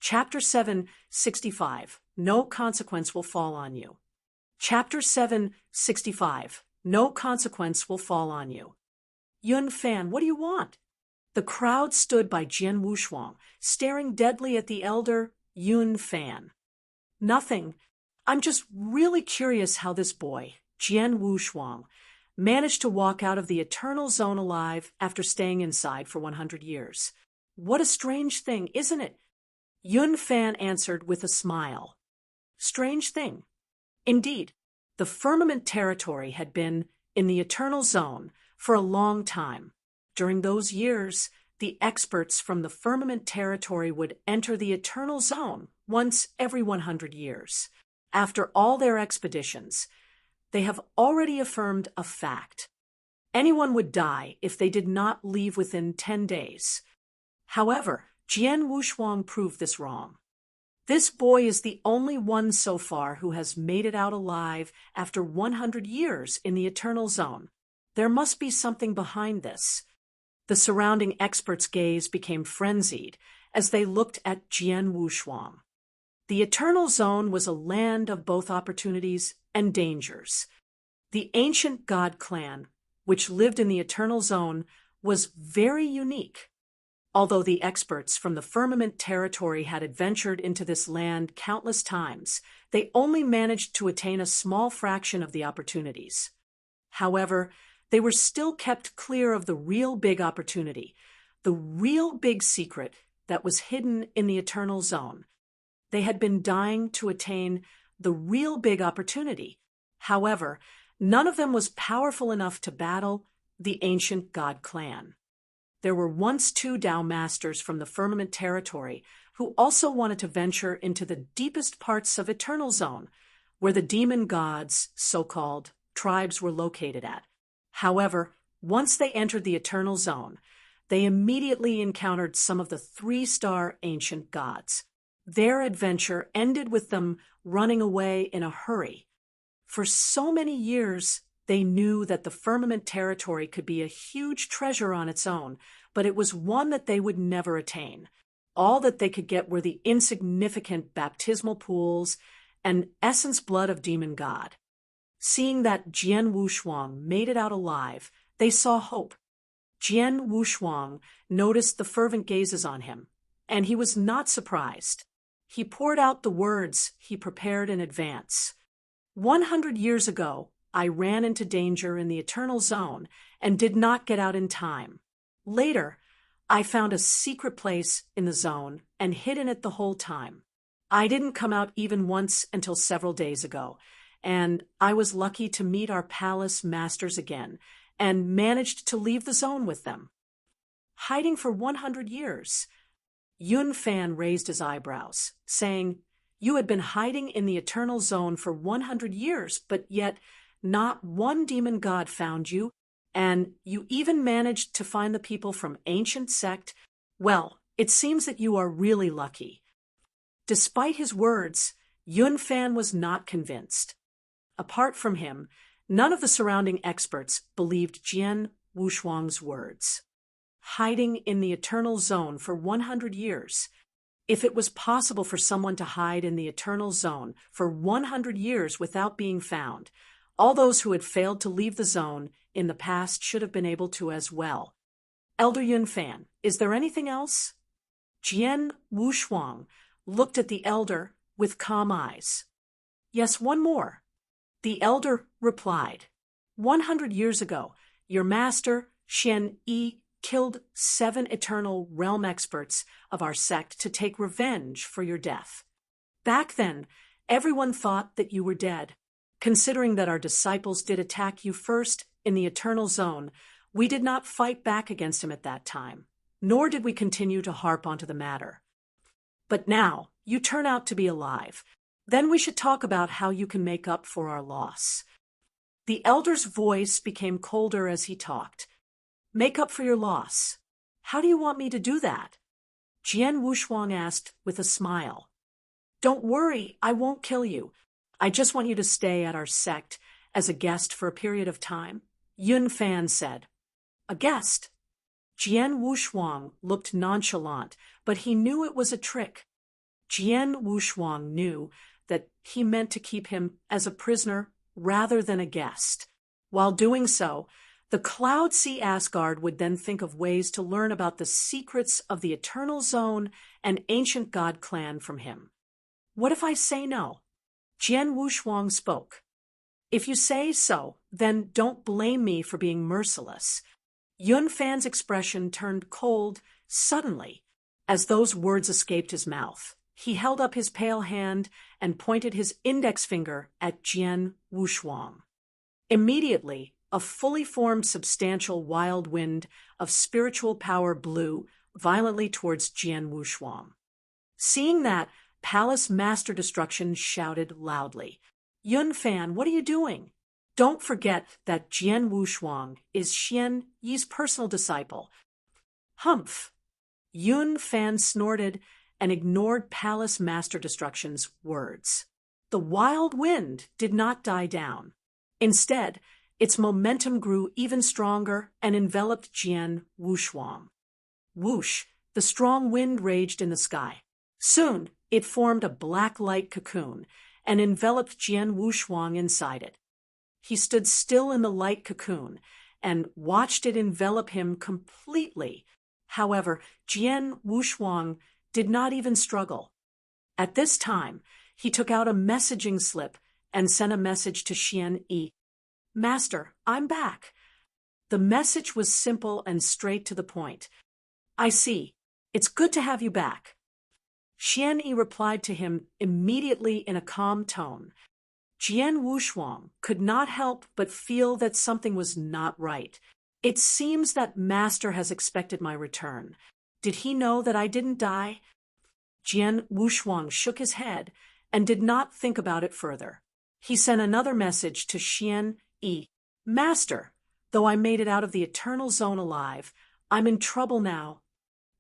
Chapter 765. No consequence will fall on you. Chapter 765. No consequence will fall on you. Yun Fan, what do you want? The crowd stood by Jian Wushuang, staring deadly at the elder Yun Fan. Nothing. I'm just really curious how this boy, Jian Wushuang, managed to walk out of the eternal zone alive after staying inside for 100 years. What a strange thing, isn't it? Yun Fan answered with a smile. Strange thing. Indeed, the firmament territory had been in the eternal zone for a long time. During those years, the experts from the firmament territory would enter the eternal zone once every 100 years. After all their expeditions, they have already affirmed a fact. Anyone would die if they did not leave within 10 days. However, Jian Wushuang proved this wrong. This boy is the only one so far who has made it out alive after 100 years in the eternal zone. There must be something behind this. The surrounding experts' gaze became frenzied as they looked at Jian Wushuang. The eternal zone was a land of both opportunities and dangers. The ancient god clan, which lived in the eternal zone, was very unique. Although the experts from the firmament territory had adventured into this land countless times, they only managed to attain a small fraction of the opportunities. However, they were still kept clear of the real big opportunity, the real big secret that was hidden in the eternal zone. They had been dying to attain the real big opportunity. However, none of them was powerful enough to battle the ancient god clan. There were once 2 Tao masters from the firmament territory who also wanted to venture into the deepest parts of Eternal Zone, where the demon gods, so-called, tribes were located at. However, once they entered the Eternal Zone, they immediately encountered some of the 3-star ancient gods. Their adventure ended with them running away in a hurry. For so many years, they knew that the firmament territory could be a huge treasure on its own, but it was one that they would never attain. All that they could get were the insignificant baptismal pools and essence blood of demon god. Seeing that Jian Wushuang made it out alive, they saw hope. Jian Wushuang noticed the fervent gazes on him, and he was not surprised. He poured out the words he prepared in advance. 100 years ago, I ran into danger in the eternal zone and did not get out in time. Later, I found a secret place in the zone and hid in it the whole time. I didn't come out even once until several days ago, and I was lucky to meet our palace masters again and managed to leave the zone with them. Hiding for 100 years. Yun Fan raised his eyebrows, saying, "You had been hiding in the eternal zone for 100 years, but yet not one demon god found you, and you even managed to find the people from ancient sect. Well, it seems that you are really lucky." Despite his words, Yun Fan was not convinced. Apart from him, none of the surrounding experts believed Jian Wushuang's words. Hiding in the eternal zone for 100 years. If it was possible for someone to hide in the eternal zone for 100 years without being found, all those who had failed to leave the zone in the past should have been able to as well. Elder Yun Fan, is there anything else? Jian Wushuang looked at the elder with calm eyes. Yes, one more. The elder replied, 100 years ago, your master, Shen Yi, killed 7 eternal realm experts of our sect to take revenge for your death. Back then, everyone thought that you were dead. Considering that our disciples did attack you first in the eternal zone, we did not fight back against him at that time, nor did we continue to harp onto the matter. But now, you turn out to be alive. Then we should talk about how you can make up for our loss. The elder's voice became colder as he talked. Make up for your loss. How do you want me to do that? Jian Wushuang asked with a smile. Don't worry, I won't kill you. I just want you to stay at our sect as a guest for a period of time, Yun Fan said. A guest? Jian Wushuang looked nonchalant, but he knew it was a trick. Jian Wushuang knew that he meant to keep him as a prisoner rather than a guest. While doing so, the Cloud Sea Asgard would then think of ways to learn about the secrets of the Eternal Zone and ancient god clan from him. What if I say no? Jian Wushuang spoke. If you say so, then don't blame me for being merciless. Yun Fan's expression turned cold suddenly as those words escaped his mouth. He held up his pale hand and pointed his index finger at Jian Wushuang. Immediately, a fully formed substantial wild wind of spiritual power blew violently towards Jian Wushuang. Seeing that, Palace Master Destruction shouted loudly, "Yun Fan, what are you doing? Don't forget that Jian Wushuang is Xian Yi's personal disciple." Humph! Yun Fan snorted and ignored Palace Master Destruction's words. The wild wind did not die down. Instead, its momentum grew even stronger and enveloped Jian Wushuang. Whoosh! The strong wind raged in the sky. Soon, it formed a black light cocoon and enveloped Jian Wushuang inside it. He stood still in the light cocoon and watched it envelop him completely. However, Jian Wushuang did not even struggle. At this time, he took out a messaging slip and sent a message to Xian Yi. "Master, I'm back." The message was simple and straight to the point. "I see. It's good to have you back." Xian Yi replied to him immediately in a calm tone. Jian Wushuang could not help but feel that something was not right. "It seems that Master has expected my return. Did he know that I didn't die?" Jian Wushuang shook his head and did not think about it further. He sent another message to Xian Yi. "Master, though I made it out of the Eternal Zone alive, I'm in trouble now."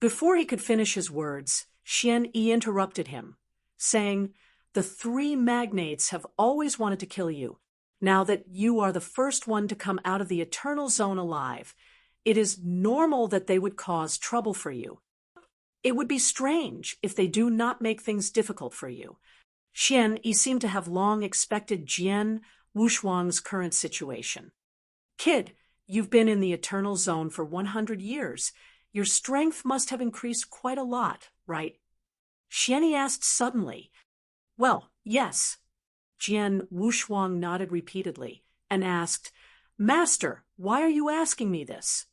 Before he could finish his words, Xian Yi interrupted him, saying, "The three magnates have always wanted to kill you. Now that you are the first one to come out of the Eternal Zone alive, it is normal that they would cause trouble for you. It would be strange if they do not make things difficult for you." Xian Yi seemed to have long expected Jian Wushuang's current situation. "Kid, you've been in the Eternal Zone for 100 years. Your strength must have increased quite a lot, right?" Xian Yi asked suddenly. "Well, yes." Jian Wushuang nodded repeatedly and asked, "Master, why are you asking me this?"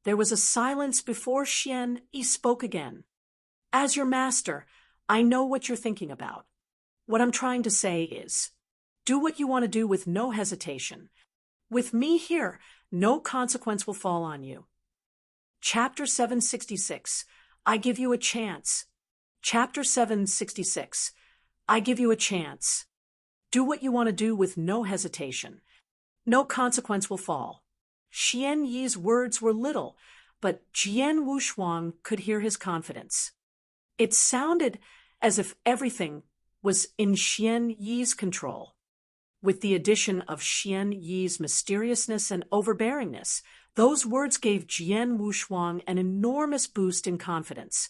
There was a silence before Xian Yi spoke again. "As your master, I know what you're thinking about. What I'm trying to say is, do what you want to do with no hesitation. With me here, no consequence will fall on you." Chapter 766, I give you a chance. Chapter 766, I give you a chance. Do what you want to do with no hesitation. No consequence will fall. Xian Yi's words were little, but Jian Wushuang could hear his confidence. It sounded as if everything was in Xian Yi's control. With the addition of Xian Yi's mysteriousness and overbearingness, those words gave Jian Wushuang an enormous boost in confidence.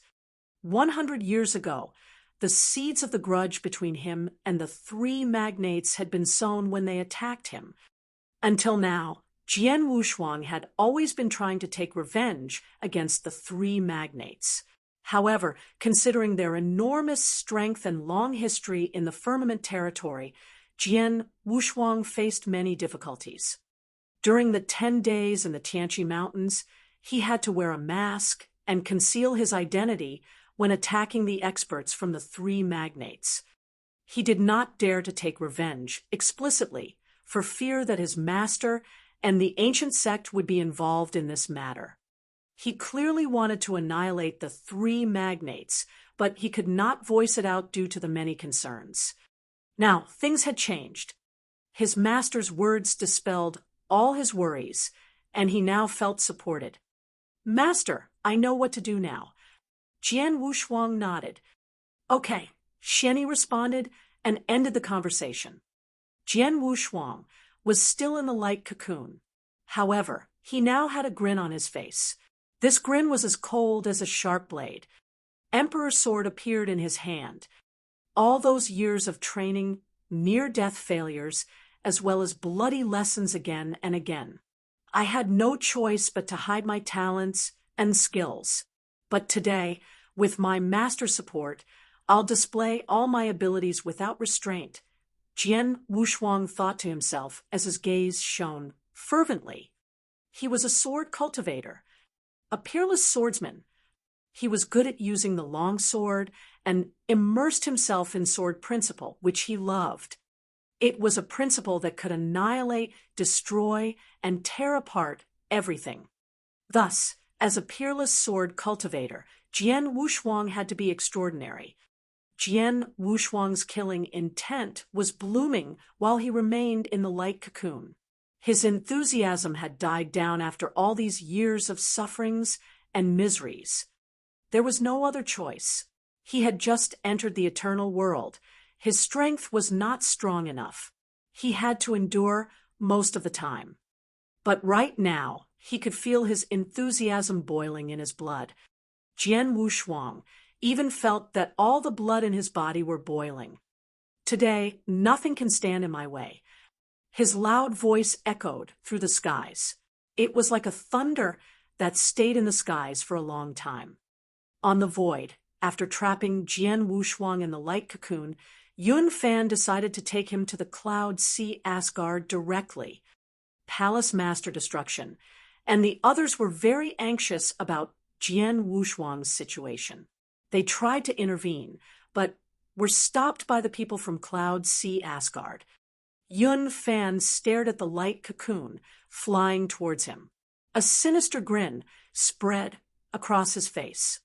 100 years ago, the seeds of the grudge between him and the three magnates had been sown when they attacked him. Until now, Jian Wushuang had always been trying to take revenge against the three magnates. However, considering their enormous strength and long history in the Firmament territory, Jian Wushuang faced many difficulties. During the 10 days in the Tianqi Mountains, he had to wear a mask and conceal his identity when attacking the experts from the three magnates. He did not dare to take revenge explicitly for fear that his master and the ancient sect would be involved in this matter. He clearly wanted to annihilate the three magnates, but he could not voice it out due to the many concerns. Now, things had changed. His master's words dispelled all his worries, and he now felt supported. "Master, I know what to do now." Jian Wushuang nodded. "Okay," Xian Yi responded and ended the conversation. Jian Wushuang was still in the light cocoon. However, he now had a grin on his face. This grin was as cold as a sharp blade. Emperor's sword appeared in his hand. All those years of training, near-death failures, as well as bloody lessons again and again. I had no choice but to hide my talents and skills. But today, with my master support, I'll display all my abilities without restraint. Jian Wushuang thought to himself as his gaze shone fervently. He was a sword cultivator, a peerless swordsman. He was good at using the long sword and immersed himself in sword principle, which he loved. It was a principle that could annihilate, destroy, and tear apart everything. Thus, as a peerless sword cultivator, Jian Wushuang had to be extraordinary. Jian Wushuang's killing intent was blooming while he remained in the light cocoon. His enthusiasm had died down after all these years of sufferings and miseries. There was no other choice. He had just entered the eternal world. His strength was not strong enough. He had to endure most of the time. But right now, he could feel his enthusiasm boiling in his blood. Jian Wushuang even felt that all the blood in his body were boiling. Today, nothing can stand in my way. His loud voice echoed through the skies. It was like a thunder that stayed in the skies for a long time. On the void, after trapping Jian Wushuang in the light cocoon, Yun Fan decided to take him to the Cloud Sea Asgard directly. Palace Master Destruction, and the others were very anxious about Jian Wushuang's situation. They tried to intervene, but were stopped by the people from Cloud Sea Asgard. Yun Fan stared at the light cocoon flying towards him. A sinister grin spread across his face.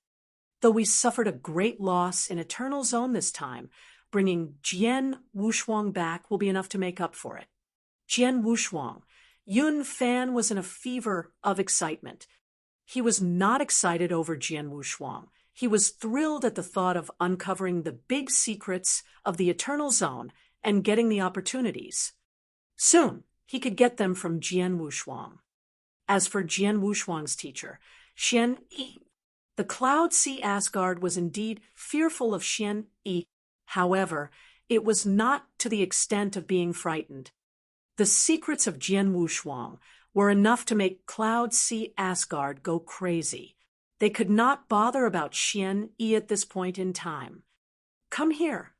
Though we suffered a great loss in Eternal Zone this time, bringing Jian Wushuang back will be enough to make up for it. Jian Wushuang. Yun Fan was in a fever of excitement. He was not excited over Jian Wushuang. He was thrilled at the thought of uncovering the big secrets of the Eternal Zone and getting the opportunities. Soon, he could get them from Jian Wushuang. As for Jian Wushuang's teacher, Xian Yi, the Cloud Sea Asgard was indeed fearful of Xian Yi. However, it was not to the extent of being frightened. The secrets of Jian Wushuang were enough to make Cloud Sea Asgard go crazy. They could not bother about Xian Yi at this point in time. Come here.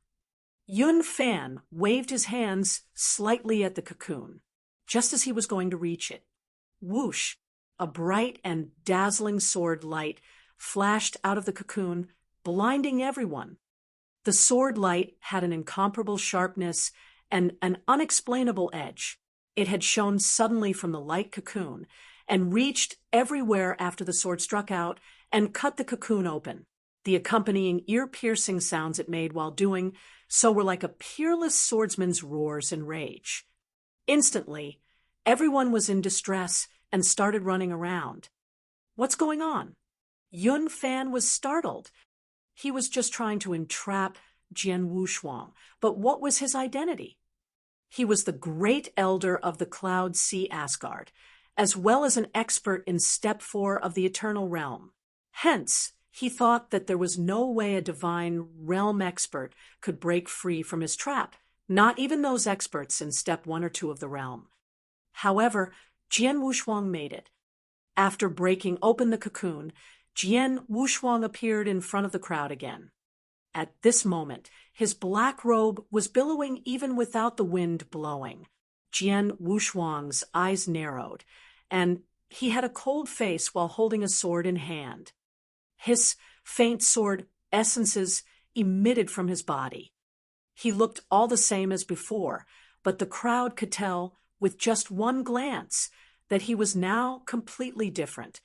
Yun Fan waved his hands slightly at the cocoon, just as he was going to reach it. Whoosh! A bright and dazzling sword light flashed out of the cocoon, blinding everyone. The sword light had an incomparable sharpness and an unexplainable edge. It had shone suddenly from the light cocoon and reached everywhere after the sword struck out and cut the cocoon open. The accompanying ear-piercing sounds it made while doing so were like a peerless swordsman's roars in rage. Instantly, everyone was in distress and started running around. What's going on? Yun Fan was startled. He was just trying to entrap Jian Wushuang, but what was his identity? He was the great elder of the Cloud Sea Asgard, as well as an expert in Step 4 of the Eternal Realm. Hence, he thought that there was no way a divine realm expert could break free from his trap, not even those experts in Step 1 or 2 of the realm. However, Jian Wushuang made it. After breaking open the cocoon, Jian Wushuang appeared in front of the crowd again. At this moment, his black robe was billowing even without the wind blowing. Jian Wushuang's eyes narrowed, and he had a cold face while holding a sword in hand. His faint sword essences emitted from his body. He looked all the same as before, but the crowd could tell with just one glance that he was now completely different.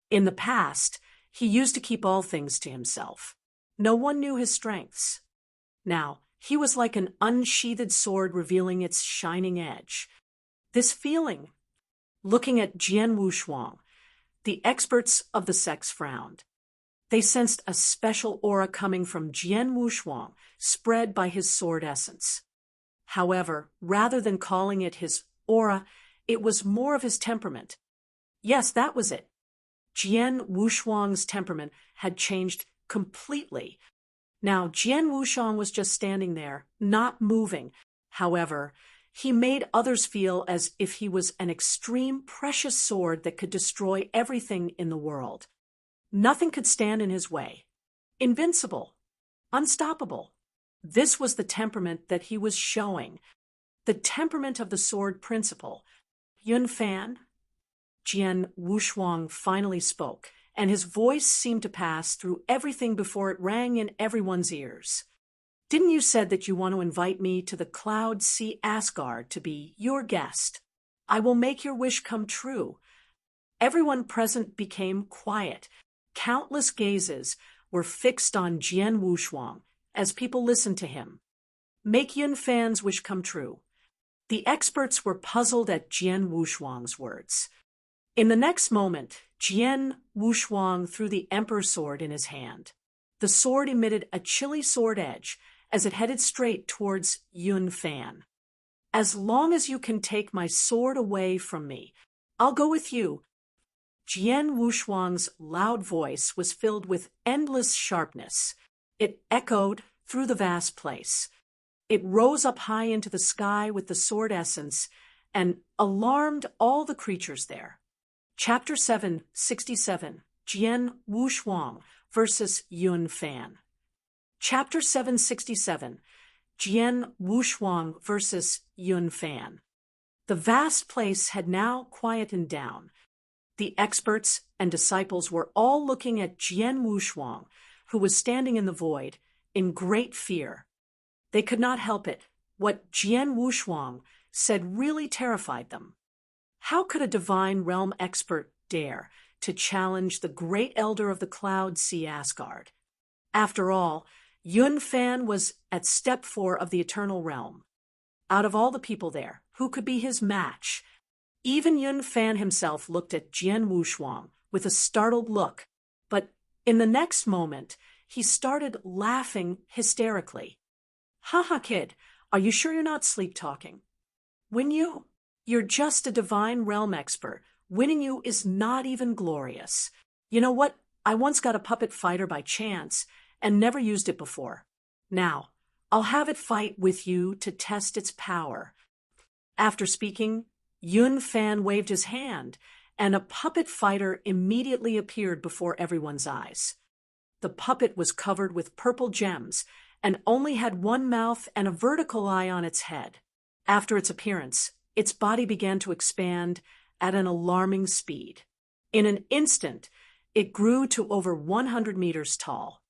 In the past, he used to keep all things to himself. No one knew his strengths. Now, he was like an unsheathed sword revealing its shining edge. This feeling, looking at Jian Wushuang, the experts of the sex frowned. They sensed a special aura coming from Jian Wushuang, spread by his sword essence. However, rather than calling it his aura, it was more of his temperament. Yes, that was it. Jian Wushuang's temperament had changed completely. Now, Jian Wushuang was just standing there, not moving. However, he made others feel as if he was an extreme precious sword that could destroy everything in the world. Nothing could stand in his way. Invincible. Unstoppable. This was the temperament that he was showing. The temperament of the sword principle. Yun Fan? Jian Wushuang finally spoke, and his voice seemed to pass through everything before it rang in everyone's ears. Didn't you said that you want to invite me to the Cloud Sea Asgard to be your guest? I will make your wish come true. Everyone present became quiet. Countless gazes were fixed on Jian Wushuang as people listened to him. Make Yun Fan's wish come true. The experts were puzzled at Jian Wushuang's words. In the next moment, Jian Wushuang threw the emperor's sword in his hand. The sword emitted a chilly sword edge as it headed straight towards Yun Fan. As long as you can take my sword away from me, I'll go with you. Jian Wushuang's loud voice was filled with endless sharpness. It echoed through the vast place. It rose up high into the sky with the sword essence and alarmed all the creatures there. Chapter 767, Jian Wushuang versus Yun Fan. Chapter 767, Jian Wushuang versus Yun Fan. The vast place had now quietened down. The experts and disciples were all looking at Jian Wushuang, who was standing in the void, in great fear. They could not help it. What Jian Wushuang said really terrified them. How could a divine realm expert dare to challenge the great elder of the Cloud Sea Asgard? After all, Yun Fan was at step 4 of the eternal realm. Out of all the people there, who could be his match? Even Yun Fan himself looked at Jian Wushuang with a startled look, but in the next moment, he started laughing hysterically. "Ha, kid, are you sure you're not sleep-talking? You're just a divine realm expert. Winning you is not even glorious. You know what? I once got a puppet fighter by chance and never used it before. Now, I'll have it fight with you to test its power." After speaking, Yun Fan waved his hand, and a puppet fighter immediately appeared before everyone's eyes. The puppet was covered with purple gems and only had one mouth and a vertical eye on its head. After its appearance, its body began to expand at an alarming speed. In an instant, it grew to over 100 meters tall.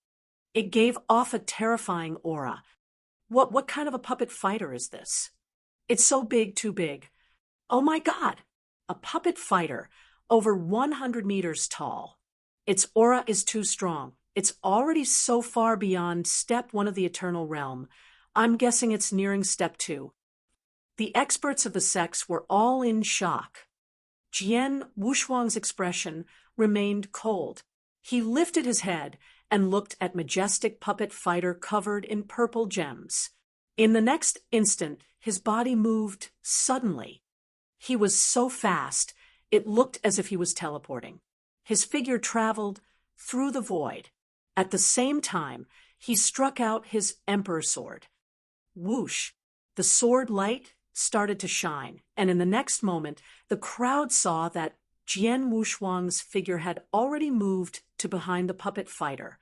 It gave off a terrifying aura. What kind of a puppet fighter is this? It's so big, too big. Oh my God! A puppet fighter, over 100 meters tall. Its aura is too strong. It's already so far beyond step 1 of the eternal realm. I'm guessing it's nearing step 2. The experts of the sects were all in shock. Jian Wushuang's expression remained cold. He lifted his head and looked at majestic puppet fighter covered in purple gems. In the next instant, his body moved suddenly. He was so fast, it looked as if he was teleporting. His figure traveled through the void. At the same time, he struck out his emperor sword. Whoosh! The sword light started to shine, and in the next moment, the crowd saw that Jian Wushuang's figure had already moved to behind the puppet fighter.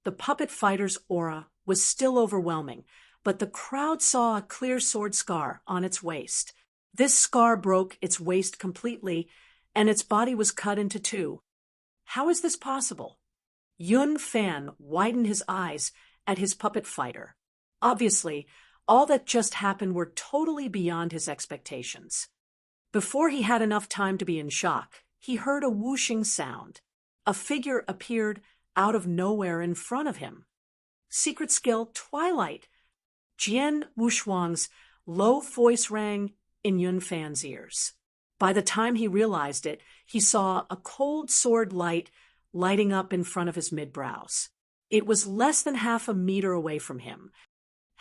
The puppet fighter's aura was still overwhelming, but the crowd saw a clear sword scar on its waist. This scar broke its waist completely, and its body was cut into 2. How is this possible? Yun Fan widened his eyes at his puppet fighter. Obviously, all that just happened were totally beyond his expectations. Before he had enough time to be in shock, he heard a whooshing sound. A figure appeared out of nowhere in front of him. Secret skill Twilight. Jian Wushuang's low voice rang in Yun Fan's ears. By the time he realized it, he saw a cold sword light lighting up in front of his mid-brows. It was less than half a meter away from him.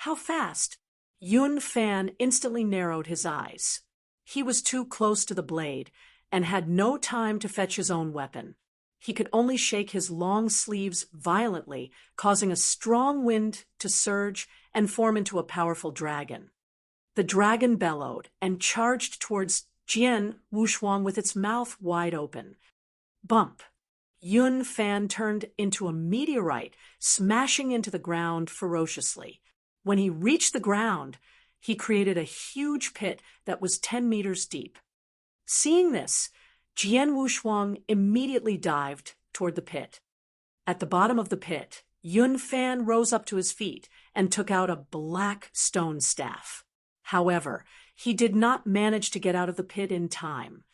How fast? Yun Fan instantly narrowed his eyes. He was too close to the blade and had no time to fetch his own weapon. He could only shake his long sleeves violently, causing a strong wind to surge and form into a powerful dragon. The dragon bellowed and charged towards Jian Wushuang with its mouth wide open. Bump! Yun Fan turned into a meteorite, smashing into the ground ferociously. When he reached the ground, he created a huge pit that was 10 meters deep. Seeing this, Jian Wushuang immediately dived toward the pit. At the bottom of the pit, Yun Fan rose up to his feet and took out a black stone staff. However, he did not manage to get out of the pit in time.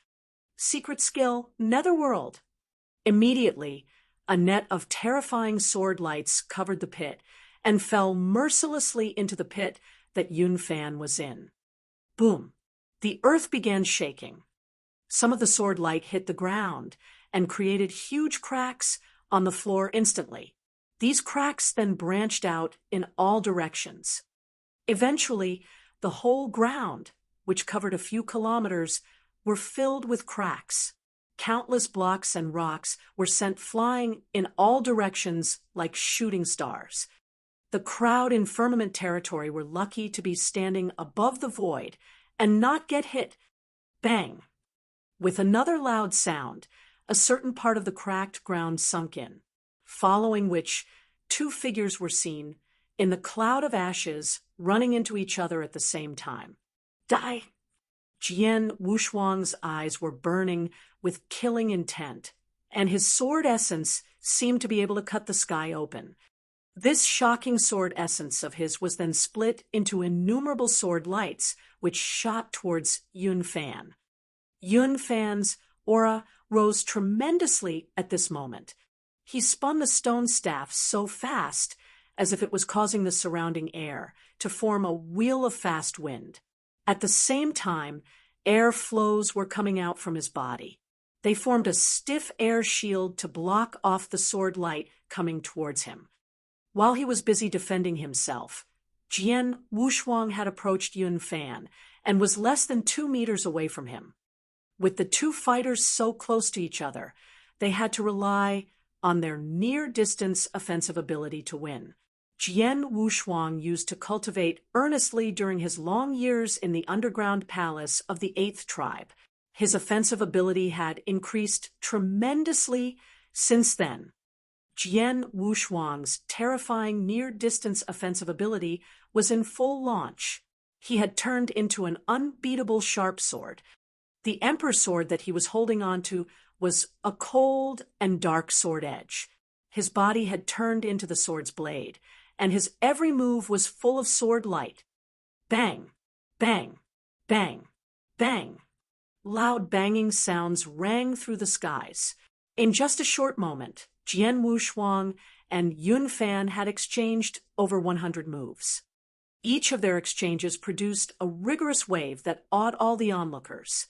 Secret skill, Netherworld. Immediately, a net of terrifying sword lights covered the pit and fell mercilessly into the pit that Yun Fan was in. Boom! The earth began shaking. Some of the sword light hit the ground and created huge cracks on the floor instantly. These cracks then branched out in all directions. Eventually, the whole ground, which covered a few kilometers, were filled with cracks. Countless blocks and rocks were sent flying in all directions like shooting stars. The crowd in firmament territory were lucky to be standing above the void and not get hit. Bang! With another loud sound, a certain part of the cracked ground sunk in, following which 2 figures were seen in the cloud of ashes running into each other at the same time. Die! Jian Wushuang's eyes were burning with killing intent, and his sword essence seemed to be able to cut the sky open. This shocking sword essence of his was then split into innumerable sword lights, which shot towards Yun Fan. Yun Fan's aura rose tremendously at this moment. He spun the stone staff so fast, as if it was causing the surrounding air to form a wheel of fast wind. At the same time, air flows were coming out from his body. They formed a stiff air shield to block off the sword light coming towards him. While he was busy defending himself, Jian Wushuang had approached Yun Fan and was less than 2 meters away from him. With the 2 fighters so close to each other, they had to rely on their near-distance offensive ability to win. Jian Wushuang used to cultivate earnestly during his long years in the underground palace of the 8th tribe. His offensive ability had increased tremendously since then. Jian Wushuang's terrifying near-distance offensive ability was in full launch. He had turned into an unbeatable sharp sword. The emperor sword that he was holding onto was a cold and dark sword edge. His body had turned into the sword's blade, and his every move was full of sword light. Bang! Bang! Bang! Bang! Loud banging sounds rang through the skies. In just a short moment, Jian Wushuang and Yun Fan had exchanged over 100 moves. Each of their exchanges produced a rigorous wave that awed all the onlookers.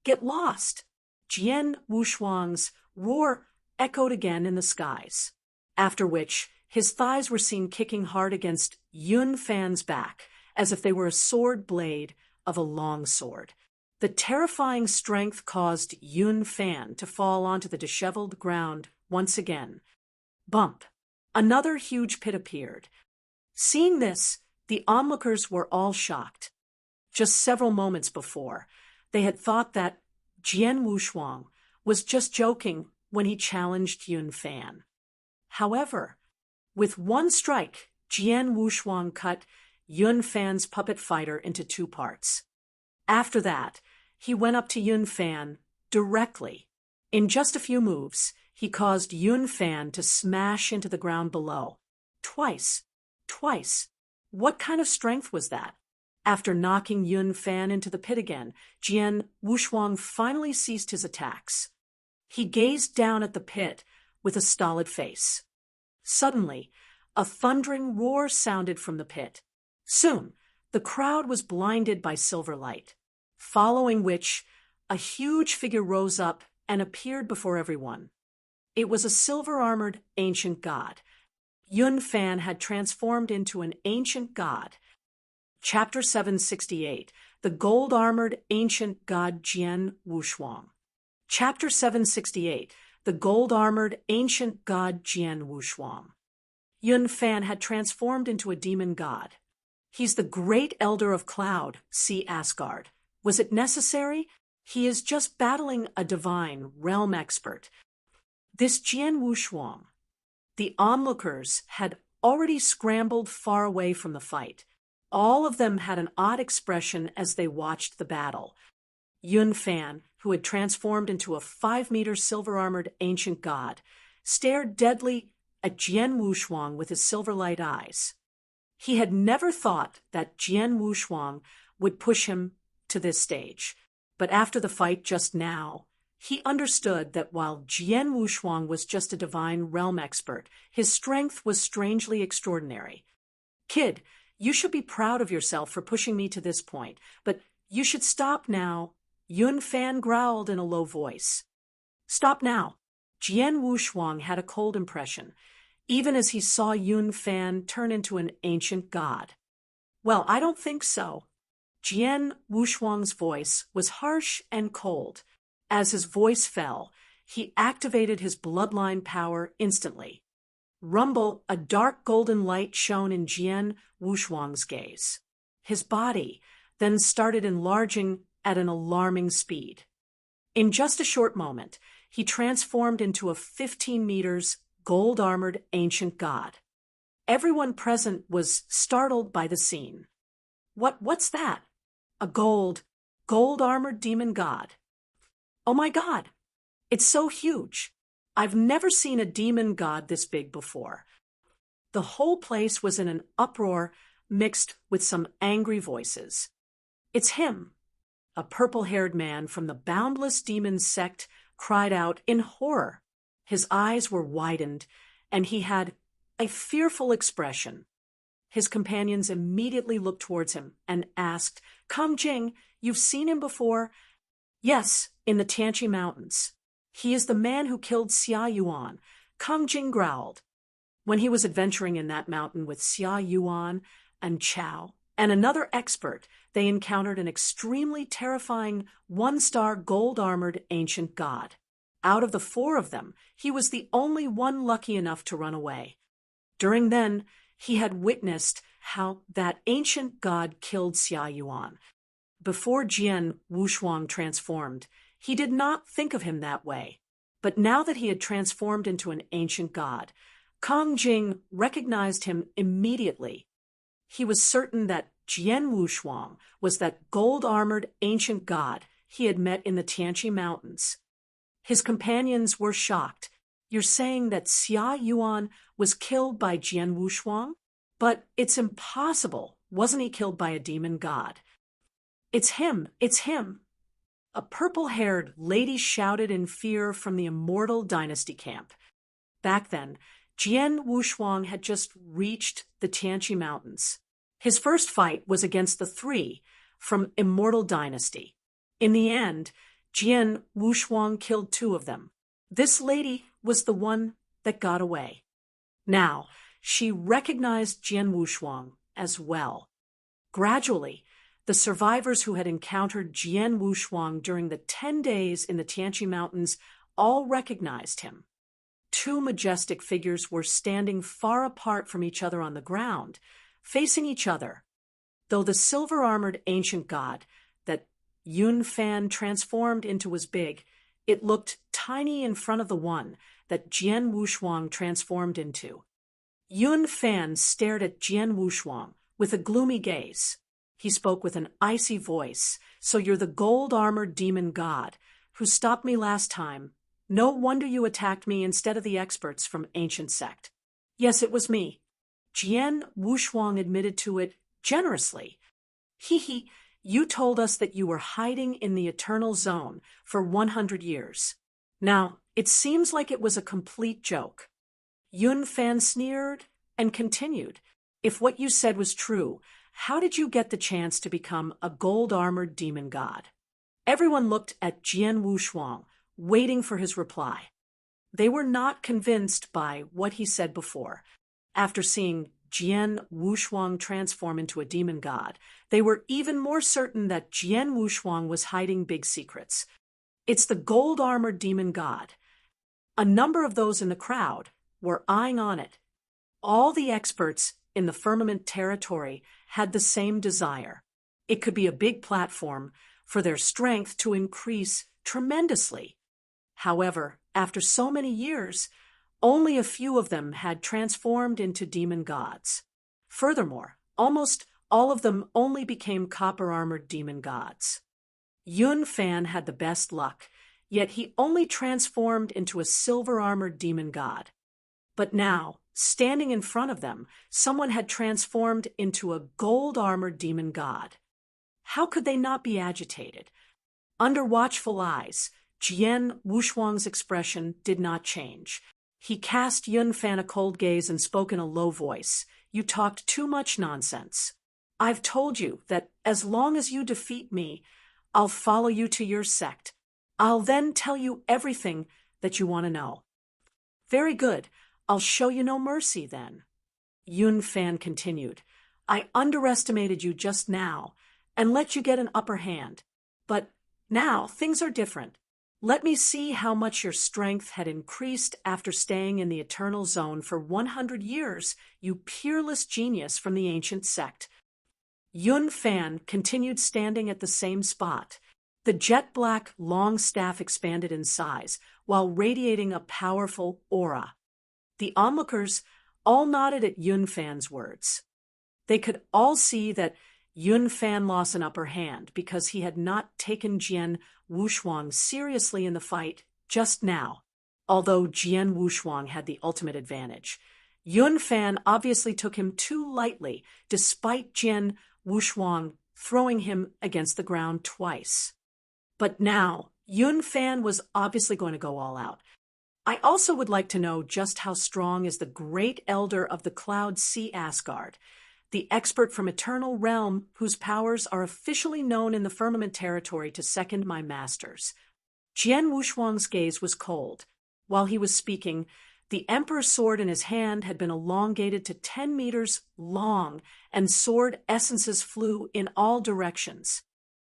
Get lost! Jian Wushuang's roar echoed again in the skies, after which his thighs were seen kicking hard against Yun Fan's back, as if they were a sword blade of a long sword. The terrifying strength caused Yun Fan to fall onto the disheveled ground once again. Bump! Another huge pit appeared. Seeing this, the onlookers were all shocked. Just several moments before, they had thought that Jian Wushuang was just joking when he challenged Yun Fan. However, with one strike, Jian Wushuang cut Yun Fan's puppet fighter into 2 parts. After that, he went up to Yun Fan directly. In just a few moves, he caused Yun Fan to smash into the ground below. Twice. What kind of strength was that? After knocking Yun Fan into the pit again, Jian Wushuang finally ceased his attacks. He gazed down at the pit with a stolid face. Suddenly, a thundering roar sounded from the pit. Soon, the crowd was blinded by silver light, following which a huge figure rose up and appeared before everyone. It was a silver-armored ancient god. Yun Fan had transformed into an ancient god. Chapter 768, The Gold-Armored Ancient God Jian Wushuang. Chapter 768, the gold-armored ancient god Jian Wushuang. Yun Fan had transformed into a demon god. He's the great elder of cloud, see Asgard. Was it necessary? He is just battling a divine realm expert. This Jian Wushuang. The onlookers had already scrambled far away from the fight. All of them had an odd expression as they watched the battle. Yun Fan, who had transformed into a 5-meter silver-armored ancient god, stared deadly at Jian Wushuang with his silver-light eyes. He had never thought that Jian Wushuang would push him to this stage, but after the fight just now, he understood that while Jian Wushuang was just a divine realm expert, his strength was strangely extraordinary. Kid, you should be proud of yourself for pushing me to this point, but you should stop now, Yun Fan growled in a low voice. Stop now. Jian Wushuang had a cold impression, even as he saw Yun Fan turn into an ancient god. Well, I don't think so. Jian Wushuang's voice was harsh and cold. As his voice fell, he activated his bloodline power instantly. Rumble, a dark golden light shone in Jian Wushuang's gaze. His body then started enlarging at an alarming speed. In just a short moment, he transformed into a 15 meters gold-armored ancient god. Everyone present was startled by the scene. What's that? A gold-armored demon god. Oh my God! It's so huge. I've never seen a demon god this big before. The whole place was in an uproar mixed with some angry voices. It's him. A purple-haired man from the Boundless Demon sect cried out in horror. His eyes were widened, and he had a fearful expression. His companions immediately looked towards him and asked, Kang Jing, you've seen him before? Yes, in the Tian Mountains. He is the man who killed Xia Yuan, Kang Jing growled. When he was adventuring in that mountain with Xia Yuan and Chao and another expert, they encountered an extremely terrifying 1-star gold-armored ancient god. Out of the 4 of them, he was the only one lucky enough to run away. During then, he had witnessed how that ancient god killed Xia Yuan. Before Jian Wushuang transformed, he did not think of him that way. But now that he had transformed into an ancient god, Kang Jing recognized him immediately. He was certain that Jian Wushuang was that gold-armored ancient god he had met in the Tian Mountains. His companions were shocked. You're saying that Xia Yuan was killed by Jian Wushuang? But it's impossible. Wasn't he killed by a demon god? It's him. It's him. A purple-haired lady shouted in fear from the Immortal Dynasty camp. Back then, Jian Wushuang had just reached the Tian Mountains. His first fight was against the 3 from Immortal Dynasty. In the end, Jian Wushuang killed 2 of them. This lady was the one that got away. Now, she recognized Jian Wushuang as well. Gradually, the survivors who had encountered Jian Wushuang during the 10 days in the Tian Mountains all recognized him. 2 majestic figures were standing far apart from each other on the ground, facing each other. Though the silver-armored ancient god that Yun Fan transformed into was big, it looked tiny in front of the one that Jian Wushuang transformed into. Yun Fan stared at Jian Wushuang with a gloomy gaze. He spoke with an icy voice. So you're the gold-armored demon god who stopped me last time. No wonder you attacked me instead of the experts from ancient sect. Yes, it was me. Jian Wushuang admitted to it generously. He, you told us that you were hiding in the Eternal Zone for 100 years. Now, it seems like it was a complete joke. Yun Fan sneered and continued. If what you said was true, how did you get the chance to become a gold-armored demon god? Everyone looked at Jian Wushuang, waiting for his reply. They were not convinced by what he said before. After seeing Jian Wushuang transform into a demon god, they were even more certain that Jian Wushuang was hiding big secrets. It's the gold-armored demon god. A number of those in the crowd were eyeing on it. All the experts in the firmament territory had the same desire. It could be a big platform for their strength to increase tremendously. However, after so many years, only a few of them had transformed into demon gods. Furthermore, almost all of them only became copper-armored demon gods. Yun Fan had the best luck, yet he only transformed into a silver-armored demon god. But now, standing in front of them, someone had transformed into a gold-armored demon god. How could they not be agitated? Under watchful eyes, Jian Wushuang's expression did not change. He cast Yun Fan a cold gaze and spoke in a low voice. "You talked too much nonsense. I've told you that as long as you defeat me, I'll follow you to your sect. I'll then tell you everything that you want to know." "Very good. I'll show you no mercy then." Yun Fan continued. "I underestimated you just now and let you get an upper hand. But now things are different. Let me see how much your strength had increased after staying in the Eternal Zone for 100 years, you peerless genius from the ancient sect." Yun Fan continued standing at the same spot. The jet-black long staff expanded in size while radiating a powerful aura. The onlookers all nodded at Yun Fan's words. They could all see that Yun Fan lost an upper hand because he had not taken Jian Wushuang seriously in the fight just now, although Jian Wushuang had the ultimate advantage. Yun Fan obviously took him too lightly, despite Jian Wushuang throwing him against the ground twice. But now, Yun Fan was obviously going to go all out. I also would like to know just how strong is the great elder of the Cloud Sea Asgard, the expert from Eternal Realm whose powers are officially known in the firmament territory to second my master's. Jian Wushuang's gaze was cold. While he was speaking, the Emperor's sword in his hand had been elongated to 10 meters long, and sword essences flew in all directions.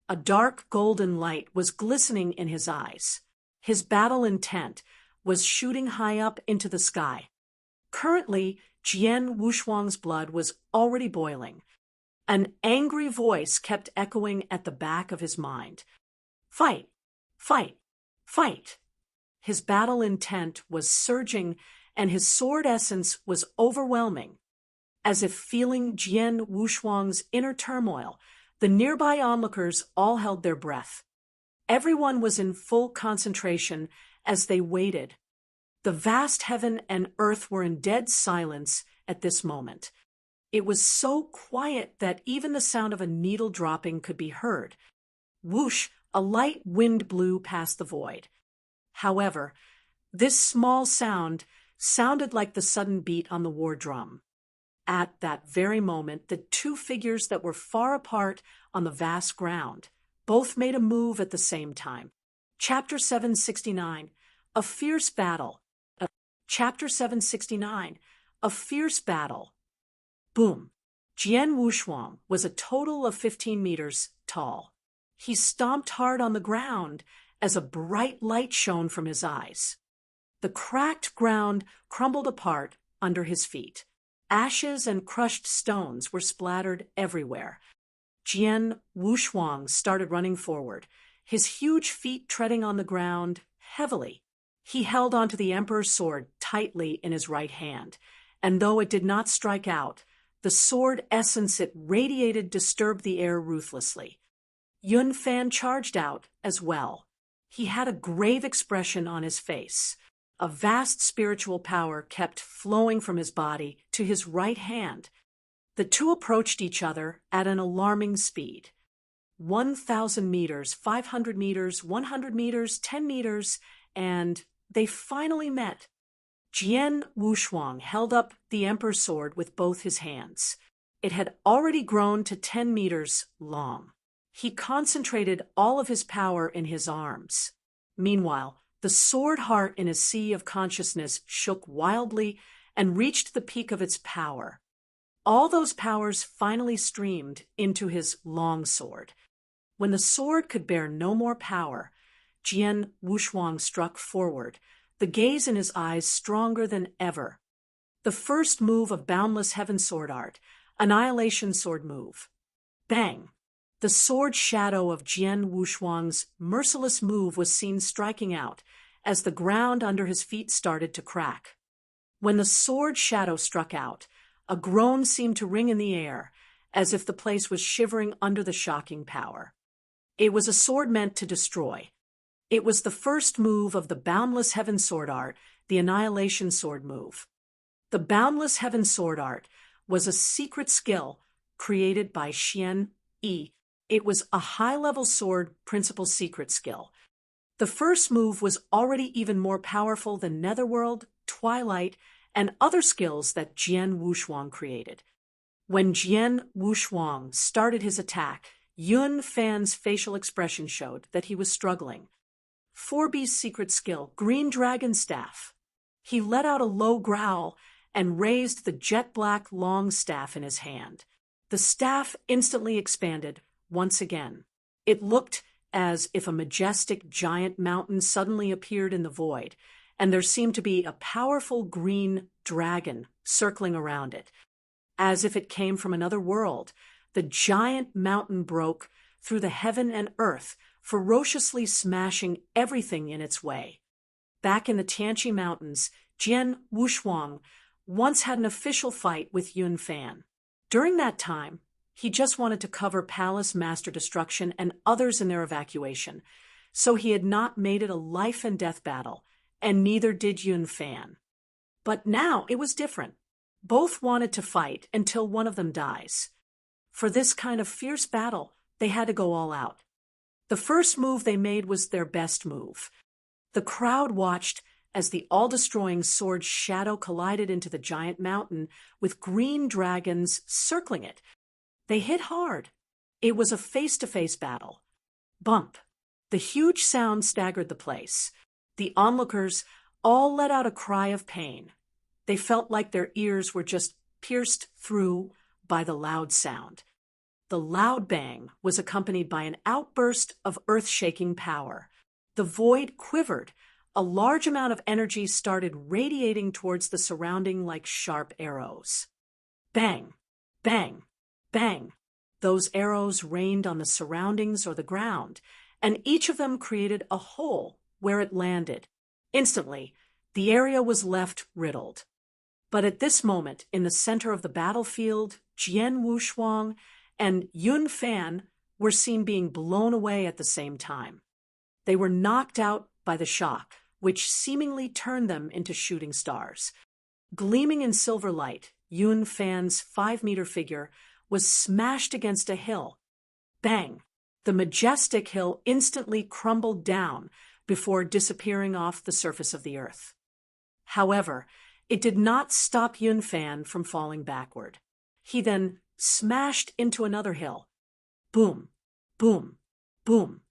A dark golden light was glistening in his eyes. His battle intent was shooting high up into the sky. Currently, Jian Wushuang's blood was already boiling. An angry voice kept echoing at the back of his mind. "Fight! Fight! Fight!" His battle intent was surging, and his sword essence was overwhelming. As if feeling Jian Wushuang's inner turmoil, the nearby onlookers all held their breath. Everyone was in full concentration as they waited. The vast heaven and earth were in dead silence at this moment. It was so quiet that even the sound of a needle dropping could be heard. Whoosh, a light wind blew past the void. However, this small sound sounded like the sudden beat on the war drum. At that very moment, the two figures that were far apart on the vast ground both made a move at the same time. Chapter 769, A Fierce Battle. Chapter 769, A Fierce Battle. Boom. Jian Wushuang was a total of 15 meters tall. He stomped hard on the ground as a bright light shone from his eyes. The cracked ground crumbled apart under his feet. Ashes and crushed stones were splattered everywhere. Jian Wushuang started running forward, his huge feet treading on the ground heavily. He held onto the Emperor's sword tightly in his right hand, and though it did not strike out, the sword essence it radiated disturbed the air ruthlessly. Yun Fan charged out as well. He had a grave expression on his face. A vast spiritual power kept flowing from his body to his right hand. The two approached each other at an alarming speed. 1,000 meters, 500 meters, 100 meters, 10 meters, and they finally met. Jian Wushuang held up the Emperor's sword with both his hands. It had already grown to 10 meters long. He concentrated all of his power in his arms. Meanwhile, the sword heart in a sea of consciousness shook wildly and reached the peak of its power. All those powers finally streamed into his long sword. When the sword could bear no more power, Jian Wushuang struck forward, the gaze in his eyes stronger than ever. The first move of Boundless Heaven Sword Art, Annihilation Sword Move. Bang! The sword shadow of Jian Wushuang's merciless move was seen striking out as the ground under his feet started to crack. When the sword shadow struck out, a groan seemed to ring in the air, as if the place was shivering under the shocking power. It was a sword meant to destroy. It was the first move of the Boundless Heaven Sword Art, the Annihilation Sword Move. The Boundless Heaven Sword Art was a secret skill created by Tian. It was a high-level sword principal secret skill. The first move was already even more powerful than Netherworld, Twilight, and other skills that Jian Wushuang created. When Jian Wushuang started his attack, Yun Fan's facial expression showed that he was struggling. 4B's secret skill, Green Dragon Staff. He let out a low growl and raised the jet-black long staff in his hand. The staff instantly expanded once again. It looked as if a majestic giant mountain suddenly appeared in the void, and there seemed to be a powerful green dragon circling around it. As if it came from another world, the giant mountain broke through the heaven and earth, ferociously smashing everything in its way. Back in the Tian Mountains, Jian Wushuang once had an official fight with Yun Fan. During that time, he just wanted to cover Palace Master Destruction and others in their evacuation, so he had not made it a life-and-death battle, and neither did Yun Fan. But now it was different. Both wanted to fight until one of them dies. For this kind of fierce battle, they had to go all out. The first move they made was their best move. The crowd watched as the all-destroying sword shadow collided into the giant mountain with green dragons circling it. They hit hard. It was a face-to-face battle. Bump. The huge sound staggered the place. The onlookers all let out a cry of pain. They felt like their ears were just pierced through by the loud sound. The loud bang was accompanied by an outburst of earth-shaking power. The void quivered. A large amount of energy started radiating towards the surrounding like sharp arrows. Bang! Bang! Bang! Those arrows rained on the surroundings or the ground, and each of them created a hole where it landed. Instantly, the area was left riddled. But at this moment, in the center of the battlefield, Jian Wushuang and Yun Fan were seen being blown away at the same time. They were knocked out by the shock, which seemingly turned them into shooting stars. Gleaming in silver light, Yun Fan's 5-meter figure was smashed against a hill. Bang! The majestic hill instantly crumbled down before disappearing off the surface of the earth. However, it did not stop Yun Fan from falling backward. He then smashed into another hill. Boom, boom, boom,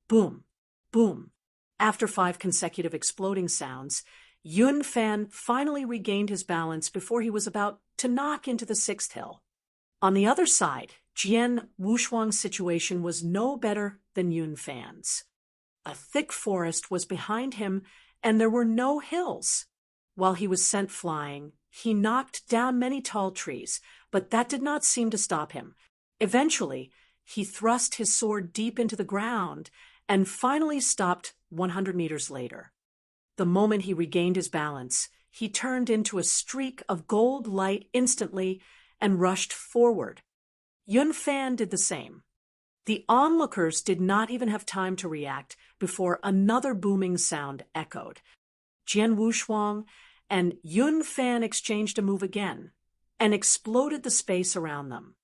boom, boom. After 5 consecutive exploding sounds, Yun Fan finally regained his balance before he was about to knock into the 6th hill. On the other side, Jian Wushuang's situation was no better than Yun Fan's. A thick forest was behind him, and there were no hills. While he was sent flying, he knocked down many tall trees, but that did not seem to stop him. Eventually, he thrust his sword deep into the ground and finally stopped 100 meters later. The moment he regained his balance, he turned into a streak of gold light instantly and rushed forward. Yun Fan did the same. The onlookers did not even have time to react before another booming sound echoed. Jian Wushuang and Yun Fan exchanged a move again and exploded the space around them.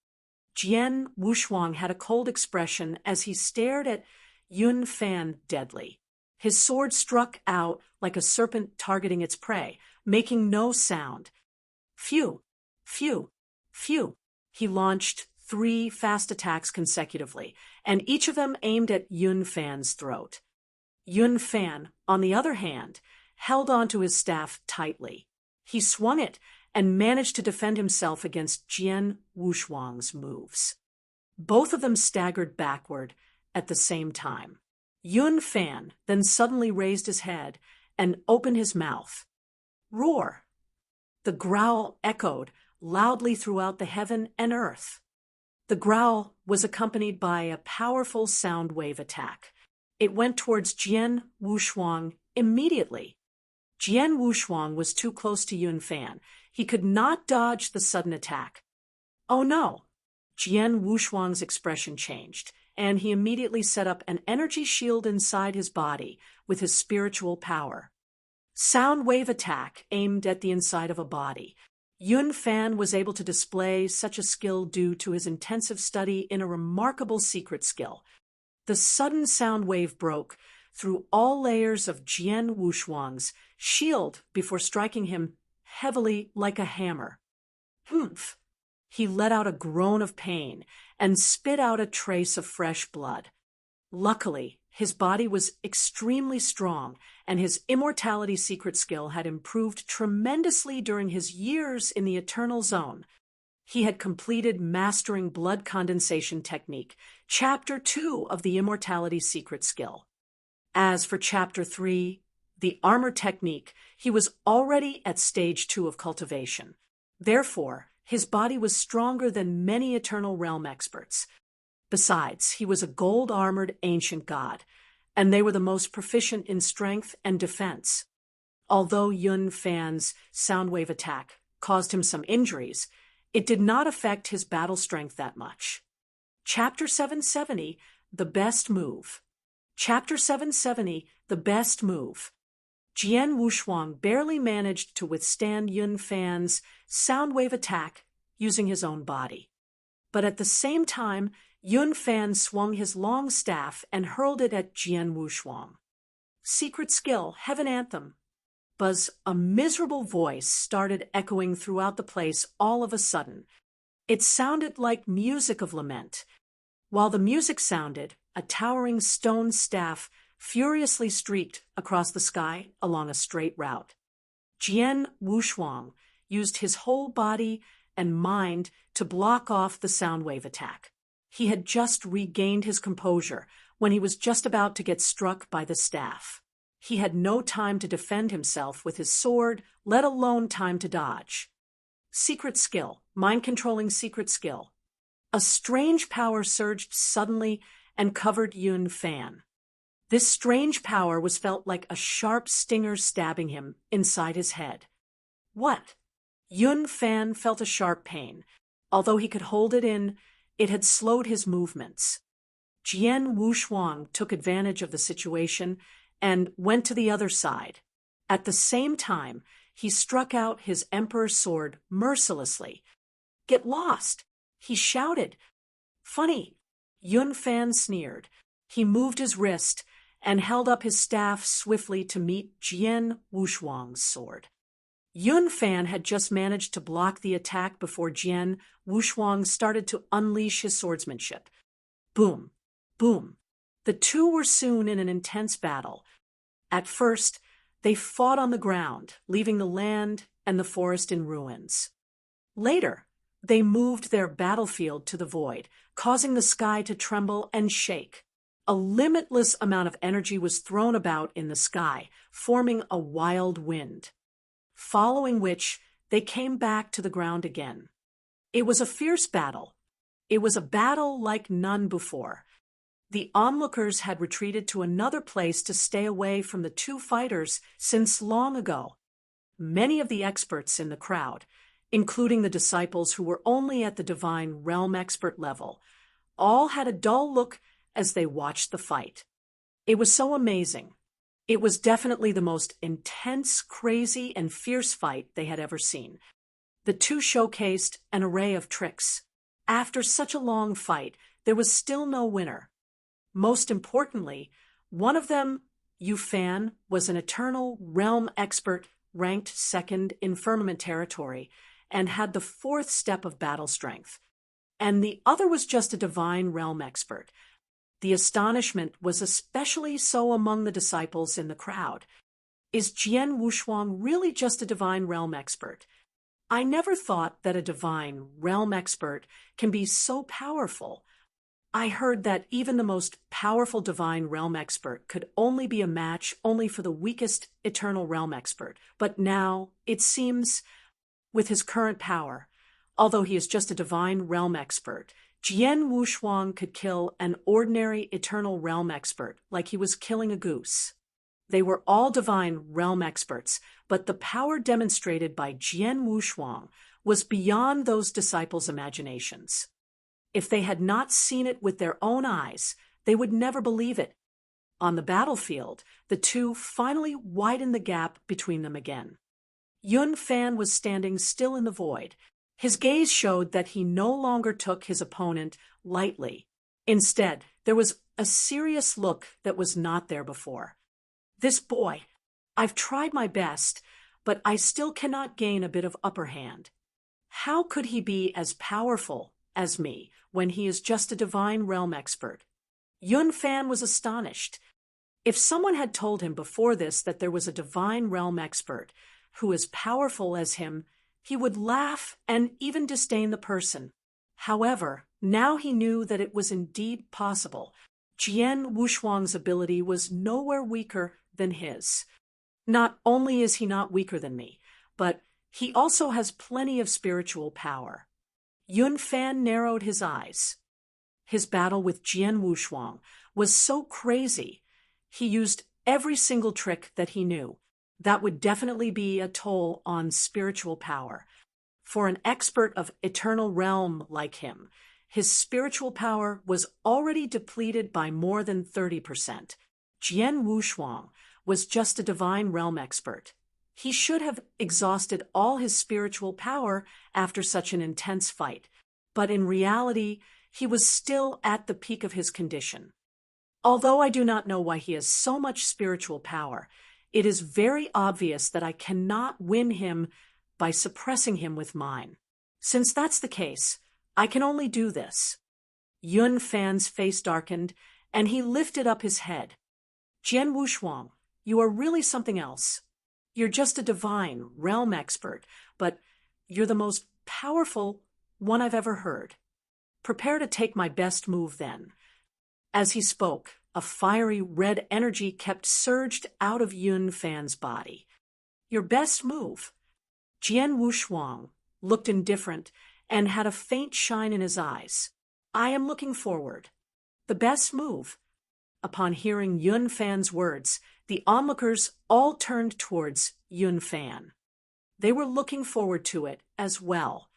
Jian Wushuang had a cold expression as he stared at Yun Fan deadly. His sword struck out like a serpent targeting its prey, making no sound. Phew, phew, phew. He launched 3 fast attacks consecutively, and each of them aimed at Yun Fan's throat. Yun Fan, on the other hand, held onto his staff tightly. He swung it and managed to defend himself against Jian Wushuang's moves. Both of them staggered backward at the same time. Yun Fan then suddenly raised his head and open his mouth. Roar! The growl echoed loudly throughout the heaven and earth. The growl was accompanied by a powerful sound wave attack. It went towards Jian Wushuang immediately. Jian Wushuang was too close to Yun Fan. He could not dodge the sudden attack. Oh no! Jian Wushuang's expression changed, and he immediately set up an energy shield inside his body with his spiritual power. Sound wave attack aimed at the inside of a body. Yun Fan was able to display such a skill due to his intensive study in a remarkable secret skill. The sudden sound wave broke through all layers of Jian Wushuang's shield before striking him heavily like a hammer. Humph! He let out a groan of pain and spit out a trace of fresh blood. Luckily, his body was extremely strong, and his immortality secret skill had improved tremendously during his years in the Eternal Zone. He had completed Mastering Blood Condensation Technique, Chapter 2 of the Immortality Secret Skill. As for Chapter 3, the Armor Technique, he was already at Stage 2 of cultivation. Therefore, his body was stronger than many Eternal Realm experts. Besides, he was a gold-armored ancient god, and they were the most proficient in strength and defense. Although Yun Fan's sound wave attack caused him some injuries, it did not affect his battle strength that much. Chapter 770, The Best Move. Chapter 770, The Best Move. Jian Wushuang barely managed to withstand Yun Fan's sound wave attack using his own body. But at the same time, Yun Fan swung his long staff and hurled it at Jian Wushuang. Secret skill, Heaven Anthem. Buzz, a miserable voice started echoing throughout the place all of a sudden. It sounded like music of lament. While the music sounded, a towering stone staff furiously streaked across the sky along a straight route. Jian Wushuang used his whole body and mind to block off the sound wave attack. He had just regained his composure when he was just about to get struck by the staff. He had no time to defend himself with his sword, let alone time to dodge. Secret skill, mind-controlling secret skill. A strange power surged suddenly and covered Yun Fan. This strange power was felt like a sharp stinger stabbing him inside his head. What? Yun Fan felt a sharp pain. Although he could hold it in, it had slowed his movements. Jian Wushuang took advantage of the situation and went to the other side. At the same time, he struck out his Emperor's sword mercilessly. Get lost! He shouted. Funny! Yun Fan sneered. He moved his wrist and held up his staff swiftly to meet Jian Wushuang's sword. Yun Fan had just managed to block the attack before Jian Wushuang started to unleash his swordsmanship. Boom! Boom! The two were soon in an intense battle. At first, they fought on the ground, leaving the land and the forest in ruins. Later, they moved their battlefield to the void, causing the sky to tremble and shake. A limitless amount of energy was thrown about in the sky, forming a wild wind. Following which, they came back to the ground again. It was a fierce battle. It was a battle like none before. The onlookers had retreated to another place to stay away from the two fighters since long ago. Many of the experts in the crowd, including the disciples who were only at the divine realm expert level, all had a dull look as they watched the fight. It was so amazing. It was definitely the most intense, crazy, and fierce fight they had ever seen. The two showcased an array of tricks. After such a long fight, there was still no winner. Most importantly, one of them, Yu Fan, was an eternal realm expert ranked second in firmament territory and had the fourth step of battle strength. And the other was just a divine realm expert. The astonishment was especially so among the disciples in the crowd. Is Jian Wushuang really just a divine realm expert? I never thought that a divine realm expert can be so powerful. I heard that even the most powerful divine realm expert could only be a match only for the weakest eternal realm expert. But now, it seems, with his current power, although he is just a divine realm expert, Jian Wushuang could kill an ordinary eternal realm expert like he was killing a goose. They were all divine realm experts, but the power demonstrated by Jian Wushuang was beyond those disciples' imaginations. If they had not seen it with their own eyes, they would never believe it. On the battlefield, the two finally widened the gap between them again. Yun Fan was standing still in the void. His gaze showed that he no longer took his opponent lightly. Instead, there was a serious look that was not there before. This boy, I've tried my best, but I still cannot gain a bit of upper hand. How could he be as powerful as me when he is just a divine realm expert? Yun Fan was astonished. If someone had told him before this that there was a divine realm expert who is powerful as him, he would laugh and even disdain the person. However, now he knew that it was indeed possible. Jian Wushuang's ability was nowhere weaker than his. Not only is he not weaker than me, but he also has plenty of spiritual power. Yun Fan narrowed his eyes. His battle with Jian Wushuang was so crazy. He used every single trick that he knew. That would definitely be a toll on spiritual power. For an expert of eternal realm like him, his spiritual power was already depleted by more than 30%. Jian Wushuang was just a divine realm expert. He should have exhausted all his spiritual power after such an intense fight, but in reality, he was still at the peak of his condition. Although I do not know why he has so much spiritual power, it is very obvious that I cannot win him by suppressing him with mine. Since that's the case, I can only do this. Yun Fan's face darkened, and he lifted up his head. Jian Wushuang, you are really something else. You're just a divine realm expert, but you're the most powerful one I've ever heard. Prepare to take my best move then. As he spoke, a fiery red energy kept surged out of Yun Fan's body. Your best move? Jian Wushuang looked indifferent and had a faint shine in his eyes. I am looking forward. The best move? Upon hearing Yun Fan's words, the onlookers all turned towards Yun Fan. They were looking forward to it as well.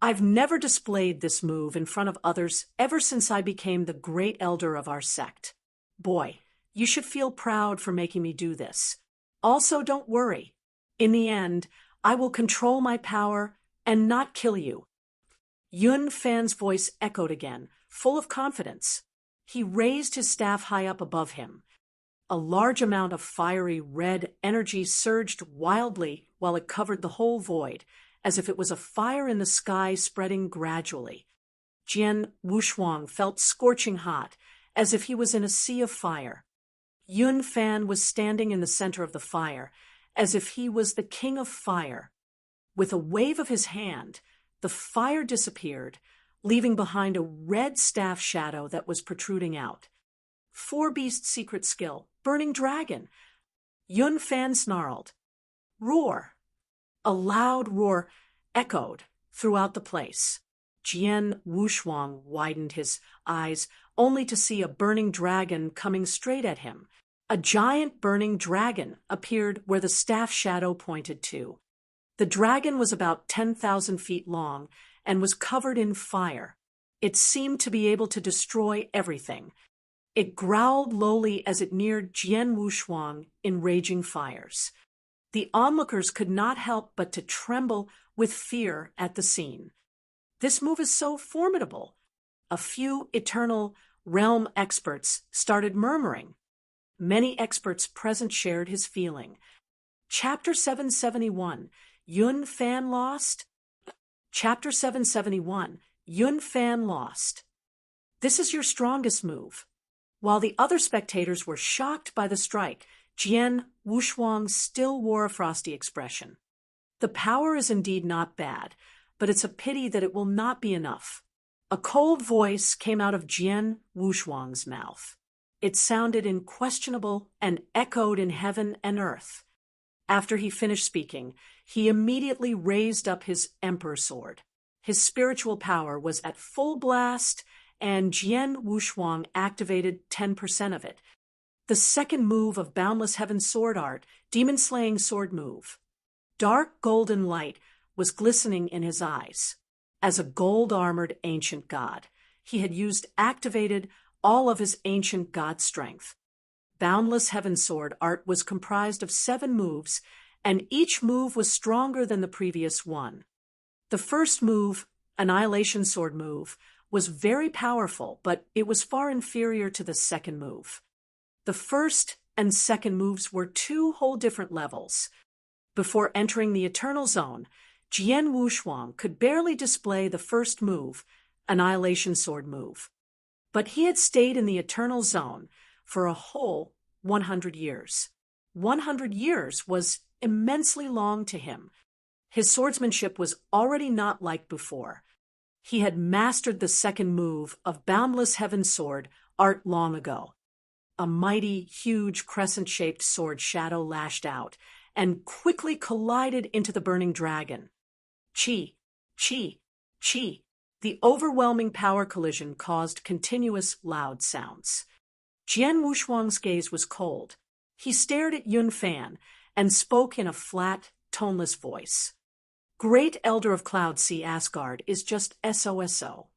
I've never displayed this move in front of others ever since I became the great elder of our sect. Boy, you should feel proud for making me do this. Also, don't worry. In the end, I will control my power and not kill you. Yun Fan's voice echoed again, full of confidence. He raised his staff high up above him. A large amount of fiery red energy surged wildly while it covered the whole void, as if it was a fire in the sky spreading gradually. Jian Wushuang felt scorching hot, as if he was in a sea of fire. Yun Fan was standing in the center of the fire, as if he was the king of fire. With a wave of his hand, the fire disappeared, leaving behind a red staff shadow that was protruding out. Four-beast secret skill, Burning Dragon. Yun Fan snarled. Roar. A loud roar echoed throughout the place. Jian Wushuang widened his eyes, only to see a burning dragon coming straight at him. A giant burning dragon appeared where the staff shadow pointed to. The dragon was about 10,000 feet long and was covered in fire. It seemed to be able to destroy everything. It growled lowly as it neared Jian Wushuang in raging fires. The onlookers could not help but to tremble with fear at the scene. This move is so formidable. A few eternal realm experts started murmuring. Many experts present shared his feeling. Chapter 771, Yun Fan lost? Chapter 771, Yun Fan lost. This is your strongest move. While the other spectators were shocked by the strike, Jian Wushuang still wore a frosty expression. The power is indeed not bad, but it's a pity that it will not be enough. A cold voice came out of Jian Wushuang's mouth. It sounded unquestionable and echoed in heaven and earth. After he finished speaking, he immediately raised up his emperor sword. His spiritual power was at full blast, and Jian Wushuang activated 10% of it. The second move of Boundless Heaven's sword art, demon-slaying sword move. Dark golden light was glistening in his eyes. As a gold-armored ancient god, he had activated all of his ancient god strength. Boundless Heaven's sword art was comprised of 7 moves, and each move was stronger than the previous one. The first move, Annihilation Sword move, was very powerful, but it was far inferior to the second move. The first and second moves were 2 whole different levels. Before entering the Eternal Zone, Jian Wushuang could barely display the first move, Annihilation Sword move. But he had stayed in the Eternal Zone for a whole 100 years. 100 years was immensely long to him. His swordsmanship was already not like before. He had mastered the second move of Boundless Heaven's sword art long ago. A mighty, huge crescent-shaped sword shadow lashed out and quickly collided into the burning dragon. Chi, chi, chi. The overwhelming power collision caused continuous loud sounds. Jian Wushuang's gaze was cold. He stared at Yun Fan and spoke in a flat, toneless voice. Great Elder of Cloud Sea Asgard is just SOSO.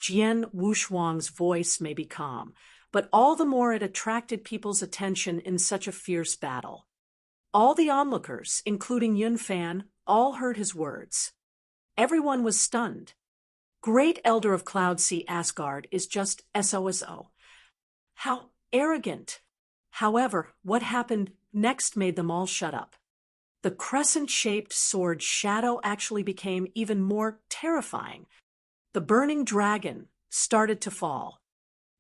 Jian Wushuang's voice may be calm, but all the more it attracted people's attention in such a fierce battle. All the onlookers, including Yun Fan, all heard his words. Everyone was stunned. Great Elder of Cloud Sea Asgard is just SOSO. How arrogant! However, what happened next made them all shut up. The crescent-shaped sword shadow actually became even more terrifying. The burning dragon started to fall.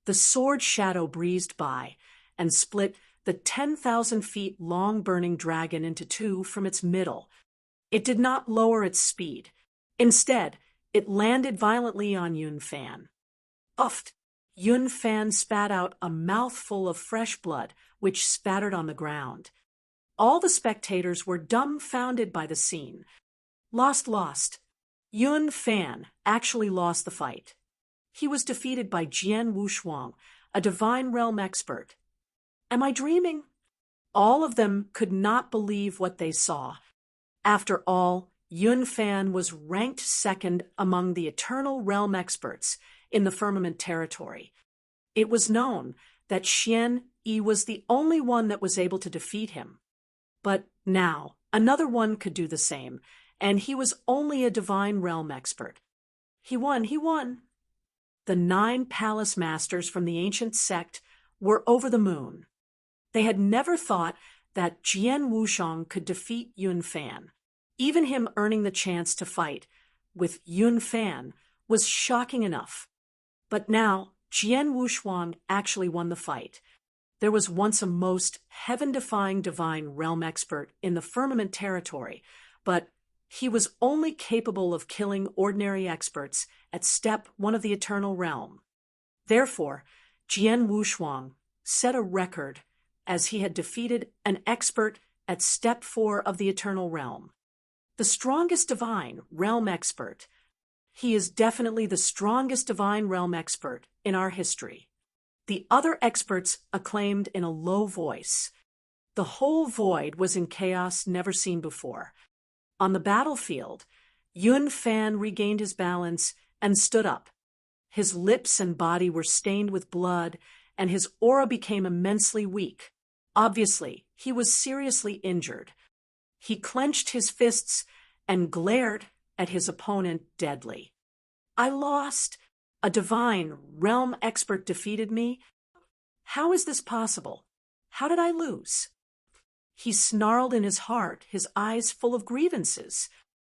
The sword shadow breezed by and split the 10,000 feet long burning dragon into 2 from its middle. It did not lower its speed. Instead, it landed violently on Yun Fan. Uffed! Yun Fan spat out a mouthful of fresh blood, which spattered on the ground. All the spectators were dumbfounded by the scene. Lost. Yun Fan actually lost the fight. He was defeated by Jian Wushuang, a divine realm expert. Am I dreaming? All of them could not believe what they saw. After all, Yun Fan was ranked second among the eternal realm experts in the firmament territory. It was known that Xian Yi was the only one that was able to defeat him. But now, another one could do the same, and he was only a divine realm expert. He won. The 9 palace masters from the ancient sect were over the moon. They had never thought that Jian Wushuang could defeat Yun Fan. Even him earning the chance to fight with Yun Fan was shocking enough. But now, Jian Wushuang actually won the fight. There was once a most heaven-defying divine realm expert in the firmament territory, but he was only capable of killing ordinary experts at step 1 of the eternal realm. Therefore, Jian Wushuang set a record as he had defeated an expert at step 4 of the eternal realm. The strongest divine realm expert. He is definitely the strongest divine realm expert in our history. The other experts acclaimed in a low voice. The whole void was in chaos never seen before. On the battlefield, Yun Fan regained his balance and stood up. His lips and body were stained with blood, and his aura became immensely weak. Obviously, he was seriously injured. He clenched his fists and glared at his opponent deadly. I lost. A divine realm expert defeated me? How is this possible? How did I lose? He snarled in his heart, his eyes full of grievances.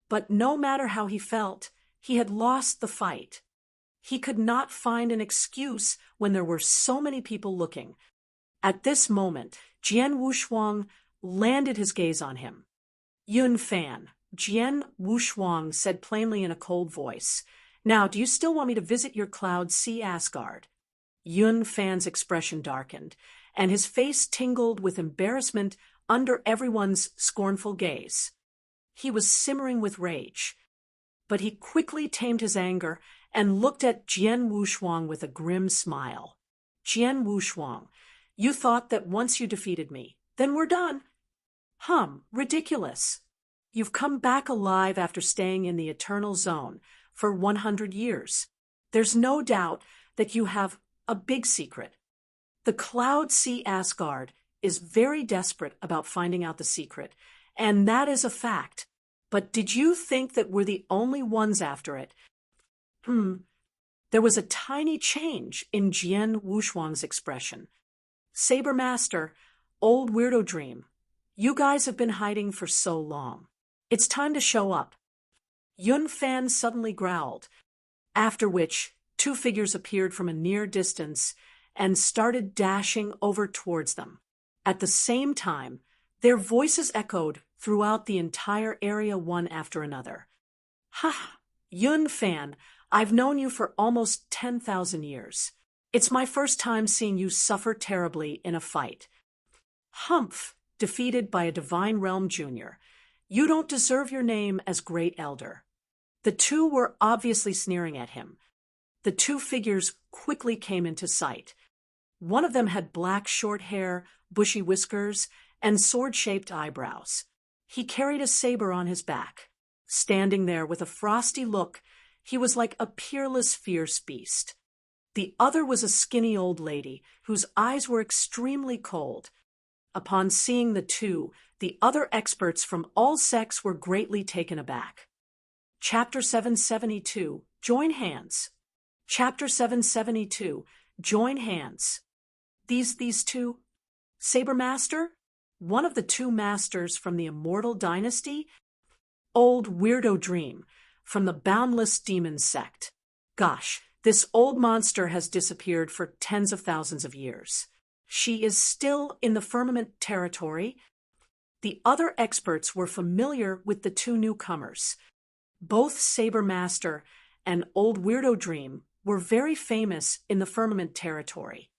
But no matter how he felt, he had lost the fight. He could not find an excuse when there were so many people looking. At this moment, Jian Wushuang landed his gaze on him. Yun Fan, Jian Wushuang said plainly in a cold voice, Now, do you still want me to visit your cloud, see Asgard? Yun Fan's expression darkened, and his face tingled with embarrassment under everyone's scornful gaze. He was simmering with rage, but he quickly tamed his anger and looked at Jian Wushuang with a grim smile. Jian Wushuang, you thought that once you defeated me, then we're done. Ridiculous. You've come back alive after staying in the Eternal Zone for 100 years. There's no doubt that you have a big secret. The Cloud Sea Asgard is very desperate about finding out the secret, and that is a fact. But did you think that we're the only ones after it? There was a tiny change in Jian Wushuang's expression. Saber Master, old weirdo dream, you guys have been hiding for so long. It's time to show up. Yun Fan suddenly growled, after which 2 figures appeared from a near distance and started dashing over towards them. At the same time, their voices echoed throughout the entire area one after another. Ha! Yun Fan, I've known you for almost 10,000 years. It's my first time seeing you suffer terribly in a fight. Humph, defeated by a Divine Realm Junior. You don't deserve your name as Great Elder. The 2 were obviously sneering at him. The 2 figures quickly came into sight. One of them had black short hair, bushy whiskers, and sword-shaped eyebrows. He carried a saber on his back. Standing there with a frosty look, he was like a peerless, fierce beast. The other was a skinny old lady, whose eyes were extremely cold. Upon seeing the 2, the other experts from all sects were greatly taken aback. Chapter 772, Join Hands. Chapter 772, Join Hands. These 2? Saber Master? One of the 2 masters from the Immortal Dynasty? Old weirdo dream, from the Boundless Demon sect. Gosh, this old monster has disappeared for tens of thousands of years. She is still in the firmament territory. The other experts were familiar with the 2 newcomers. Both Saber Master and Old Weirdo Dream were very famous in the firmament territory.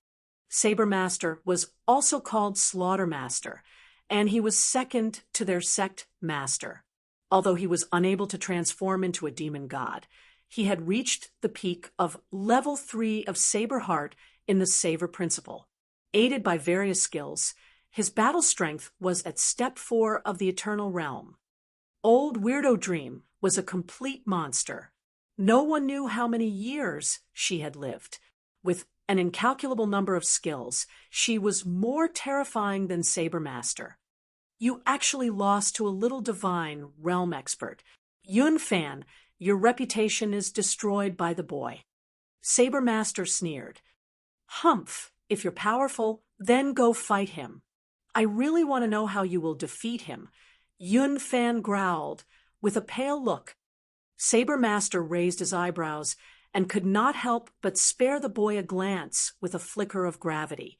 Saber Master was also called Slaughter Master, and he was second to their sect master. Although he was unable to transform into a demon god, he had reached the peak of level 3 of Saber Heart in the Saber Principle. Aided by various skills, his battle strength was at step 4 of the Eternal Realm. Old Weirdo Dream was a complete monster. No one knew how many years she had lived. With an incalculable number of skills, she was more terrifying than Saber Master. You actually lost to a little divine realm expert. Yun Fan, your reputation is destroyed by the boy. Saber Master sneered. Humph, if you're powerful, then go fight him. I really want to know how you will defeat him. Yun Fan growled, with a pale look. Saber Master raised his eyebrows and could not help but spare the boy a glance with a flicker of gravity.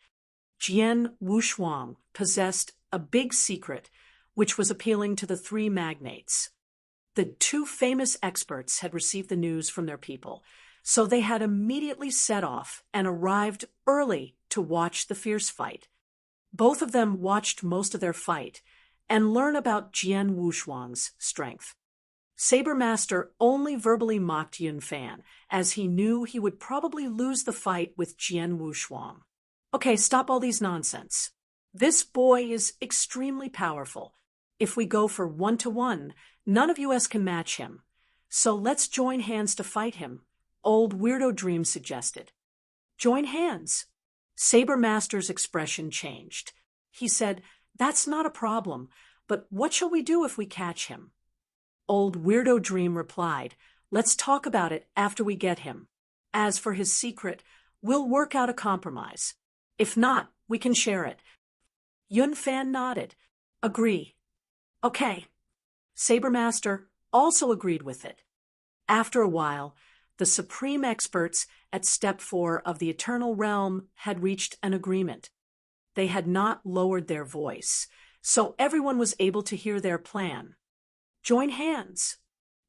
Jian Wushuang possessed a big secret, which was appealing to the 3 magnates. The 2 famous experts had received the news from their people, so they had immediately set off and arrived early to watch the fierce fight. Both of them watched most of their fight and learn about Jian Wushuang's strength. Saber Master only verbally mocked Yun Fan, as he knew he would probably lose the fight with Jian Wushuang. Okay, stop all these nonsense. This boy is extremely powerful. If we go for 1-to-1, none of us can match him. So let's join hands to fight him, Old Weirdo Dream suggested. Join hands. Saber Master's expression changed. He said, That's not a problem, but what shall we do if we catch him? Old Weirdo Dream replied, Let's talk about it after we get him. As for his secret, we'll work out a compromise. If not, we can share it. Yun Fan nodded. Agree. Okay. Saber Master also agreed with it. After a while, the supreme experts at Step 4 of the Eternal Realm had reached an agreement. They had not lowered their voice, so everyone was able to hear their plan. Join hands.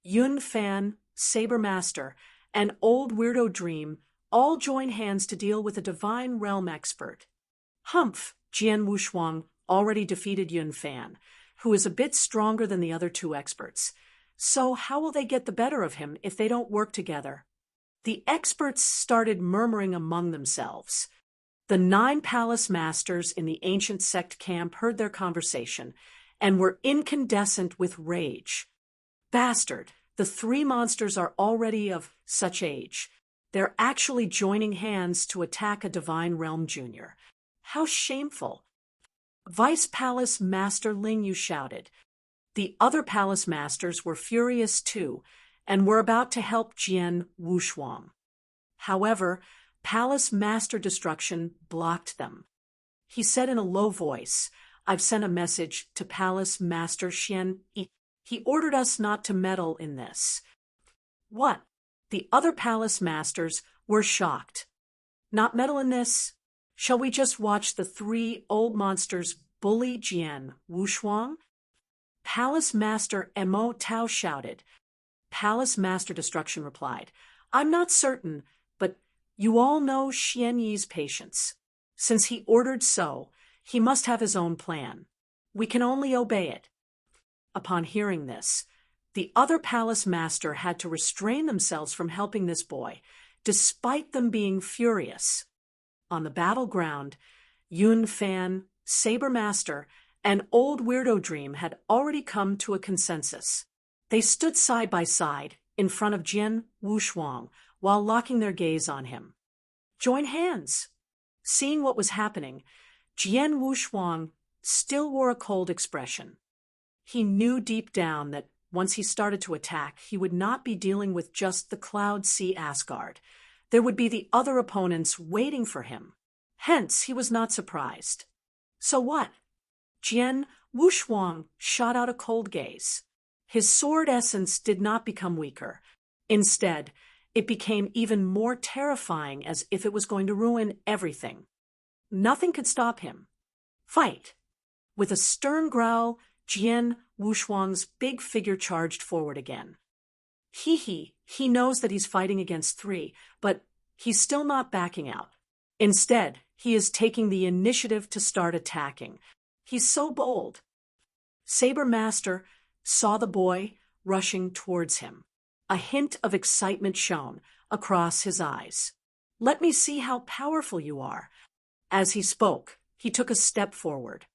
Yun Fan, Saber Master, and Old Weirdo Dream all join hands to deal with a divine realm expert. Humph! Jian Wushuang already defeated Yun Fan, who is a bit stronger than the other two experts. So how will they get the better of him if they don't work together? The experts started murmuring among themselves. The 9 palace masters in the ancient sect camp heard their conversation and were incandescent with rage. Bastard! The 3 monsters are already of such age. They're actually joining hands to attack a divine realm junior. How shameful! Vice Palace Master Ling Yu shouted. The other palace masters were furious too, and were about to help Jian Wushuang. However, Palace Master Destruction blocked them. He said in a low voice, "I've sent a message to Palace Master Xian. He ordered us not to meddle in this." What? The other palace masters were shocked. Not meddle in this? Shall we just watch the 3 old monsters bully Jian Wushuang? Palace Master Mo Tao shouted. Palace Master Destruction replied, "I'm not certain, but you all know Xian Yi's patience. Since he ordered so, he must have his own plan. We can only obey it." Upon hearing this, the other palace master had to restrain themselves from helping this boy, despite them being furious. On the battleground, Yun Fan, Saber Master, and Old Weirdo Dream had already come to a consensus. They stood side by side in front of Jian Wushuang while locking their gaze on him. Join hands! Seeing what was happening, Jian Wushuang still wore a cold expression. He knew deep down that once he started to attack, he would not be dealing with just the Cloud Sea Asgard. There would be the other opponents waiting for him. Hence, he was not surprised. So what? Jian Wushuang shot out a cold gaze. His sword essence did not become weaker. Instead, it became even more terrifying, as if it was going to ruin everything. Nothing could stop him. Fight! With a stern growl, Jian Wushuang's big figure charged forward again. He knows that he's fighting against 3, but he's still not backing out. Instead, he is taking the initiative to start attacking. He's so bold. Saber Master saw the boy rushing towards him. A hint of excitement shone across his eyes. "Let me see how powerful you are." As he spoke, he took a step forward.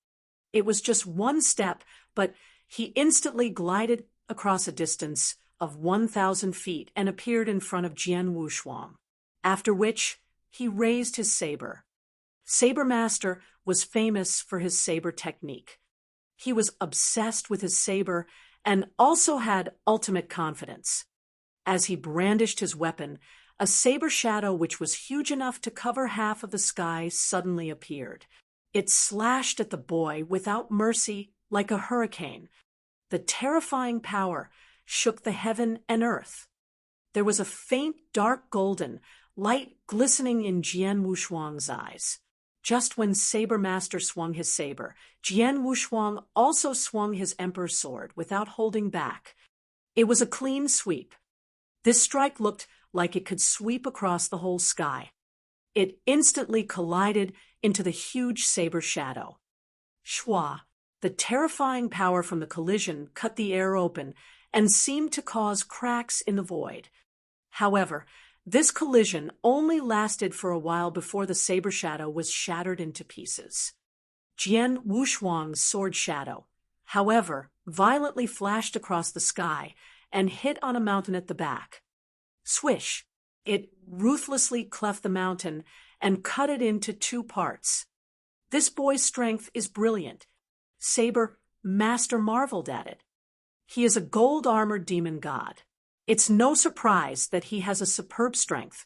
It was just one step, but he instantly glided across a distance of 1,000 feet and appeared in front of Jian Wushuang, after which he raised his saber. Saber Master was famous for his saber technique. He was obsessed with his saber and also had ultimate confidence. As he brandished his weapon, a saber shadow which was huge enough to cover half of the sky suddenly appeared. It slashed at the boy without mercy like a hurricane. The terrifying power shook the heaven and earth. There was a faint dark golden light glistening in Jian Wushuang's eyes. Just when Saber Master swung his saber, Jian Wushuang also swung his Emperor's sword without holding back. It was a clean sweep. This strike looked like it could sweep across the whole sky. It instantly collided into the huge saber shadow. Shwa! The terrifying power from the collision cut the air open and seemed to cause cracks in the void. However, this collision only lasted for a while before the saber shadow was shattered into pieces. Jian Wushuang's sword shadow, however, violently flashed across the sky and hit on a mountain at the back. Swish! It ruthlessly cleft the mountain and cut it into 2 parts. This boy's strength is brilliant. Saber Master marveled at it. He is a gold-armored demon god. It's no surprise that he has a superb strength.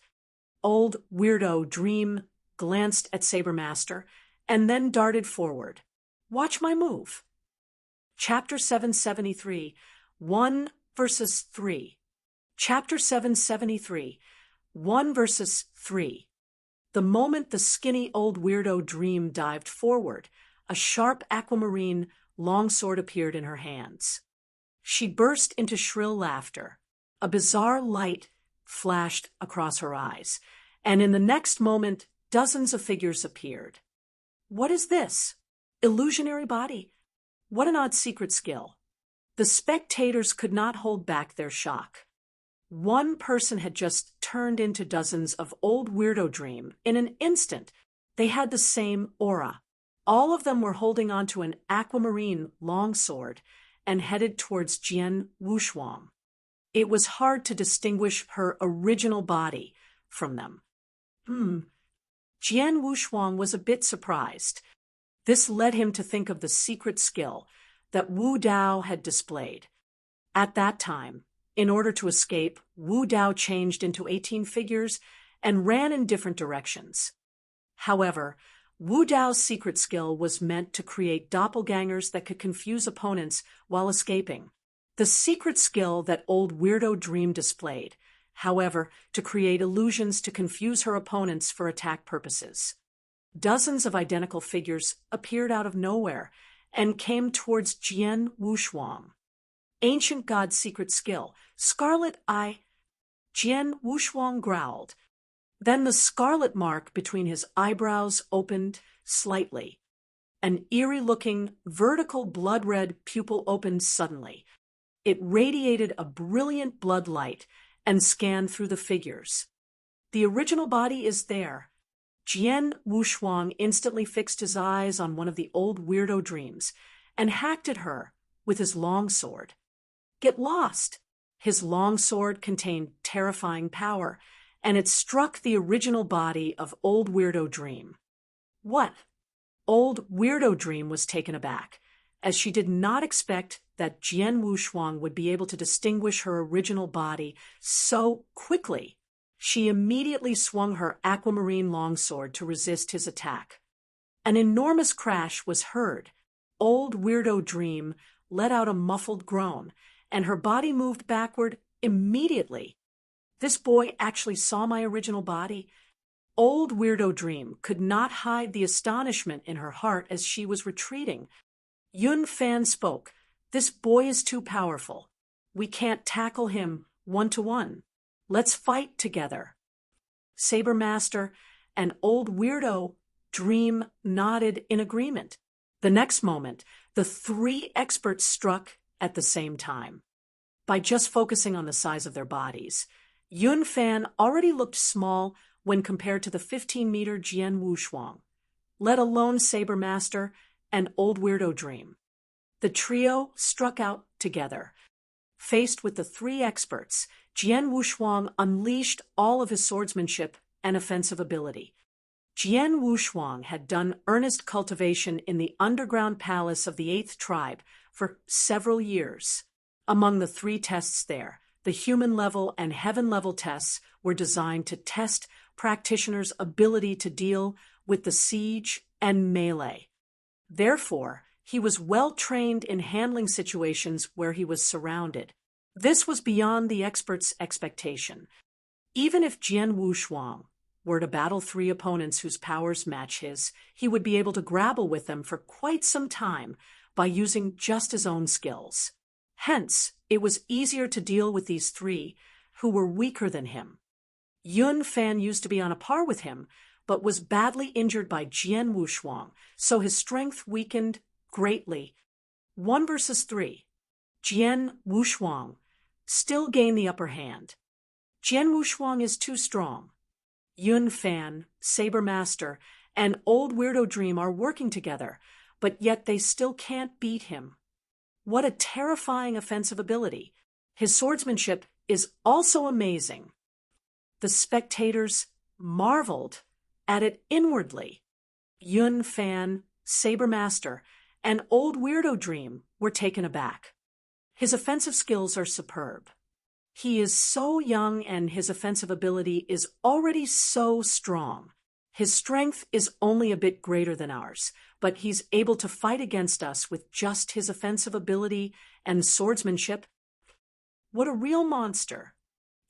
Old Weirdo Dream glanced at Saber Master and then darted forward. Watch my move. Chapter 773, 1 versus 3. Chapter 773, 1 versus 3. The moment the skinny Old Weirdo Dream dived forward, a sharp aquamarine longsword appeared in her hands. She burst into shrill laughter. A bizarre light flashed across her eyes, and in the next moment, dozens of figures appeared. What is this? Illusionary body? What an odd secret skill. The spectators could not hold back their shock. One person had just turned into dozens of old weirdo dream in an instant. They had the same aura. All of them were holding onto an aquamarine longsword and headed towards Jian Wushuang. It was hard to distinguish her original body from them. Jian Wushuang was a bit surprised. This led him to think of the secret skill that Wu Dao had displayed. At that time, in order to escape, Wu Dao changed into 18 figures and ran in different directions. However, Wu Dao's secret skill was meant to create doppelgangers that could confuse opponents while escaping. The secret skill that old weirdo Dream displayed, however, to create illusions to confuse her opponents for attack purposes. Dozens of identical figures appeared out of nowhere and came towards Jian Wushuang. Ancient God's secret skill, Scarlet Eye. Jian Wushuang growled. Then the scarlet mark between his eyebrows opened slightly. An eerie-looking, vertical blood-red pupil opened suddenly. It radiated a brilliant blood light and scanned through the figures. The original body is there. Jian Wushuang instantly fixed his eyes on one of the old weirdo dreams and hacked at her with his longsword. Get lost! His longsword contained terrifying power, and it struck the original body of old weirdo Dream. What? Old weirdo Dream was taken aback, as she did not expect that Jian Wushuang would be able to distinguish her original body so quickly. She immediately swung her aquamarine longsword to resist his attack. An enormous crash was heard. Old weirdo Dream let out a muffled groan, and her body moved backward immediately. This boy actually saw my original body. Old weirdo Dream could not hide the astonishment in her heart as she was retreating. Yun Fan spoke. This boy is too powerful. We can't tackle him one-to-one. Let's fight together. Saber Master and old weirdo Dream nodded in agreement. The next moment, the three experts struck at the same time. By just focusing on the size of their bodies, Yun Fan already looked small when compared to the 15-meter Jian Wushuang, let alone Saber Master and old weirdo Dream. The trio struck out together. Faced with the three experts, Jian Wushuang unleashed all of his swordsmanship and offensive ability. Jian Wushuang had done earnest cultivation in the underground palace of the 8th tribe for several years. Among the 3 tests there, the human level and heaven level tests were designed to test practitioners' ability to deal with the siege and melee. Therefore, he was well trained in handling situations where he was surrounded. This was beyond the expert's expectation. Even if Jian Wushuang were to battle 3 opponents whose powers match his, he would be able to grapple with them for quite some time by using just his own skills. Hence, it was easier to deal with these 3 who were weaker than him. Yun Fan used to be on a par with him, but was badly injured by Jian Wushuang, so his strength weakened greatly. 1 versus 3. Jian Wushuang still gained the upper hand. Jian Wushuang is too strong. Yun Fan, Saber Master, and old weirdo Dream are working together, but yet they still can't beat him. What a terrifying offensive ability. His swordsmanship is also amazing. The spectators marveled at it inwardly. Yun Fan, Saber Master, and old weirdo Dream were taken aback. His offensive skills are superb. He is so young and his offensive ability is already so strong. His strength is only a bit greater than ours, but he's able to fight against us with just his offensive ability and swordsmanship. What a real monster.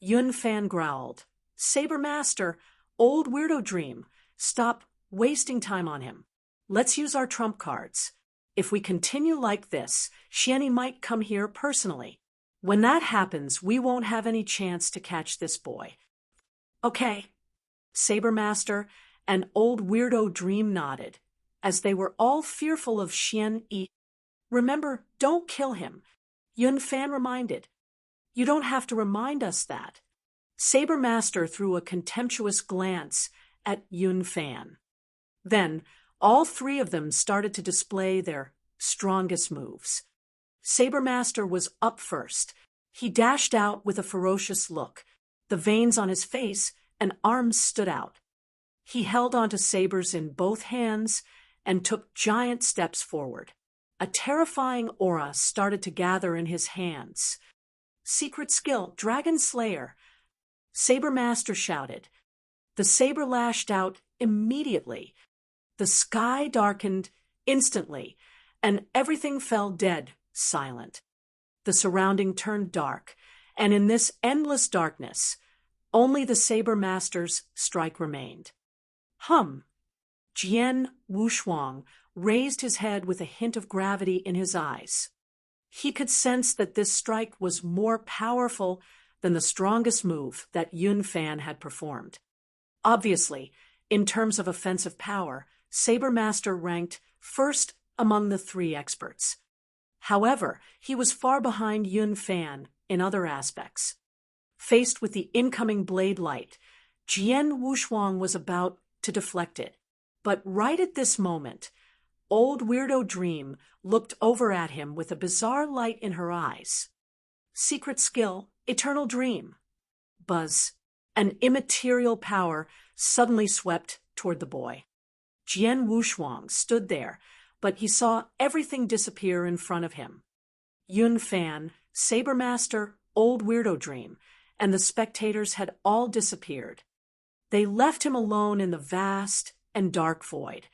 Yun Fan growled. Saber Master, old weirdo Dream, stop wasting time on him. Let's use our trump cards. If we continue like this, Xiani might come here personally. When that happens, we won't have any chance to catch this boy. Okay. Saber Master and old weirdo Dream nodded, as they were all fearful of Xian Yi. Remember, don't kill him, Yun Fan reminded. You don't have to remind us that. Saber Master threw a contemptuous glance at Yun Fan. Then, all three of them started to display their strongest moves. Saber Master was up first. He dashed out with a ferocious look. The veins on his face and arms stood out. He held onto sabers in both hands and took giant steps forward. A terrifying aura started to gather in his hands. Secret skill, Dragon Slayer, Saber Master shouted. The saber lashed out immediately. The sky darkened instantly, and everything fell dead, silent. The surrounding turned dark, and in this endless darkness, only the Saber Master's strike remained. Jian Wushuang raised his head with a hint of gravity in his eyes. He could sense that this strike was more powerful than the strongest move that Yun Fan had performed. Obviously, in terms of offensive power, Saber Master ranked first among the three experts. However, he was far behind Yun Fan in other aspects. Faced with the incoming blade light, Jian Wushuang was about to deflect it. But right at this moment, old weirdo Dream looked over at him with a bizarre light in her eyes. Secret skill, Eternal Dream. Buzz. An immaterial power suddenly swept toward the boy. Jian Wushuang stood there, but he saw everything disappear in front of him. Yun Fan, Saber Master, old weirdo Dream, and the spectators had all disappeared. They left him alone in the vast and dark void.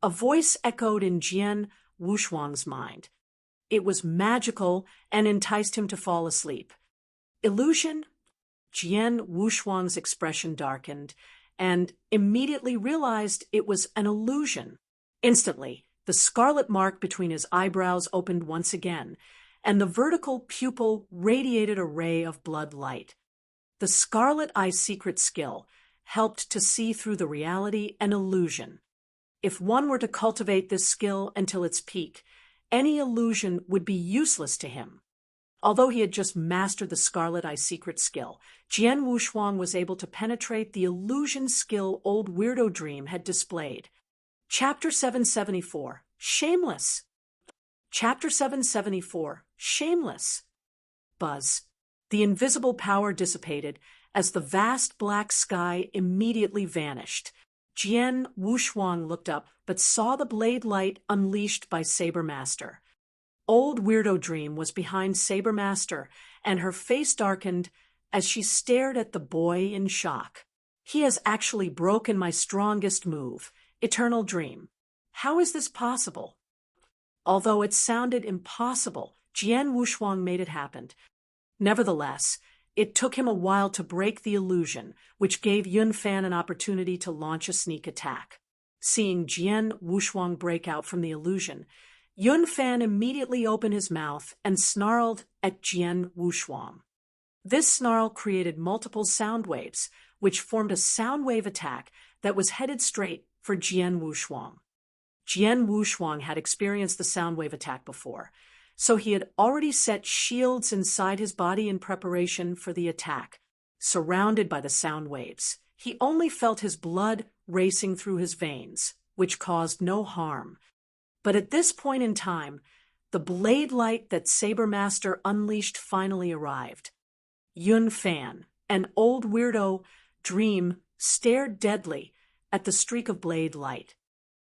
A voice echoed in Jian Wushuang's mind. It was magical and enticed him to fall asleep. Illusion? Jian Wushuang's expression darkened and immediately realized it was an illusion. Instantly, the scarlet mark between his eyebrows opened once again, and the vertical pupil radiated a ray of blood light. The Scarlet Eye secret skill helped to see through the reality and illusion. If one were to cultivate this skill until its peak, any illusion would be useless to him. Although he had just mastered the Scarlet Eye secret skill, Jian Wushuang was able to penetrate the illusion skill old weirdo Dream had displayed. Chapter 774, Shameless. Chapter 774, Shameless. Buzz. The invisible power dissipated as the vast black sky immediately vanished. Jian Wushuang looked up but saw the blade light unleashed by Saber Master. Old weirdo Dream was behind Saber Master, and her face darkened as she stared at the boy in shock. He has actually broken my strongest move, Eternal Dream. How is this possible? Although it sounded impossible, Jian Wushuang made it happen. Nevertheless, it took him a while to break the illusion, which gave Yun Fan an opportunity to launch a sneak attack. Seeing Jian Wushuang break out from the illusion, Yun Fan immediately opened his mouth and snarled at Jian Wushuang. This snarl created multiple sound waves, which formed a sound wave attack that was headed straight for Jian Wushuang. Jian Wushuang had experienced the sound wave attack before, so he had already set shields inside his body in preparation for the attack. Surrounded by the sound waves, he only felt his blood racing through his veins, which caused no harm. But at this point in time, the blade light that Saber Master unleashed finally arrived. Yun Fan, an old weirdo Dream, stared deadly at the streak of blade light.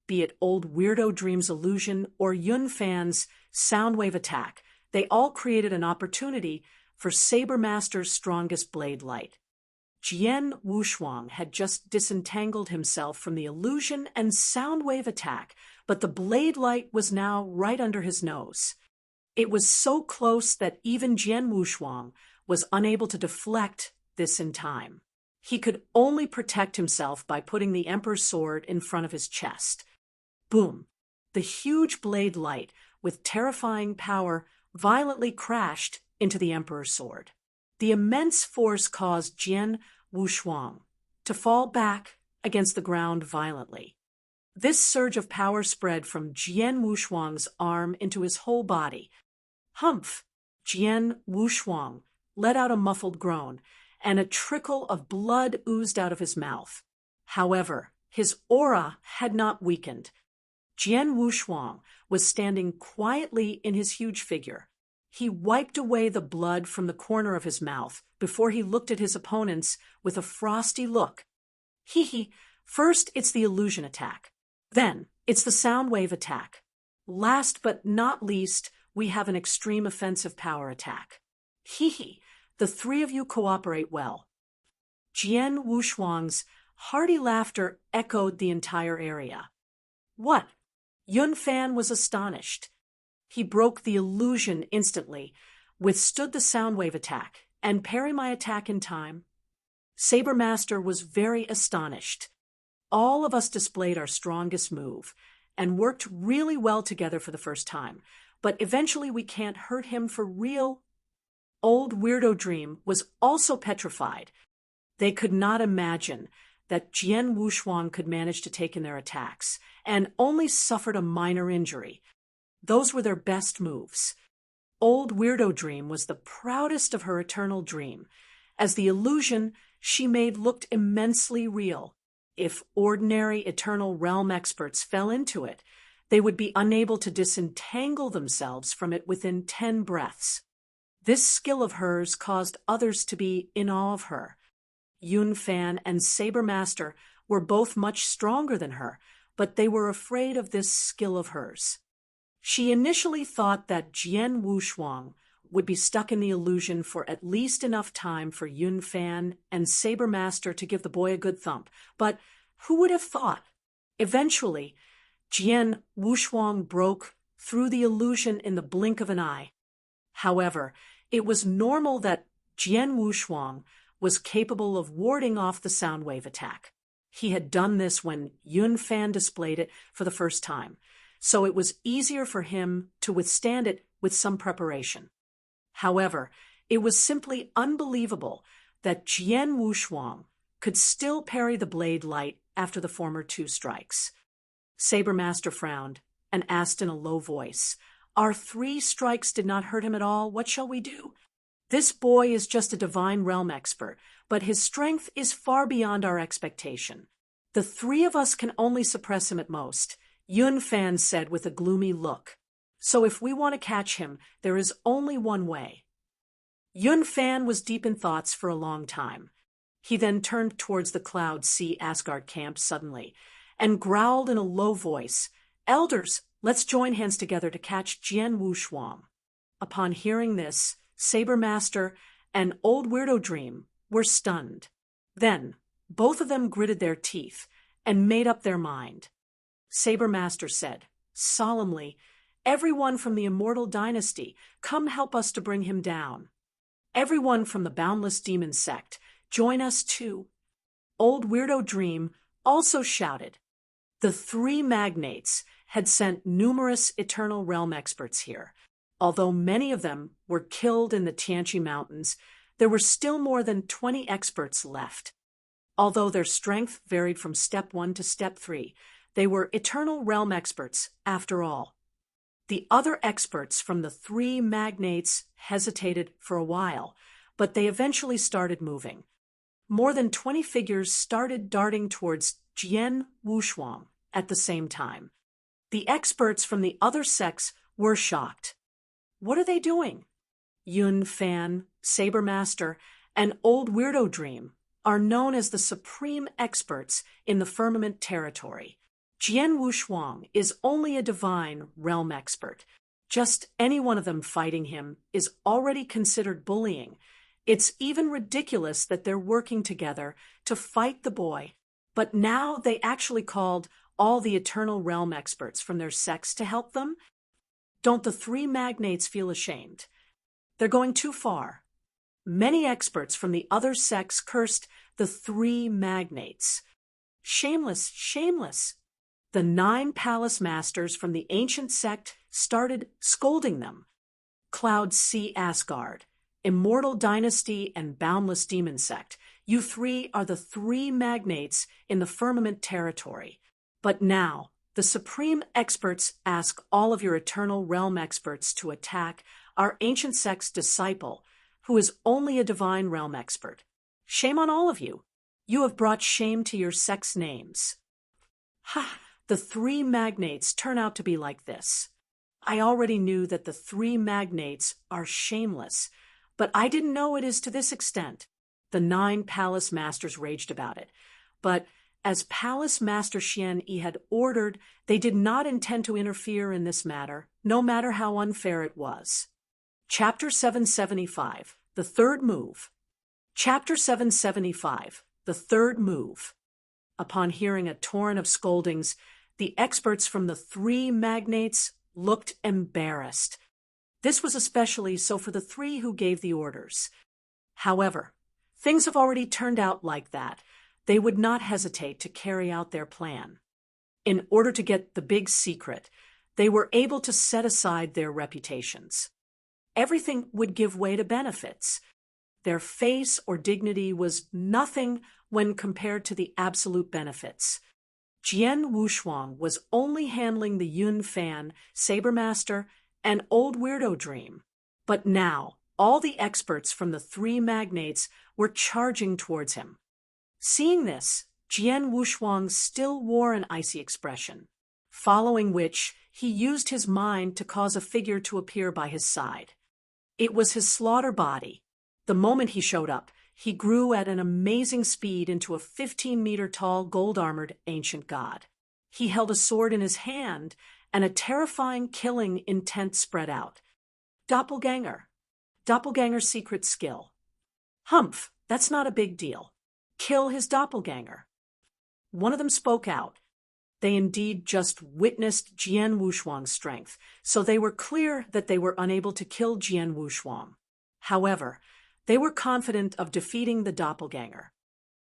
Be it old weirdo Dream's illusion or Yun Fan's soundwave attack, they all created an opportunity for Saber Master's strongest blade light. Jian Wushuang had just disentangled himself from the illusion and soundwave attack, but the blade light was now right under his nose. It was so close that even Jian Wushuang was unable to deflect this in time. He could only protect himself by putting the Emperor's sword in front of his chest. Boom! The huge blade light, with terrifying power, violently crashed into the Emperor's sword. The immense force caused Jian Wushuang to fall back against the ground violently. This surge of power spread from Jian Wushuang's arm into his whole body. Humph! Jian Wushuang let out a muffled groan, and a trickle of blood oozed out of his mouth. However, his aura had not weakened. Jian Wushuang was standing quietly in his huge figure. He wiped away the blood from the corner of his mouth before he looked at his opponents with a frosty look. Hee. First, it's the illusion attack. Then, it's the sound wave attack. Last but not least, we have an extreme offensive power attack. Hee. The three of you cooperate well. Jian Wushuang's hearty laughter echoed the entire area. What? Yun Fan was astonished. He broke the illusion instantly, withstood the sound wave attack, and parried my attack in time. Saber Master was very astonished. All of us displayed our strongest move and worked really well together for the first time, but eventually we can't hurt him for real. Old Weirdo Dream was also petrified. They could not imagine that Jian Wushuang could manage to take in their attacks, and only suffered a minor injury. Those were their best moves. Old Weirdo Dream was the proudest of her eternal dream, as the illusion she made looked immensely real. If ordinary eternal realm experts fell into it, they would be unable to disentangle themselves from it within 10 breaths. This skill of hers caused others to be in awe of her. Yun Fan and Saber Master were both much stronger than her, but they were afraid of this skill of hers. She initially thought that Jian Wushuang would be stuck in the illusion for at least enough time for Yun Fan and Saber Master to give the boy a good thump, but who would have thought? Eventually, Jian Wushuang broke through the illusion in the blink of an eye. However, it was normal that Jian Wushuang was capable of warding off the sound wave attack. He had done this when Yun Fan displayed it for the first time, so it was easier for him to withstand it with some preparation. However, it was simply unbelievable that Jian Wushuang could still parry the blade light after the former 2 strikes. Saber Master frowned and asked in a low voice, "Our 3 strikes did not hurt him at all. What shall we do? This boy is just a divine realm expert, but his strength is far beyond our expectation. The 3 of us can only suppress him at most," Yun Fan said with a gloomy look. "So if we want to catch him, there is only one way." Yun Fan was deep in thoughts for a long time. He then turned towards the Cloud Sea Asgard camp suddenly and growled in a low voice, "Elders, let's join hands together to catch Jian Wushuang." Upon hearing this, Saber Master and Old Weirdo Dream were stunned. Then, both of them gritted their teeth and made up their mind. Saber Master said, solemnly, "Everyone from the Immortal Dynasty, come help us to bring him down. Everyone from the Boundless Demon Sect, join us too." Old Weirdo Dream also shouted. The 3 magnates had sent numerous Eternal Realm experts here. Although many of them were killed in the Tian Mountains, there were still more than 20 experts left. Although their strength varied from Step 1 to Step 3, they were Eternal Realm experts after all. The other experts from the 3 magnates hesitated for a while, but they eventually started moving. More than 20 figures started darting towards Jian Wushuang at the same time. The experts from the other sects were shocked. What are they doing? Yun Fan, Saber Master, and Old Weirdo Dream are known as the supreme experts in the Firmament territory. Jian Wushuang is only a divine realm expert. Just any one of them fighting him is already considered bullying. It's even ridiculous that they're working together to fight the boy. But now they actually called all the Eternal Realm experts from their sects to help them? Don't the 3 magnates feel ashamed? They're going too far. Many experts from the other sects cursed the 3 magnates. Shameless, shameless. The 9 palace masters from the ancient sect started scolding them. Cloud Sea Asgard Immortal Dynasty and Boundless Demon Sect. You three are the three magnates in the firmament territory. But now, the supreme experts ask all of your eternal realm experts to attack our ancient sect's disciple, who is only a divine realm expert. Shame on all of you. You have brought shame to your sect's names. Ha! The three magnates turn out to be like this. I already knew that the three magnates are shameless, but I didn't know it is to this extent. The 9 palace masters raged about it, but as Palace Master Tian had ordered, they did not intend to interfere in this matter, no matter how unfair it was. Chapter 775, The Third Move. Chapter 775, The Third Move. Upon hearing a torrent of scoldings, the experts from the three magnates looked embarrassed. This was especially so for the three who gave the orders. However, things have already turned out like that. They would not hesitate to carry out their plan. In order to get the big secret, they were able to set aside their reputations. Everything would give way to benefits. Their face or dignity was nothing when compared to the absolute benefits. Jian Wushuang was only handling the Yun Fan, Saber Master, and Old Weirdo Dream. But now, all the experts from the three magnates were charging towards him. Seeing this, Jian Wushuang still wore an icy expression, following which he used his mind to cause a figure to appear by his side. It was his slaughter body. The moment he showed up, he grew at an amazing speed into a 15-meter-tall, gold-armored ancient god. He held a sword in his hand, and a terrifying killing intent spread out. Doppelganger. Doppelganger's secret skill. Humph, that's not a big deal. Kill his doppelganger. One of them spoke out. They indeed just witnessed Jian Wushuang's strength, so they were clear that they were unable to kill Jian Wushuang. However, they were confident of defeating the doppelganger.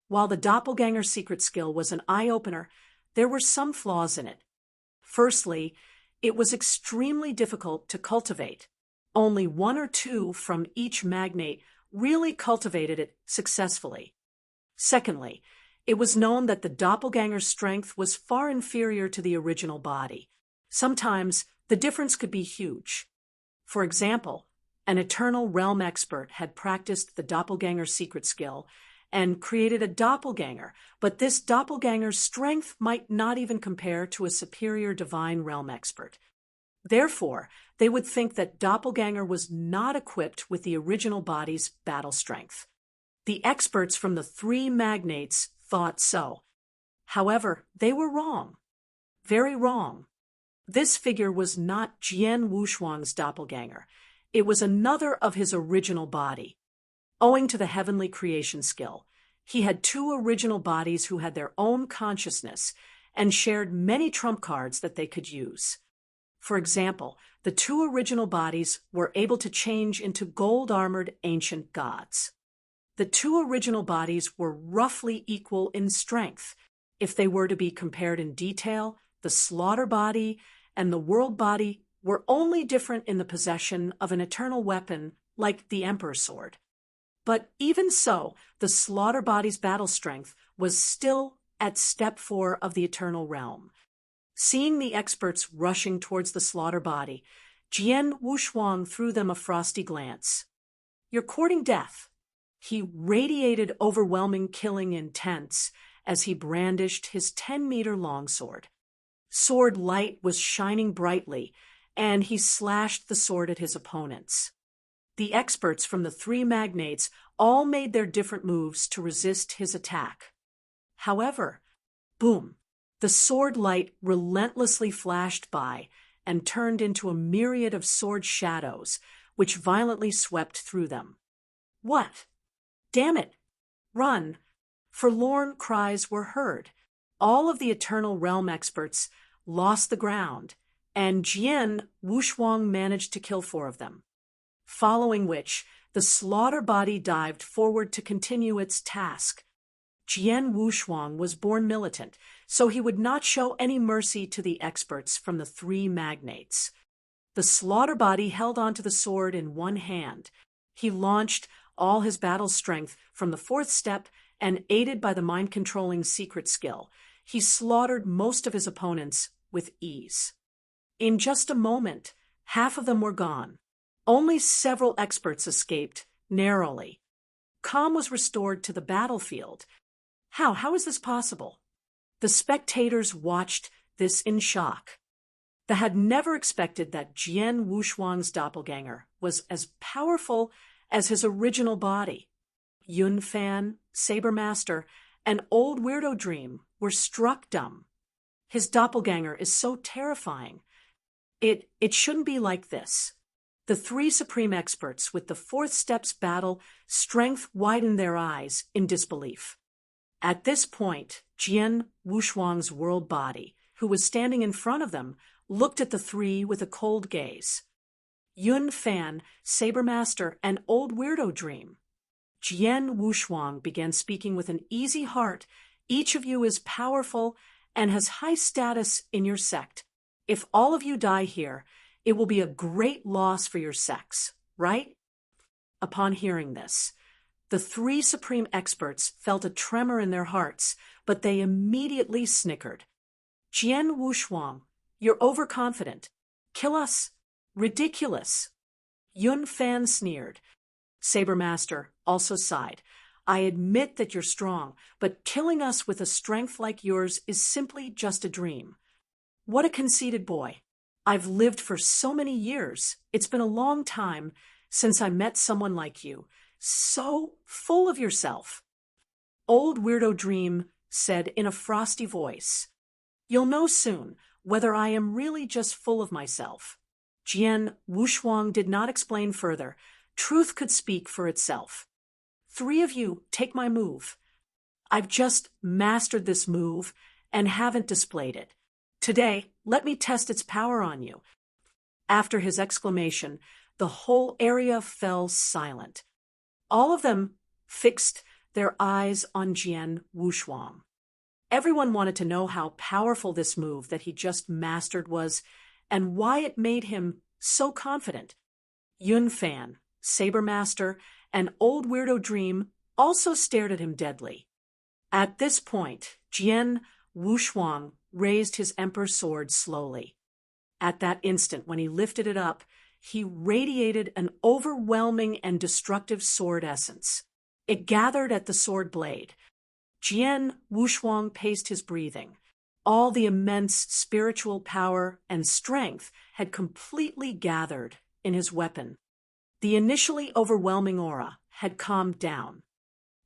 While the doppelganger's secret skill was an eye-opener, there were some flaws in it. Firstly, it was extremely difficult to cultivate. Only 1 or 2 from each magnate really cultivated it successfully. Secondly, it was known that the doppelganger's strength was far inferior to the original body. Sometimes the difference could be huge. For example, an eternal realm expert had practiced the doppelganger's secret skill and created a doppelganger, but this doppelganger's strength might not even compare to a superior divine realm expert. Therefore, they would think that doppelganger was not equipped with the original body's battle strength. The experts from the three magnates thought so. However, they were wrong. Very wrong. This figure was not Jian Wushuang's doppelganger. It was another of his original body. Owing to the heavenly creation skill, he had 2 original bodies who had their own consciousness and shared many trump cards that they could use. For example, the 2 original bodies were able to change into gold-armored ancient gods. The 2 original bodies were roughly equal in strength. If they were to be compared in detail, the slaughter body and the world body were only different in the possession of an eternal weapon like the Emperor's sword. But even so, the slaughter body's battle strength was still at step 4 of the eternal realm. Seeing the experts rushing towards the slaughter body, Jian Wushuang threw them a frosty glance. "You're courting death." He radiated overwhelming killing intents as he brandished his 10-meter longsword. Sword light was shining brightly, and he slashed the sword at his opponents. The experts from the three magnates all made their different moves to resist his attack. However, boom, the sword light relentlessly flashed by and turned into a myriad of sword shadows, which violently swept through them. "What? Damn it! Run!" Forlorn cries were heard. All of the Eternal Realm experts lost the ground, and Jian Wushuang managed to kill 4 of them. Following which, the slaughter body dived forward to continue its task. Jian Wushuang was born militant, so he would not show any mercy to the experts from the three magnates. The slaughter body held onto the sword in one hand, He launched all his battle strength from the fourth step, and aided by the mind-controlling secret skill, he slaughtered most of his opponents with ease. In just a moment, half of them were gone. Only several experts escaped, narrowly. Calm was restored to the battlefield. How is this possible? The spectators watched this in shock. They had never expected that Jian Wushuang's doppelganger was as powerful as his original body. Yunzi, Saber Master, and Old Weirdo Dream were struck dumb. His doppelganger is so terrifying. It shouldn't be like this. The three supreme experts with the fourth step's battle strength widened their eyes in disbelief. At this point, Jian Wushuang's world body, who was standing in front of them, looked at the three with a cold gaze. Yunzi, Saber Master, and Old Weirdo Dream. Jian Wushuang began speaking with an easy heart. Each of you is powerful and has high status in your sect. If all of you die here, it will be a great loss for your sects, right? Upon hearing this, the three supreme experts felt a tremor in their hearts, but they immediately snickered. Jian Wushuang, you're overconfident. Kill us. Ridiculous. Yunzi sneered. Saber Master also sighed. I admit that you're strong, but killing us with a strength like yours is simply just a dream. What a conceited boy. I've lived for so many years. It's been a long time since I met someone like you. So full of yourself. Old Weirdo Dream said in a frosty voice, You'll know soon whether I am really just full of myself. Jian Wushuang did not explain further. Truth could speak for itself. Three of you take my move. I've just mastered this move and haven't displayed it. Today, let me test its power on you. After his exclamation, the whole area fell silent. All of them fixed their eyes on Jian Wushuang. Everyone wanted to know how powerful this move that he just mastered was and why it made him so confident. Yunzi, Saber Master, and Old Weirdo Dream also stared at him deadly. At this point, Jian Wushuang raised his emperor's sword slowly. At that instant, when he lifted it up, he radiated an overwhelming and destructive sword essence. It gathered at the sword blade. Jian Wushuang paced his breathing. All the immense spiritual power and strength had completely gathered in his weapon. The initially overwhelming aura had calmed down.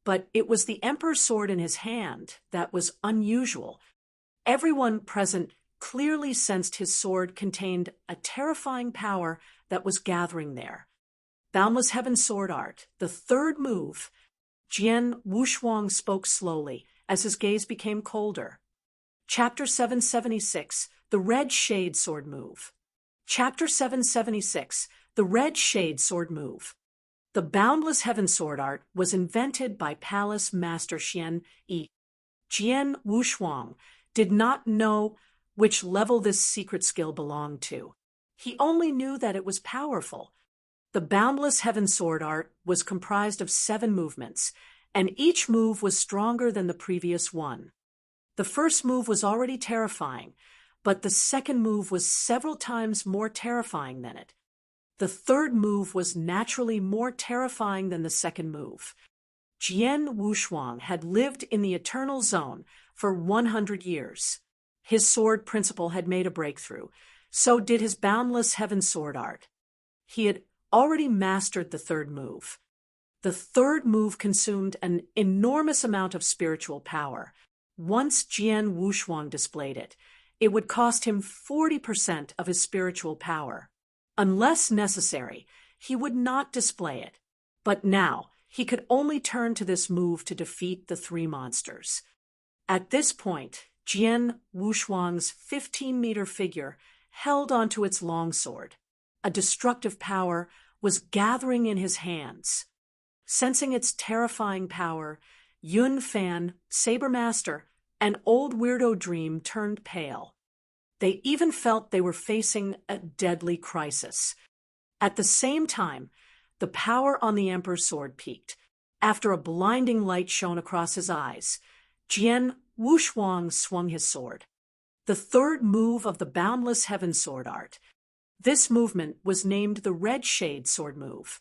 But it was the emperor's sword in his hand that was unusual. Everyone present clearly sensed his sword contained a terrifying power that was gathering there. Boundless Heaven Sword Art, the third move. Jian Wushuang spoke slowly as his gaze became colder. Chapter 776, the Red Shade Sword Move. Chapter 776, the Red Shade Sword Move. The Boundless Heaven Sword Art was invented by Palace Master Xian Yi. Jian Wushuang did not know which level this secret skill belonged to. He only knew that it was powerful. The Boundless Heaven Sword Art was comprised of 7 movements, and each move was stronger than the previous one. The first move was already terrifying, but the second move was several times more terrifying than it. The third move was naturally more terrifying than the second move. Jian Wushuang had lived in the Eternal Zone for 100 years. His sword principle had made a breakthrough. So did his Boundless Heaven Sword Art. He had already mastered the third move. The third move consumed an enormous amount of spiritual power. Once Jian Wushuang displayed it, it would cost him 40% of his spiritual power. Unless necessary, he would not display it. But now, he could only turn to this move to defeat the 3 monsters. At this point, Jian Wushuang's 15-meter figure held onto its longsword. A destructive power was gathering in his hands. Sensing its terrifying power, Yunzi, Saber Master, and Old Weirdo Dream turned pale. They even felt they were facing a deadly crisis. At the same time, the power on the Emperor's sword peaked. After a blinding light shone across his eyes, Jian Wushuang swung his sword. The third move of the Boundless Heaven sword art. This movement was named the Red Shade sword move.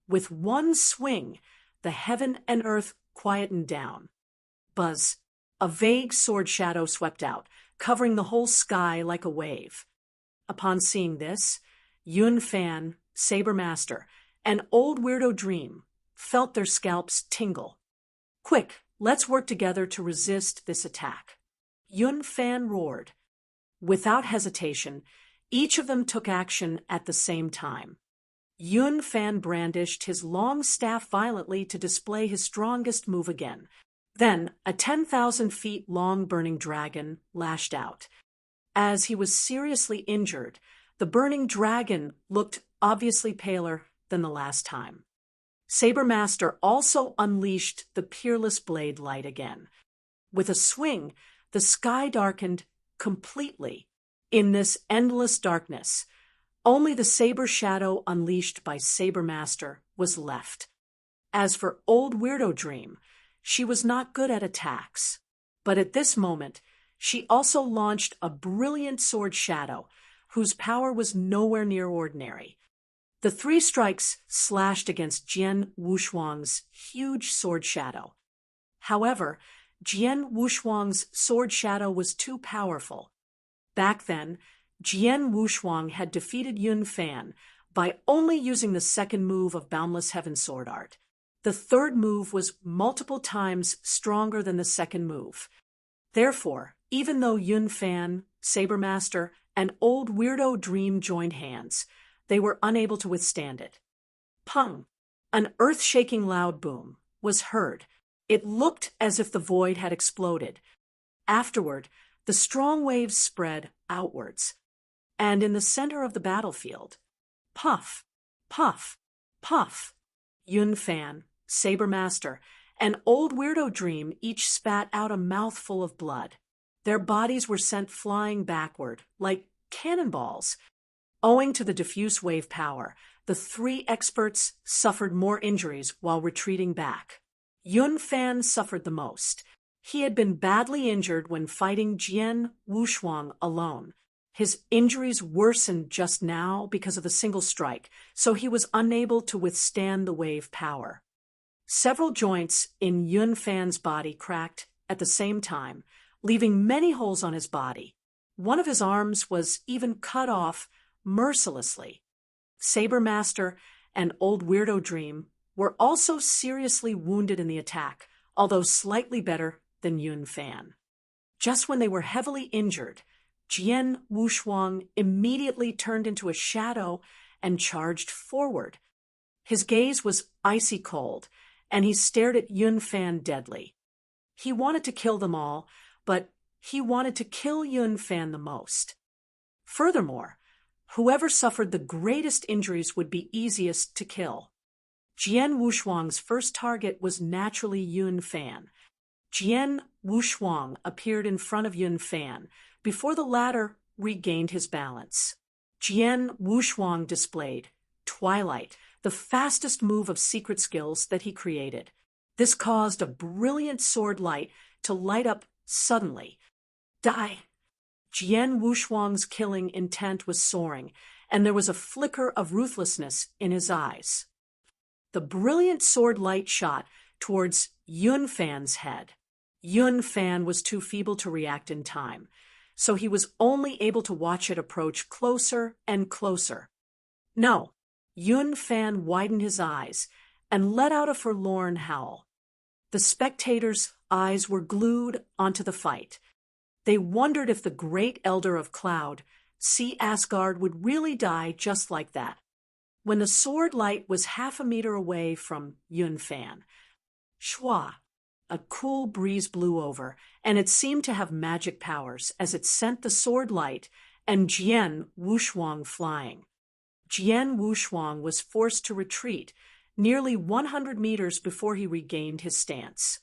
With one swing, the heaven and earth quietened down. Buzz. A vague sword shadow swept out, covering the whole sky like a wave. Upon seeing this, Yun Fan, Saber Master, and Old Weirdo Dream felt their scalps tingle. Quick, let's work together to resist this attack. Yun Fan roared. Without hesitation, each of them took action at the same time. Yun Fan brandished his long staff violently to display his strongest move again. Then, a 10,000 feet long burning dragon lashed out. As he was seriously injured, the burning dragon looked obviously paler than the last time. Saber Master also unleashed the peerless blade light again. With a swing, the sky darkened completely. In this endless darkness, only the saber shadow unleashed by Saber Master was left. As for Old Weirdo Dream, she was not good at attacks, but at this moment, she also launched a brilliant sword shadow, whose power was nowhere near ordinary. The 3 strikes slashed against Jian Wushuang's huge sword shadow. However, Jian Wushuang's sword shadow was too powerful. Back then, Jian Wushuang had defeated Yun Fan by only using the second move of Boundless Heaven sword art. The third move was multiple times stronger than the second move. Therefore, even though Yun Fan, Saber Master, and Old Weirdo Dream joined hands, they were unable to withstand it. Pung! An earth-shaking loud boom was heard. It looked as if the void had exploded. Afterward, the strong waves spread outwards. And in the center of the battlefield, puff, puff, puff, Yun Fan, Saber Master, and Old Weirdo Dream each spat out a mouthful of blood. Their bodies were sent flying backward, like cannonballs. Owing to the diffuse wave power, the 3 experts suffered more injuries while retreating back. Yun Fan suffered the most. He had been badly injured when fighting Jian Wushuang alone. His injuries worsened just now because of a single strike, so he was unable to withstand the wave power. Several joints in Yun Fan's body cracked at the same time, leaving many holes on his body. One of his arms was even cut off mercilessly. Saber Master and Old Weirdo Dream were also seriously wounded in the attack, although slightly better than Yun Fan. Just when they were heavily injured, Jian Wushuang immediately turned into a shadow and charged forward. His gaze was icy cold, and he stared at Yun Fan deadly. He wanted to kill them all, but he wanted to kill Yun Fan the most. Furthermore, whoever suffered the greatest injuries would be easiest to kill. Jian Wushuang's first target was naturally Yun Fan. Jian Wushuang appeared in front of Yun Fan before the latter regained his balance. Jian Wushuang displayed Twilight, the fastest move of secret skills that he created. This caused a brilliant sword light to light up suddenly. Die! Jian Wushuang's killing intent was soaring, and there was a flicker of ruthlessness in his eyes. The brilliant sword light shot towards Yun Fan's head. Yun Fan was too feeble to react in time, so he was only able to watch it approach closer and closer. No, Yun Fan widened his eyes and let out a forlorn howl. The spectators' eyes were glued onto the fight. They wondered if the great Elder of Cloud, See Asgard, would really die just like that. When the sword light was half a meter away from Yun Fan, shwa, a cool breeze blew over, and it seemed to have magic powers as it sent the sword light and Jian Wushuang flying. Jian Wushuang was forced to retreat nearly 100 meters before he regained his stance.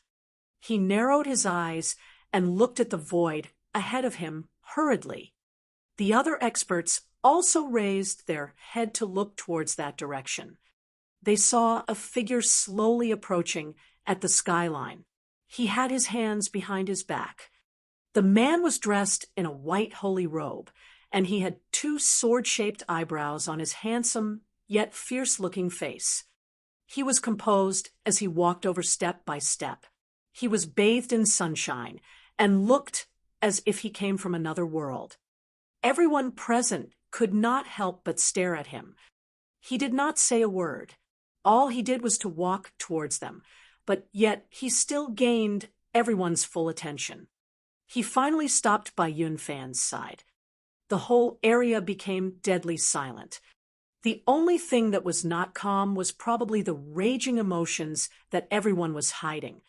He narrowed his eyes and looked at the void ahead of him hurriedly. The other experts also raised their head to look towards that direction. they saw a figure slowly approaching at the skyline. He had his hands behind his back. The man was dressed in a white holy robe, and he had two sword-shaped eyebrows on his handsome yet fierce-looking face. He was composed as he walked over step by step. He was bathed in sunshine and looked as if he came from another world. Everyone present could not help but stare at him. He did not say a word. All he did was to walk towards them, but yet he still gained everyone's full attention. He finally stopped by Yun Fan's side. The whole area became deadly silent. The only thing that was not calm was probably the raging emotions that everyone was hiding.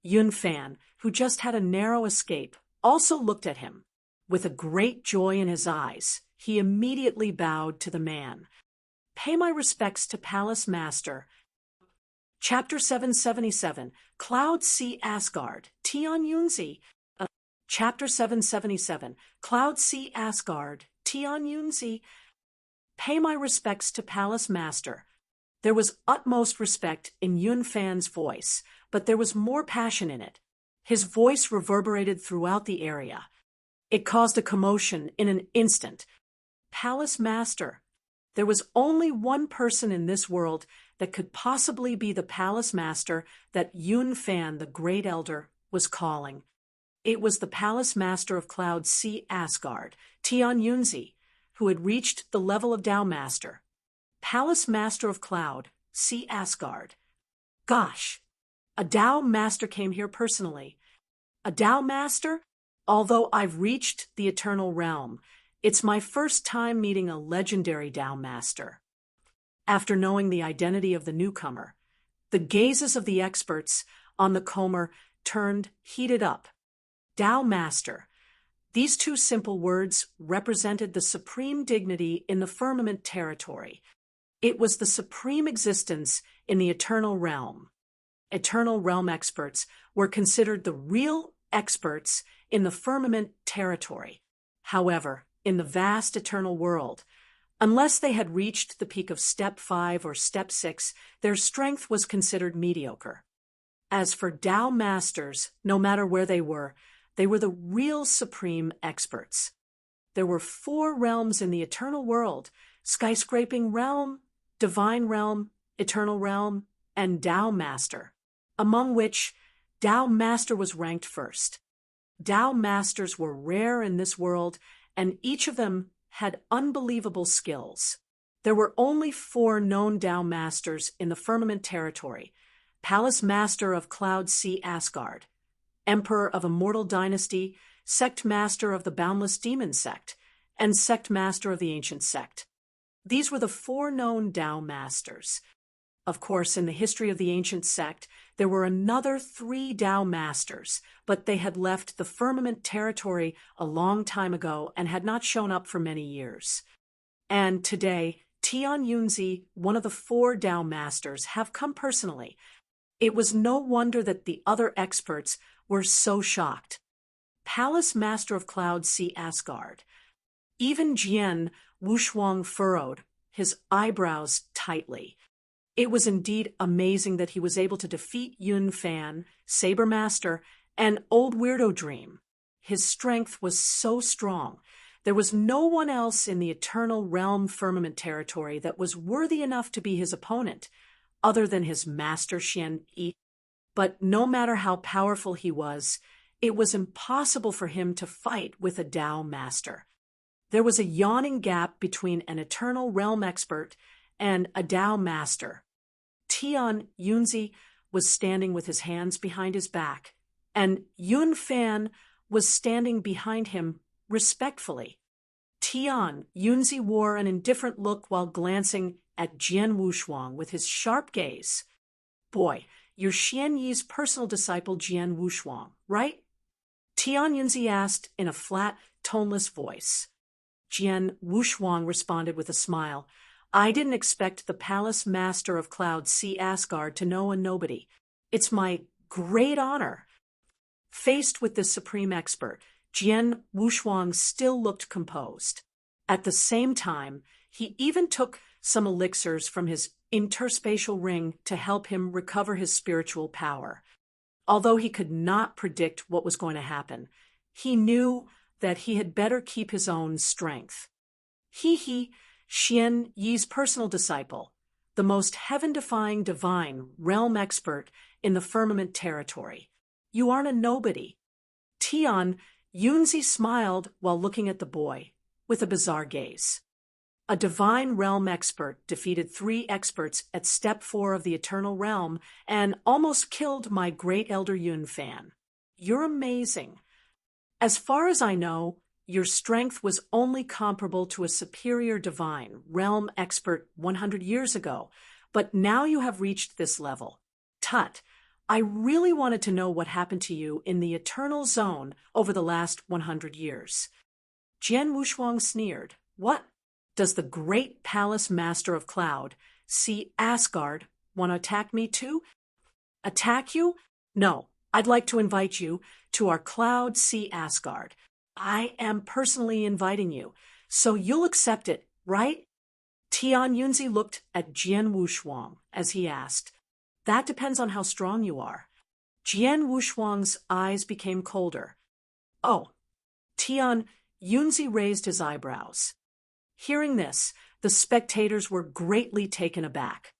Yun Fan, who just had a narrow escape, also looked at him. With a great joy in his eyes, he immediately bowed to the man. "Pay my respects to Palace Master." Chapter 777, Cloud Sea Asgard, Tian Yunzi. Chapter 777, Cloud Sea Asgard, Tian Yunzi. "Pay my respects to Palace Master." There was utmost respect in Yun Fan's voice, but there was more passion in it. His voice reverberated throughout the area. It caused a commotion in an instant. Palace Master. There was only one person in this world that could possibly be the Palace Master that Yun Fan, the Great Elder, was calling. It was the Palace Master of Cloud Sea Asgard, Tian Yunzi, who had reached the level of Tao Master. Palace Master of Cloud Sea Asgard. Gosh, a Tao Master came here personally. A Tao Master? Although I've reached the Eternal Realm, it's my first time meeting a legendary Tao Master. After knowing the identity of the newcomer, the gazes of the experts on the comer turned heated up. Tao Master. These two simple words represented the supreme dignity in the firmament territory. It was the supreme existence in the Eternal Realm. Eternal Realm experts were considered the real experts in the firmament territory. However, in the vast eternal world, unless they had reached the peak of Step 5 or Step 6, their strength was considered mediocre. As for Tao Masters, no matter where they were the real supreme experts. There were 4 realms in the eternal world: Skyscraping Realm, Divine Realm, Eternal Realm, and Tao Master, among which Tao Master was ranked first. Tao Masters were rare in this world, and each of them had unbelievable skills. There were only 4 known Tao Masters in the firmament territory: Palace Master of Cloud Sea Asgard, Emperor of Immortal Dynasty, Sect Master of the Boundless Demon Sect, and Sect Master of the Ancient Sect. These were the 4 known Tao Masters. Of course, in the history of the Ancient Sect, there were another 3 Tao Masters, but they had left the firmament territory a long time ago and had not shown up for many years. And today, Tian Yunzi, one of the 4 Tao Masters, have come personally. It was no wonder that the other experts were so shocked. Palace Master of Cloud Sea Asgard. Even Jian, Wushuang furrowed his eyebrows tightly. It was indeed amazing that he was able to defeat Yun Fan, Saber Master, and Old Weirdo Dream. His strength was so strong. There was no one else in the Eternal Realm firmament territory that was worthy enough to be his opponent, other than his master Xian Yi. But no matter how powerful he was, it was impossible for him to fight with a Tao Master. There was a yawning gap between an Eternal Realm expert and a Tao Master. Tian Yunzi was standing with his hands behind his back, and Yun Fan was standing behind him respectfully. Tian Yunzi wore an indifferent look while glancing at Jian Wushuang with his sharp gaze. "Boy, you're Xian Yi's personal disciple Jian Wushuang, right?" Tian Yunzi asked in a flat, toneless voice. Jian Wushuang responded with a smile. "I didn't expect the Palace Master of Cloud Sea Asgard to know a nobody. It's my great honor." Faced with this supreme expert, Jian Wushuang still looked composed. At the same time, he even took some elixirs from his interspatial ring to help him recover his spiritual power. Although he could not predict what was going to happen, he knew that he had better keep his own strength. He, Xian Yi's personal disciple, the most heaven-defying divine realm expert in the firmament territory. You aren't a nobody. Tian, Yunzi smiled while looking at the boy, with a bizarre gaze. A divine realm expert defeated 3 experts at Step 4 of the Eternal Realm and almost killed my great elder Yun Fan. You're amazing. As far as I know, your strength was only comparable to a superior divine realm expert 100 years ago, but now you have reached this level. Tut, I really wanted to know what happened to you in the Eternal Zone over the last 100 years. Jian Wushuang sneered. What? Does the great palace master of Cloud, see Asgard, want to attack me too? Attack you? No, I'd like to invite you to our Cloud Sea Asgard. I am personally inviting you, so you'll accept it, right? Tian Yunzi looked at Jian Wushuang as he asked. That depends on how strong you are. Jian Wushuang's eyes became colder. Oh, Tian Yunzi raised his eyebrows. Hearing this, the spectators were greatly taken aback.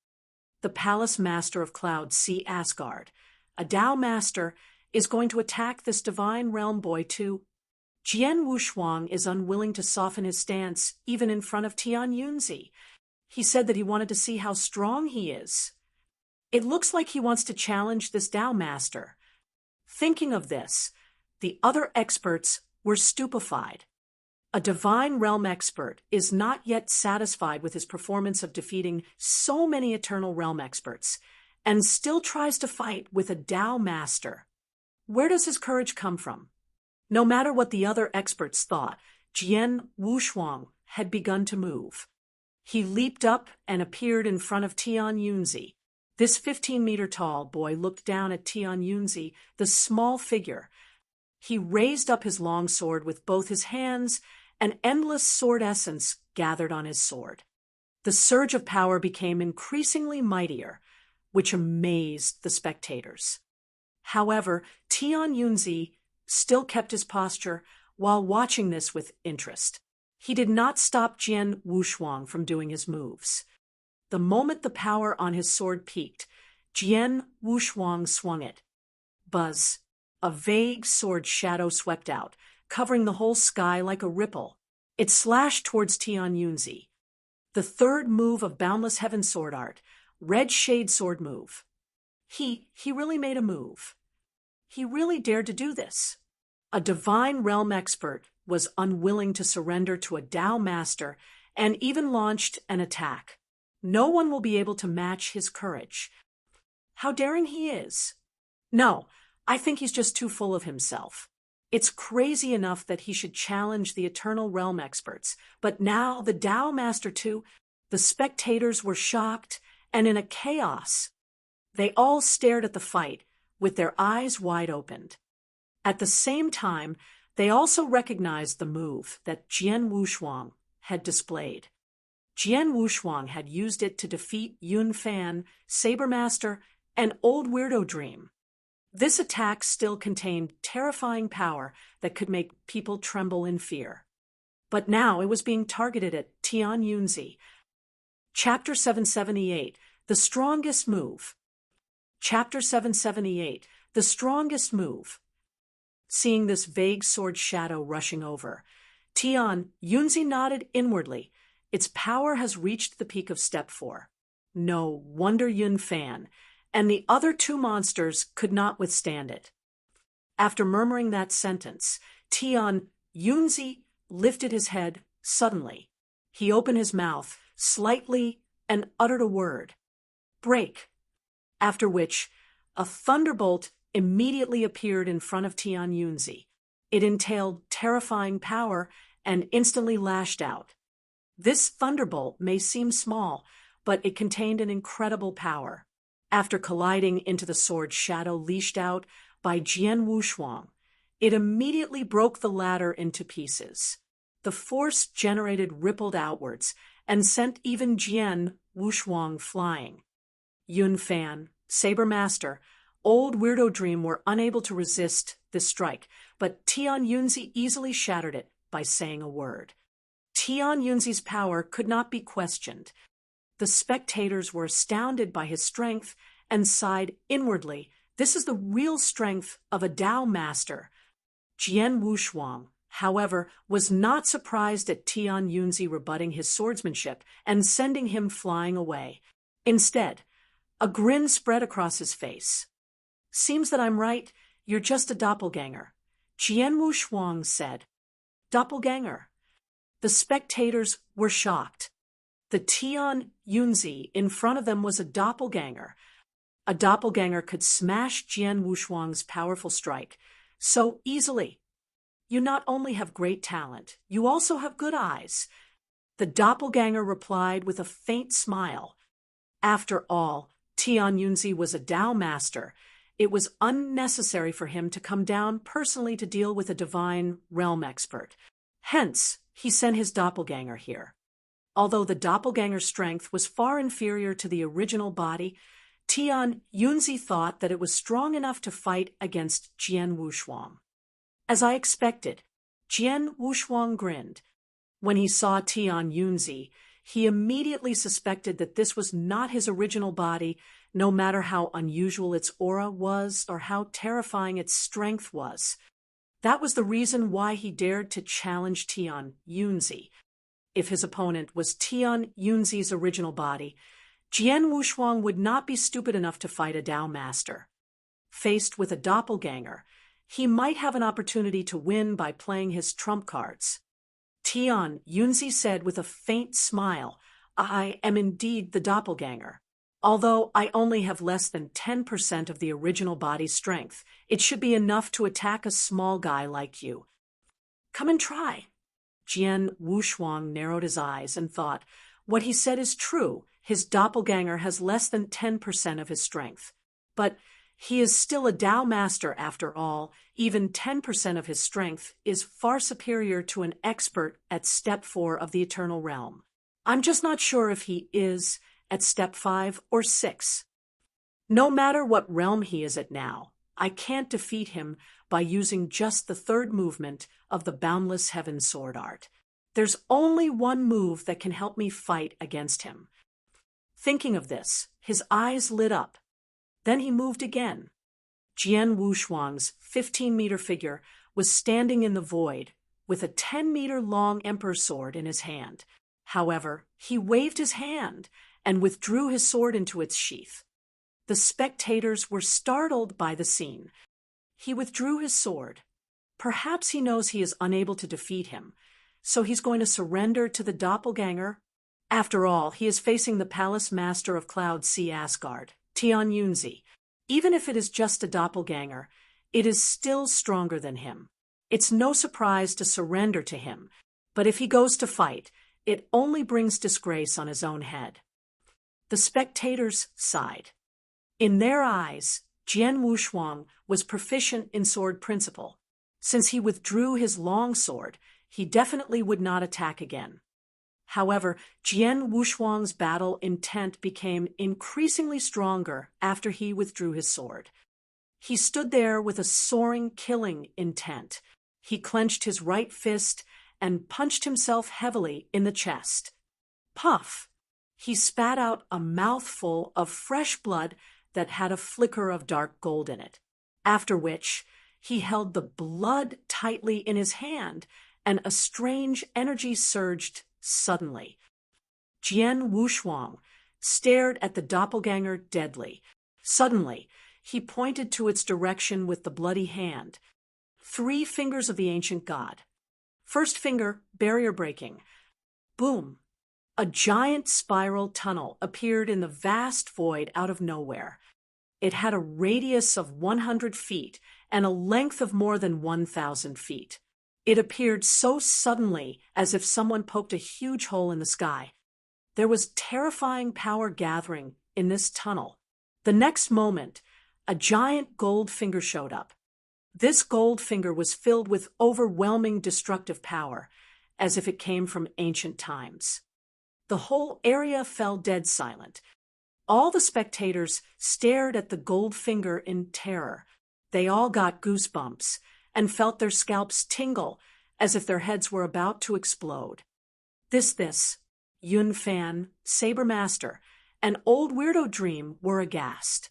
The palace master of Cloud Sea Asgard, a Tao master, is going to attack this divine realm boy too. Jian Wushuang is unwilling to soften his stance even in front of Tian Yunzi. He said that he wanted to see how strong he is. It looks like he wants to challenge this Tao master. Thinking of this, the other experts were stupefied. A divine realm expert is not yet satisfied with his performance of defeating so many eternal realm experts, and still tries to fight with a Tao master. Where does his courage come from? No matter what the other experts thought, Jian Wushuang had begun to move. He leaped up and appeared in front of Tian Yunzi. This 15-meter-tall boy looked down at Tian Yunzi, the small figure. He raised up his long sword with both his hands, and endless sword essence gathered on his sword. The surge of power became increasingly mightier, which amazed the spectators. However, Tian Yunzi still kept his posture while watching this with interest. He did not stop Jian Wushuang from doing his moves. The moment the power on his sword peaked, Jian Wushuang swung it. Buzz. A vague sword shadow swept out, covering the whole sky like a ripple. It slashed towards Tian Yunzi. The third move of Boundless Heaven sword art, Red Shade sword move. He really made a move. He really dared to do this. A divine realm expert was unwilling to surrender to a Tao master and even launched an attack. No one will be able to match his courage. How daring he is. No, I think he's just too full of himself. It's crazy enough that he should challenge the eternal realm experts, but now the Tao master too. The spectators were shocked and in a chaos. They all stared at the fight with their eyes wide opened. At the same time, they also recognized the move that Jian Wushuang had displayed. Jian Wushuang had used it to defeat Yun Fan, Saber Master, and Old Weirdo Dream. This attack still contained terrifying power that could make people tremble in fear. But now it was being targeted at Tian Yunzi. Chapter 778, The Strongest Move. Chapter 778, The Strongest Move. Seeing this vague sword shadow rushing over, Tian Yunzi nodded inwardly. Its power has reached the peak of Step 4. No wonder Yun Fan and the other 2 monsters could not withstand it. After murmuring that sentence, Tian Yunzi lifted his head suddenly. He opened his mouth slightly and uttered a word. Break. After which, a thunderbolt immediately appeared in front of Tian Yunzi. It entailed terrifying power and instantly lashed out. This thunderbolt may seem small, but it contained an incredible power. After colliding into the sword shadow leashed out by Jian Wushuang, it immediately broke the ladder into pieces. The force generated rippled outwards and sent even Jian Wushuang flying. Yun Fan, Saber Master, Old Weirdo Dream were unable to resist this strike, but Tian Yunzi easily shattered it by saying a word. Tian Yunzi's power could not be questioned. The spectators were astounded by his strength and sighed inwardly, "This is the real strength of a Tao master." Jian Wushuang, however, was not surprised at Tian Yunzi rebutting his swordsmanship and sending him flying away. Instead, a grin spread across his face. "Seems that I'm right. You're just a doppelganger," Jian Wushuang said. Doppelganger. The spectators were shocked. The Tian Yunzi in front of them was a doppelganger. A doppelganger could smash Jian Wushuang's powerful strike so easily. "You not only have great talent, you also have good eyes," the doppelganger replied with a faint smile. After all, Tian Yunzi was a Tao master. It was unnecessary for him to come down personally to deal with a divine realm expert. Hence, he sent his doppelganger here. Although the doppelganger's strength was far inferior to the original body, Tian Yunzi thought that it was strong enough to fight against Jian Wushuang. As I expected, Jian Wushuang grinned. When he saw Tian Yunzi, he immediately suspected that this was not his original body, no matter how unusual its aura was or how terrifying its strength was. That was the reason why he dared to challenge Tian Yunzi. If his opponent was Tian Yunzi's original body, Jian Wushuang would not be stupid enough to fight a Tao master. Faced with a doppelganger, he might have an opportunity to win by playing his trump cards. Tian Yunzi said with a faint smile, "I am indeed the doppelganger. Although I only have less than 10% of the original body's strength, it should be enough to attack a small guy like you. Come and try." Jian Wushuang narrowed his eyes and thought, what he said is true. His doppelganger has less than 10% of his strength. But he is still a Tao master after all. Even 10% of his strength is far superior to an expert at Step 4 of the Eternal Realm. I'm just not sure if he is at Step 5 or 6. No matter what realm he is at now, I can't defeat him by using just the third movement of the Boundless Heaven sword art. There's only one move that can help me fight against him. Thinking of this, his eyes lit up. Then he moved again. Jian Wushuang's 15-meter figure was standing in the void with a 10-meter-long emperor sword in his hand. However, he waved his hand and withdrew his sword into its sheath. The spectators were startled by the scene. He withdrew his sword. Perhaps he knows he is unable to defeat him, so he's going to surrender to the doppelganger. After all, he is facing the palace master of Cloud Sea Asgard, Tian Yunzi. Even if it is just a doppelganger, it is still stronger than him. It's no surprise to surrender to him, but if he goes to fight, it only brings disgrace on his own head. The spectators sighed. In their eyes, Jian Wushuang was proficient in sword principle. Since he withdrew his long sword, he definitely would not attack again. However, Jian Wushuang's battle intent became increasingly stronger after he withdrew his sword. He stood there with a soaring, killing intent. He clenched his right fist and punched himself heavily in the chest. Puff! He spat out a mouthful of fresh blood that had a flicker of dark gold in it, after which he held the blood tightly in his hand, and a strange energy surged suddenly. Jian Wushuang stared at the doppelganger deadly. Suddenly, he pointed to its direction with the bloody hand. 3 fingers of the ancient god. First finger, barrier breaking. Boom! A giant spiral tunnel appeared in the vast void out of nowhere. It had a radius of 100 feet and a length of more than 1,000 feet. It appeared so suddenly, as if someone poked a huge hole in the sky. There was terrifying power gathering in this tunnel. The next moment, a giant gold finger showed up. This gold finger was filled with overwhelming destructive power, as if it came from ancient times. The whole area fell dead silent. All the spectators stared at the gold finger in terror. They all got goosebumps and felt their scalps tingle as if their heads were about to explode. This, Yun Fan, Saber Master, and Old Weirdo Dream were aghast.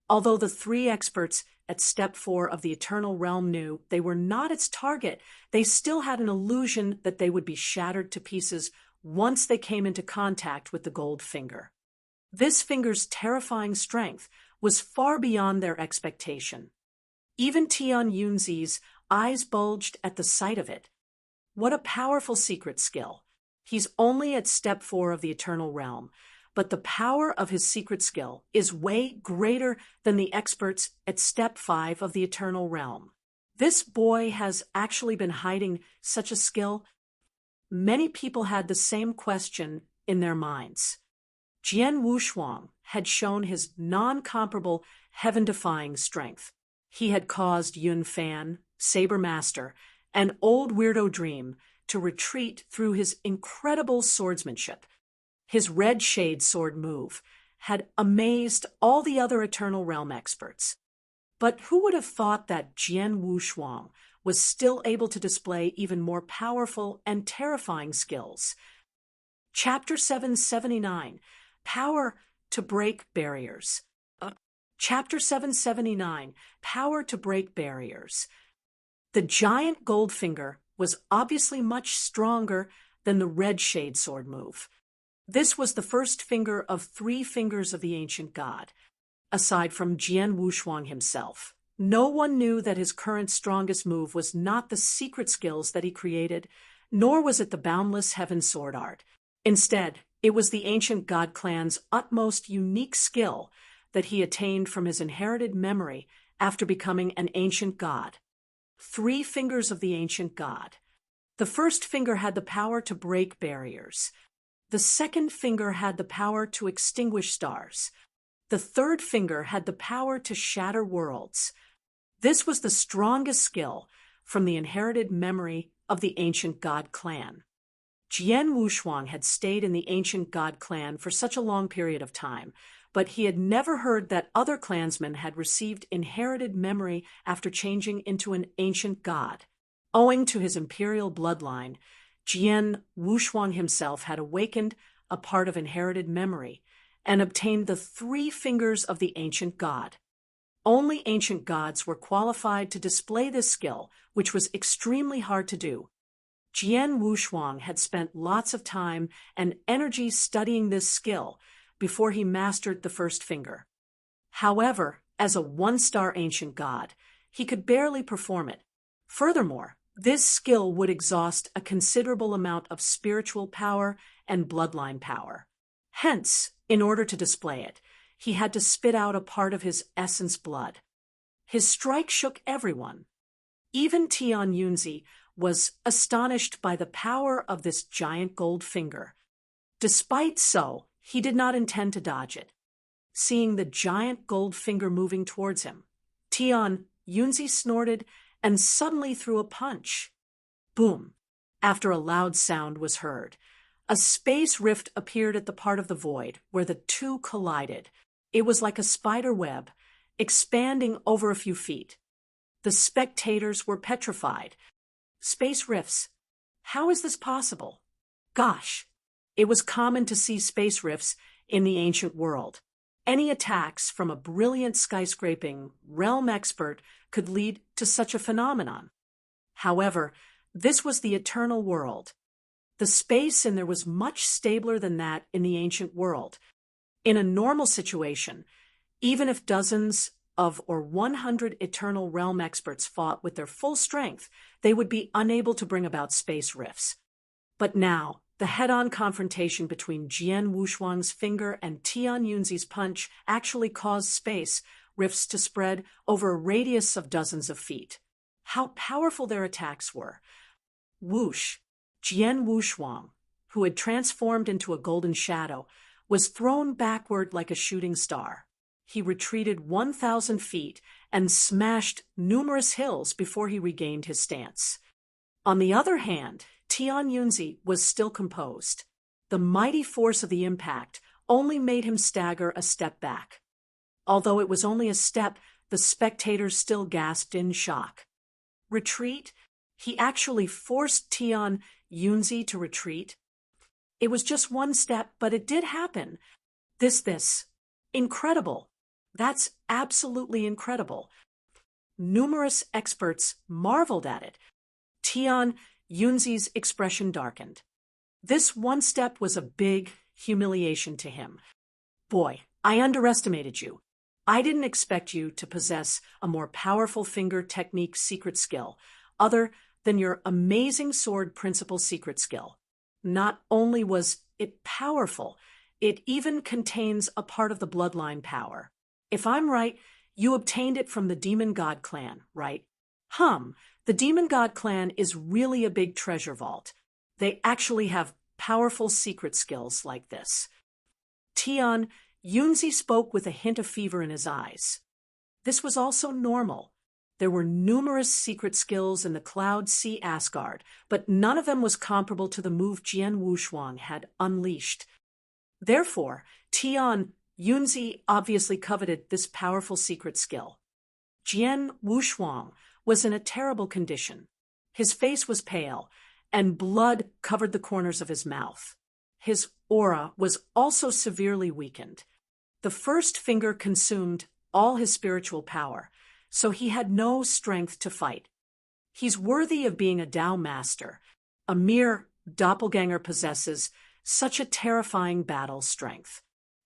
Although the three experts at Step 4 of the Eternal Realm knew they were not its target, they still had an illusion that they would be shattered to pieces once they came into contact with the gold finger. This finger's terrifying strength was far beyond their expectation. Even Tian Yunzi's eyes bulged at the sight of it. What a powerful secret skill. He's only at Step 4 of the Eternal Realm, but the power of his secret skill is way greater than the experts at Step 5 of the Eternal Realm. This boy has actually been hiding such a skill. Many people had the same question in their minds. Jian Wushuang had shown his non-comparable heaven-defying strength. He had caused Yun Fan, Saber Master, and Old Weirdo Dream to retreat through his incredible swordsmanship. His red shade sword move had amazed all the other Eternal Realm experts. But who would have thought that Jian Wushuang was still able to display even more powerful and terrifying skills? Chapter 779, Power to Break Barriers. Chapter 779, Power to Break Barriers. The giant gold finger was obviously much stronger than the red shade sword move. This was the first finger of 3 fingers of the ancient god. Aside from Jian Wushuang himself, no one knew that his current strongest move was not the secret skills that he created, nor was it the boundless heaven sword art. Instead, it was the ancient god clan's utmost unique skill that he attained from his inherited memory after becoming an ancient god. 3 fingers of the ancient god. The first finger had the power to break barriers. The second finger had the power to extinguish stars. The third finger had the power to shatter worlds. This was the strongest skill from the inherited memory of the ancient god clan. Jian Wushuang had stayed in the ancient god clan for such a long period of time, but he had never heard that other clansmen had received inherited memory after changing into an ancient god. Owing to his imperial bloodline, Jian Wushuang himself had awakened a part of inherited memory and obtained the 3 fingers of the ancient god. Only ancient gods were qualified to display this skill, which was extremely hard to do. Jian Wushuang had spent lots of time and energy studying this skill before he mastered the first finger. However, as a 1-star ancient god, he could barely perform it. Furthermore, this skill would exhaust a considerable amount of spiritual power and bloodline power. Hence, in order to display it, he had to spit out a part of his essence blood. His strike shook everyone. Even Tian Yunzi was astonished by the power of this giant gold finger. Despite so, he did not intend to dodge it. Seeing the giant gold finger moving towards him, Tian Yunzi snorted and suddenly threw a punch. Boom! After a loud sound was heard, a space rift appeared at the part of the void where the two collided. It was like a spider web, expanding over a few feet. The spectators were petrified. Space rifts. How is this possible? Gosh! It was common to see space rifts in the ancient world. Any attacks from a brilliant skyscraping realm expert could lead to such a phenomenon. However, this was the eternal world. The space in there was much stabler than that in the ancient world. In a normal situation, even if dozens of or 100 eternal realm experts fought with their full strength, they would be unable to bring about space rifts. But now, the head-on confrontation between Jian Wushuang's finger and Tian Yunzi's punch actually caused space rifts to spread over a radius of dozens of feet. How powerful their attacks were! Whoosh! Jian Wushuang, who had transformed into a golden shadow, was thrown backward like a shooting star. He retreated 1,000 feet and smashed numerous hills before he regained his stance. On the other hand, Tian Yunzi was still composed. The mighty force of the impact only made him stagger a step back. Although it was only a step, the spectators still gasped in shock. Retreat? He actually forced Tian Yunzi to retreat. It was just one step, but it did happen. This. Incredible. That's absolutely incredible. Numerous experts marveled at it. Tian Yunzi's expression darkened. This one step was a big humiliation to him. Boy, I underestimated you. I didn't expect you to possess a more powerful finger technique secret skill, other than your amazing sword principle secret skill. Not only was it powerful, it even contains a part of the bloodline power. If I'm right, you obtained it from the Demon God clan, right? The Demon God clan is really a big treasure vault. They actually have powerful secret skills like this. Tian Yunzi spoke with a hint of fever in his eyes. This was also normal. There were numerous secret skills in the Cloud Sea Asgard, but none of them was comparable to the move Jian Wushuang had unleashed. Therefore, Tian Yunzi obviously coveted this powerful secret skill. Jian Wushuang was in a terrible condition. His face was pale, and blood covered the corners of his mouth. His aura was also severely weakened. The first finger consumed all his spiritual power, so he had no strength to fight. He's worthy of being a Tao master. A mere doppelganger possesses such a terrifying battle strength.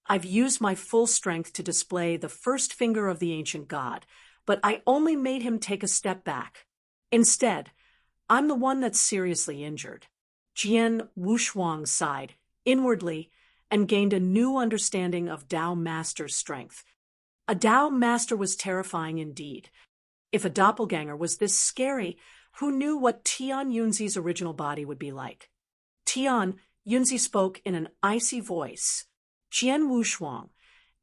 I've used my full strength to display the first finger of the ancient god, but I only made him take a step back. Instead, I'm the one that's seriously injured. Jian Wushuang sighed inwardly and gained a new understanding of Tao Master's strength. A Tao Master was terrifying indeed. If a doppelganger was this scary, who knew what Tian Yunzi's original body would be like? Tian Yunzi spoke in an icy voice. Jian Wushuang,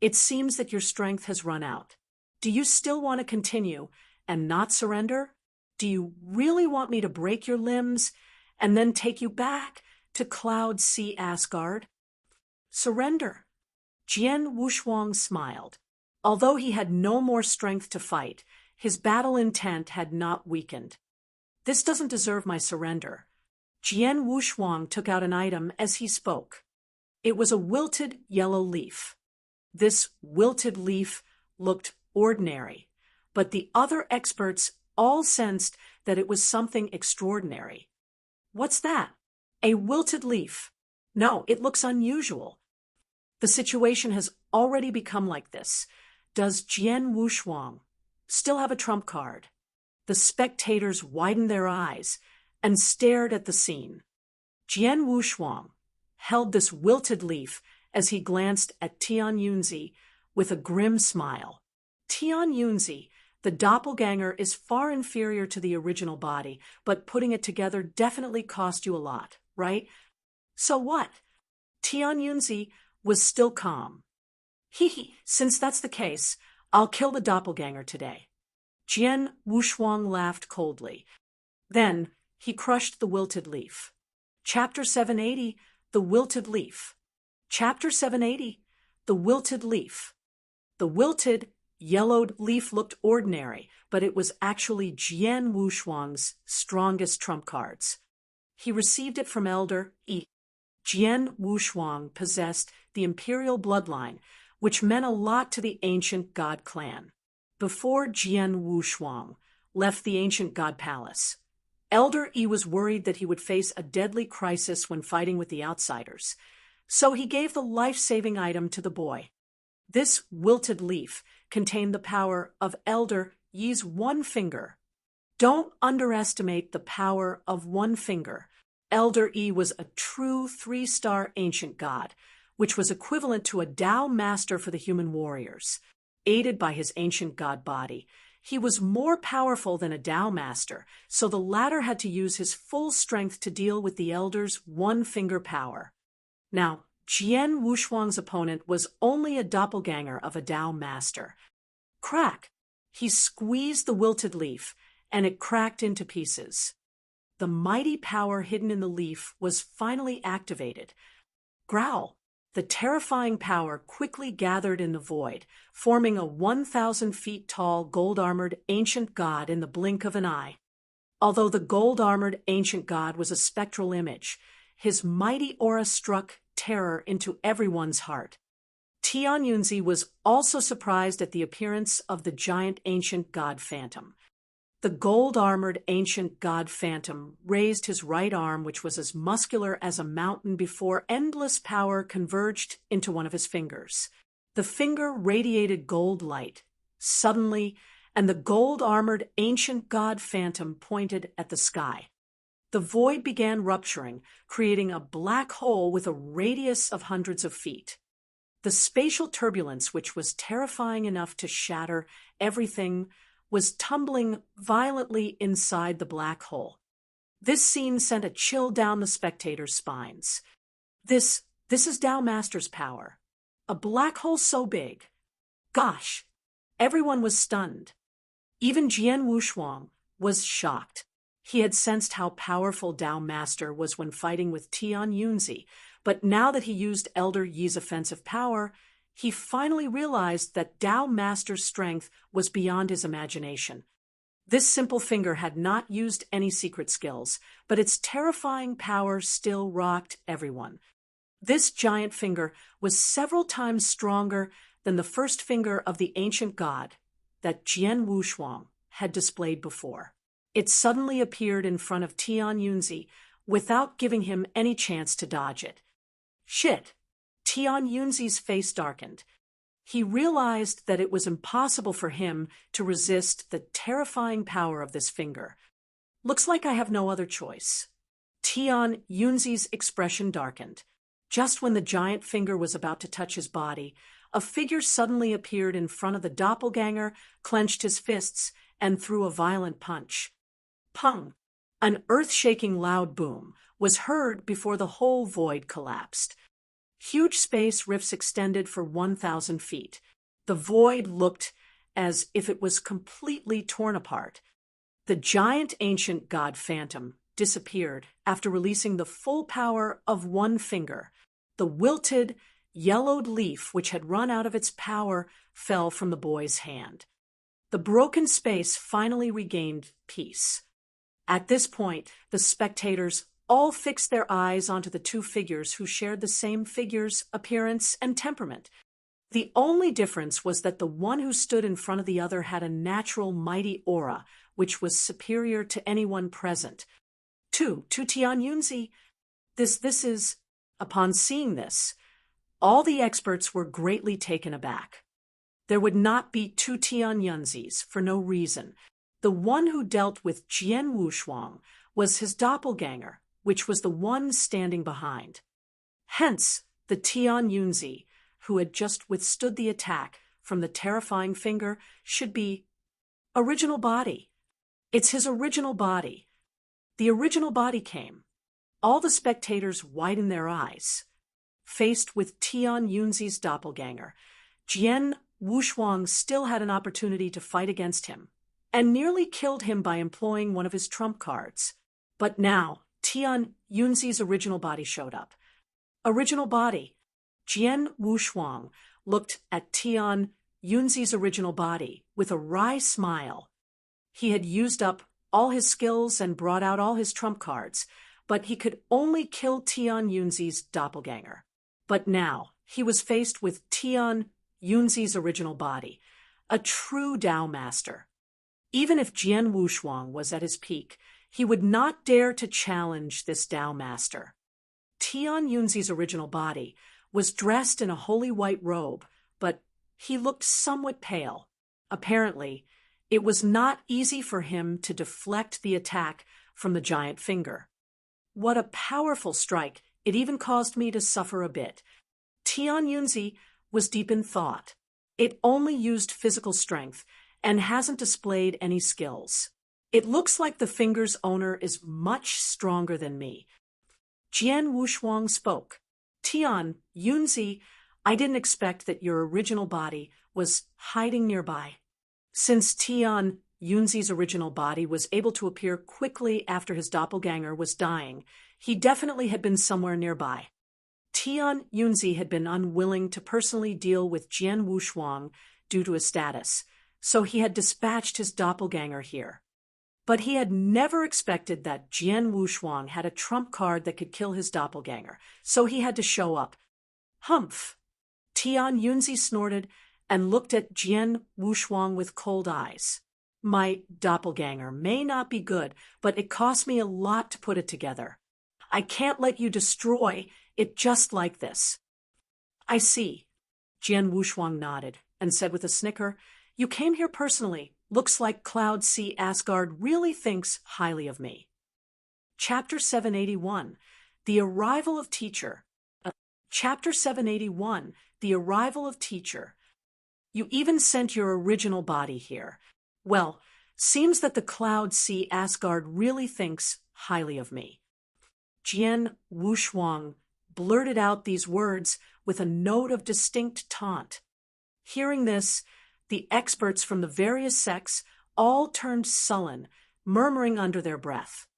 it seems that your strength has run out. Do you still want to continue and not surrender? Do you really want me to break your limbs and then take you back to Cloud Sea Asgard? Surrender. Jian Wushuang smiled. Although he had no more strength to fight, his battle intent had not weakened. This doesn't deserve my surrender. Jian Wushuang took out an item as he spoke. It was a wilted yellow leaf. This wilted leaf looked ordinary, but the other experts all sensed that it was something extraordinary. What's that? A wilted leaf. No, it looks unusual. The situation has already become like this. Does Jian Wushuang still have a trump card? The spectators widened their eyes and stared at the scene. Jian Wushuang held this wilted leaf as he glanced at Tian Yunzi with a grim smile. Tian Yunzi, the doppelganger, is far inferior to the original body, but putting it together definitely cost you a lot, right? So what? Tian Yunzi was still calm. Since that's the case, I'll kill the doppelganger today. Jian Wushuang laughed coldly. Then he crushed the wilted leaf. Chapter 780, The Wilted Leaf. Chapter 780, The Wilted Leaf. The wilted, yellowed leaf looked ordinary, but it was actually Jian Wushuang's strongest trump cards. He received it from Elder E. Jian Wushuang possessed the imperial bloodline, which meant a lot to the ancient god clan. Before Jian Wushuang left the ancient god palace, Elder E was worried that he would face a deadly crisis when fighting with the outsiders, so he gave the life-saving item to the boy. This wilted leaf contained the power of Elder Yi's one finger. Don't underestimate the power of one finger. Elder E was a true 3-star ancient god, which was equivalent to a Tao master for the human warriors. Aided by his ancient god body, he was more powerful than a Tao master, so the latter had to use his full strength to deal with the elder's one-finger power. Now, Jian Wushuang's opponent was only a doppelganger of a Tao master. Crack! He squeezed the wilted leaf, and it cracked into pieces. The mighty power hidden in the leaf was finally activated. Growl. The terrifying power quickly gathered in the void, forming a 1,000 feet tall gold-armored ancient god in the blink of an eye. Although the gold-armored ancient god was a spectral image, his mighty aura struck terror into everyone's heart. Tian Yunzi was also surprised at the appearance of the giant ancient god phantom. The gold-armored ancient god phantom raised his right arm, which was as muscular as a mountain, before endless power converged into one of his fingers. The finger radiated gold light. Suddenly, and the gold-armored ancient god phantom pointed at the sky. The void began rupturing, creating a black hole with a radius of hundreds of feet. The spatial turbulence, which was terrifying enough to shatter everything, was tumbling violently inside the black hole. This scene sent a chill down the spectators' spines. This is Tao Master's power. A black hole so big. Gosh! Everyone was stunned. Even Jian Wushuang was shocked. He had sensed how powerful Tao Master was when fighting with Tian Yunzi, but now that he used Elder Yi's offensive power, he finally realized that Tao Master's strength was beyond his imagination. This simple finger had not used any secret skills, but its terrifying power still rocked everyone. This giant finger was several times stronger than the first finger of the ancient god that Jian Wushuang had displayed before. It suddenly appeared in front of Tian Yunzi without giving him any chance to dodge it. Shit! Tian Yunzi's face darkened. He realized that it was impossible for him to resist the terrifying power of this finger. Looks like I have no other choice. Tian Yunzi's expression darkened. Just when the giant finger was about to touch his body, a figure suddenly appeared in front of the doppelganger, clenched his fists, and threw a violent punch. Pung! An earth-shaking loud boom was heard before the whole void collapsed. Huge space rifts extended for 1,000 feet. The void looked as if it was completely torn apart. The giant ancient god phantom disappeared after releasing the full power of one finger. The wilted, yellowed leaf which had run out of its power fell from the boy's hand. The broken space finally regained peace. At this point, the spectators all fixed their eyes onto the two figures who shared the same figure's appearance and temperament. The only difference was that the one who stood in front of the other had a natural mighty aura, which was superior to anyone present. To Tian Yunzi, this is... Upon seeing this, all the experts were greatly taken aback. There would not be two Tian Yunzis for no reason. The one who dealt with Jian Wushuang was his doppelganger, which was the one standing behind. Hence, the Tian Yunzi, who had just withstood the attack from the terrifying finger, should be original body. It's his original body. The original body came. All the spectators widened their eyes. Faced with Tian Yunzi's doppelganger, Jian Wushuang still had an opportunity to fight against him, and nearly killed him by employing one of his trump cards. But now, Tian Yunzi's original body showed up. Original body. Jian Wushuang looked at Tian Yunzi's original body with a wry smile. He had used up all his skills and brought out all his trump cards, but he could only kill Tian Yunzi's doppelganger. But now, he was faced with Tian Yunzi's original body, a true Tao master. Even if Jian Wushuang was at his peak, he would not dare to challenge this Tao master. Tian Yunzi's original body was dressed in a holy white robe, but he looked somewhat pale. Apparently, it was not easy for him to deflect the attack from the giant finger. What a powerful strike! It even caused me to suffer a bit. Tian Yunzi was deep in thought. It only used physical strength and hasn't displayed any skills. It looks like the finger's owner is much stronger than me. Jian Wushuang spoke. Tian Yunzi, I didn't expect that your original body was hiding nearby. Since Tian Yunzi's original body was able to appear quickly after his doppelganger was dying, he definitely had been somewhere nearby. Tian Yunzi had been unwilling to personally deal with Jian Wushuang due to his status, so he had dispatched his doppelganger here. But he had never expected that Jian Wushuang had a trump card that could kill his doppelganger, so he had to show up. Humph! Tian Yunzi snorted and looked at Jian Wushuang with cold eyes. My doppelganger may not be good, but it cost me a lot to put it together. I can't let you destroy it just like this. I see. Jian Wushuang nodded and said with a snicker, You came here personally. Looks like Cloud Sea Asgard really thinks highly of me. Chapter 781, The Arrival of Teacher. Chapter 781, The Arrival of Teacher. You even sent your original body here. Well, seems that the Cloud Sea Asgard really thinks highly of me. Jian Wushuang blurted out these words with a note of distinct taunt. Hearing this, the experts from the various sects all turned sullen, murmuring under their breath.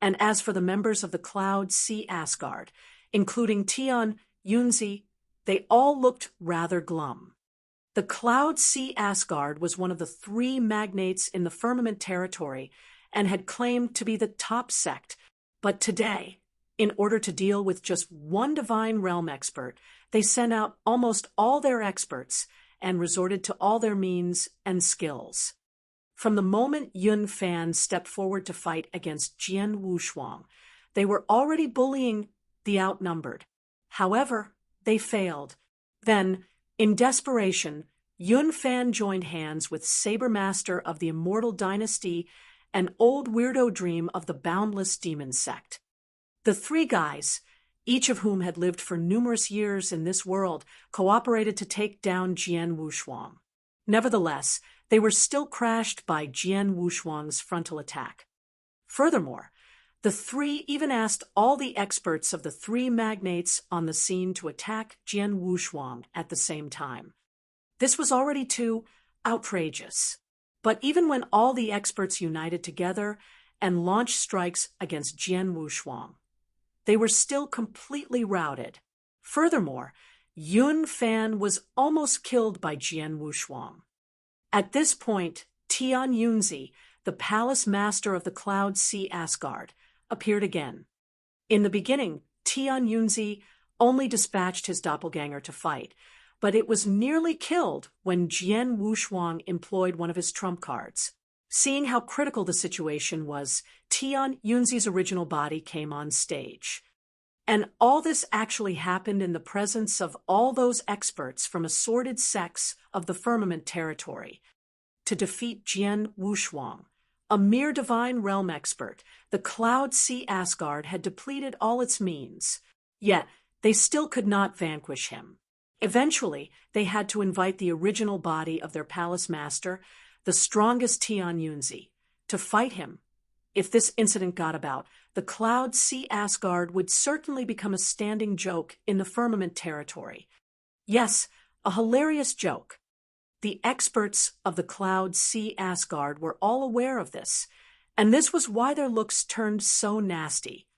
And as for the members of the Cloud Sea Asgard, including Tian Yunzi, they all looked rather glum. The Cloud Sea Asgard was one of the 3 magnates in the firmament territory and had claimed to be the top sect, but today, in order to deal with just one divine realm expert, they sent out almost all their experts and resorted to all their means and skills. From the moment Yun Fan stepped forward to fight against Jian Wushuang, they were already bullying the outnumbered. However, they failed. Then, in desperation, Yun Fan joined hands with Saber Master of the Immortal Dynasty and Old Weirdo Dream of the Boundless Demon Sect. The 3 guys, each of whom had lived for numerous years in this world, cooperated to take down Jian Wushuang. Nevertheless, they were still crushed by Jian Wushuang's frontal attack. Furthermore, the 3 even asked all the experts of the 3 magnates on the scene to attack Jian Wushuang at the same time. This was already too outrageous. But even when all the experts united together and launched strikes against Jian Wushuang, they were still completely routed. Furthermore, Yun Fan was almost killed by Jian Wushuang. At this point, Tian Yunzi, the palace master of the Cloud Sea Asgard, appeared again. In the beginning, Tian Yunzi only dispatched his doppelganger to fight, but it was nearly killed when Jian Wushuang employed one of his trump cards. Seeing how critical the situation was, Tian Yunzi's original body came on stage. And all this actually happened in the presence of all those experts from assorted sects of the firmament territory. To defeat Jian Wushuang, a mere divine realm expert, the Cloud Sea Asgard had depleted all its means. Yet, they still could not vanquish him. Eventually, they had to invite the original body of their palace master, the strongest Tian Yunzi, to fight him. If this incident got about, the Cloud Sea Asgard would certainly become a standing joke in the firmament territory. Yes, a hilarious joke. The experts of the Cloud Sea Asgard were all aware of this, and this was why their looks turned so nasty.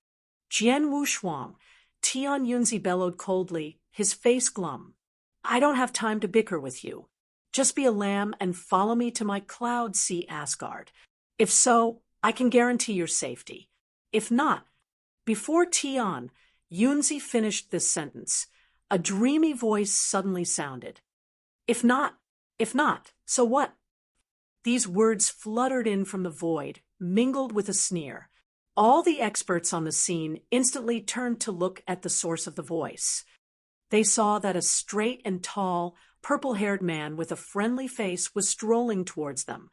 Jian Wushuang, Tian Yunzi bellowed coldly, his face glum. I don't have time to bicker with you. Just be a lamb and follow me to my Cloud Sea Asgard. If so, I can guarantee your safety. If not, before Tian Yunzi finished this sentence, a dreamy voice suddenly sounded. If not, so what? These words fluttered in from the void, mingled with a sneer. All the experts on the scene instantly turned to look at the source of the voice. They saw that a straight and tall, purple-haired man with a friendly face was strolling towards them.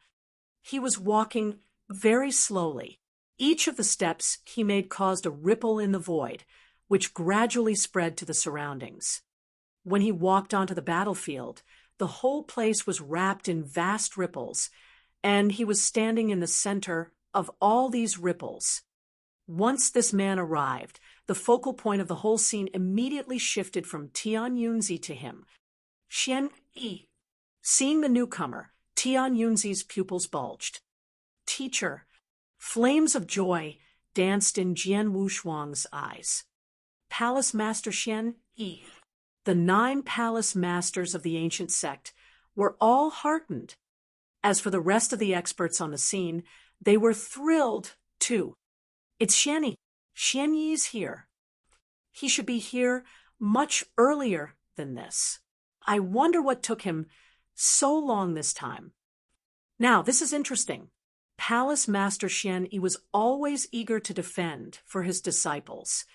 He was walking very slowly. Each of the steps he made caused a ripple in the void, which gradually spread to the surroundings. When he walked onto the battlefield, the whole place was wrapped in vast ripples, and he was standing in the center of all these ripples. Once this man arrived, the focal point of the whole scene immediately shifted from Tian Yunzi to him. Xian Yi. Seeing the newcomer, Tian Yunzi's pupils bulged. Teacher. Flames of joy danced in Jian Wushuang's eyes. Palace Master Xian Yi. The 9 palace masters of the ancient sect were all heartened. As for the rest of the experts on the scene, they were thrilled, too. It's Xian Yi. Xian Yi's here. He should be here much earlier than this. I wonder what took him so long this time. Now, this is interesting. Palace Master Xian Yi was always eager to defend for his disciples.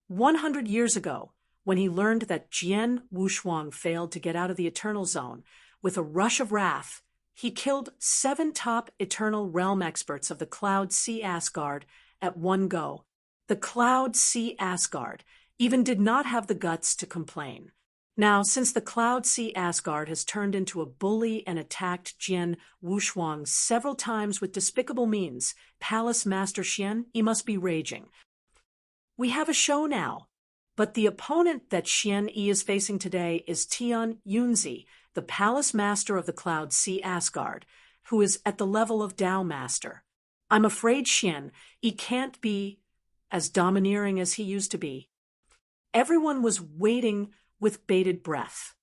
100 years ago, when he learned that Jian Wushuang failed to get out of the Eternal Zone, with a rush of wrath, he killed 7 top Eternal Realm experts of the Cloud Sea Asgard at one go. The Cloud Sea Asgard even did not have the guts to complain. Now, since the Cloud Sea Asgard has turned into a bully and attacked Jian Wushuang several times with despicable means, Palace Master Xian Yi must be raging. We have a show now, but the opponent that Xian Yi is facing today is Tian Yunzi, the Palace Master of the Cloud Sea Asgard, who is at the level of Tao Master. I'm afraid Xian Yi can't be as domineering as he used to be. Everyone was waiting with bated breath.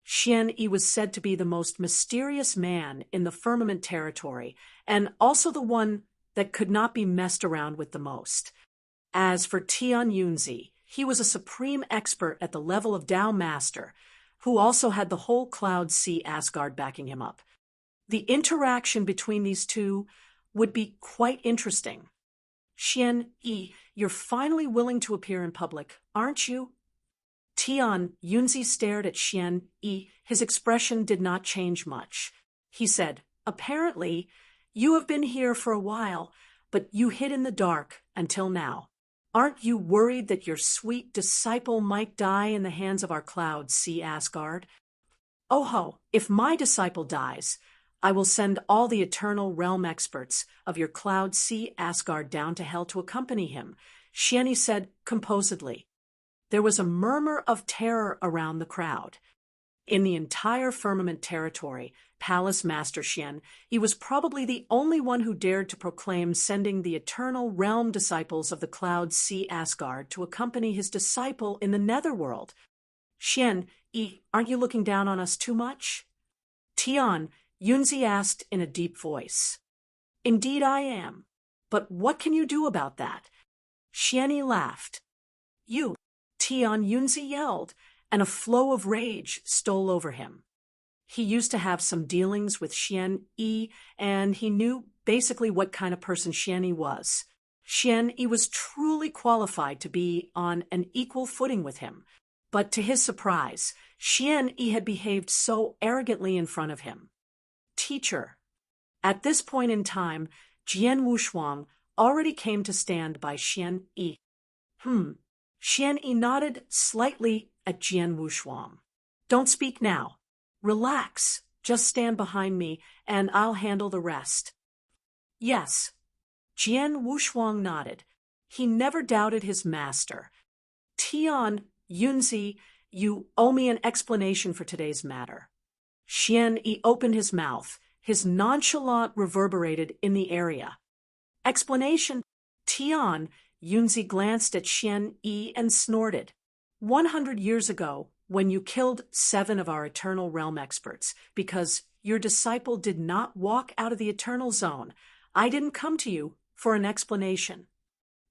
Xian Yi was said to be the most mysterious man in the firmament territory, and also the one that could not be messed around with the most. As for Tian Yunzi, he was a supreme expert at the level of Tao Master, who also had the whole Cloud Sea Asgard backing him up. The interaction between these two would be quite interesting. Xian Yi, you're finally willing to appear in public, aren't you? Tian Yunzi stared at Xian Yi. His expression did not change much. He said, apparently, you have been here for a while, but you hid in the dark until now. Aren't you worried that your sweet disciple might die in the hands of our Cloud Sea Asgard? Oh ho, if my disciple dies, I will send all the Eternal Realm experts of your Cloud Sea Asgard down to hell to accompany him, Xian Yi said composedly. There was a murmur of terror around the crowd. In the entire firmament territory, Palace Master Xian Yi was probably the only one who dared to proclaim sending the Eternal Realm disciples of the Cloud Sea Asgard to accompany his disciple in the netherworld. Xian Yi, aren't you looking down on us too much? Tian Yunzi asked in a deep voice. Indeed I am. But what can you do about that? Xian Yi laughed. You, Tian Yunzi yelled, and a flow of rage stole over him. He used to have some dealings with Xian Yi, and he knew basically what kind of person Xian Yi was. Xian Yi was truly qualified to be on an equal footing with him, but to his surprise, Xian Yi had behaved so arrogantly in front of him. Teacher. At this point in time, Jian Wushuang already came to stand by Xian Yi. Xian Yi nodded slightly at Jian Wushuang. Don't speak now. Relax. Just stand behind me, and I'll handle the rest. Yes. Jian Wushuang nodded. He never doubted his master. Tian Yunzi, you owe me an explanation for today's matter. Xian Yi opened his mouth. His nonchalant reverberated in the area. Explanation? Tian Yunzi glanced at Xian Yi and snorted. 100 years ago, when you killed 7 of our Eternal Realm experts because your disciple did not walk out of the Eternal Zone, I didn't come to you for an explanation.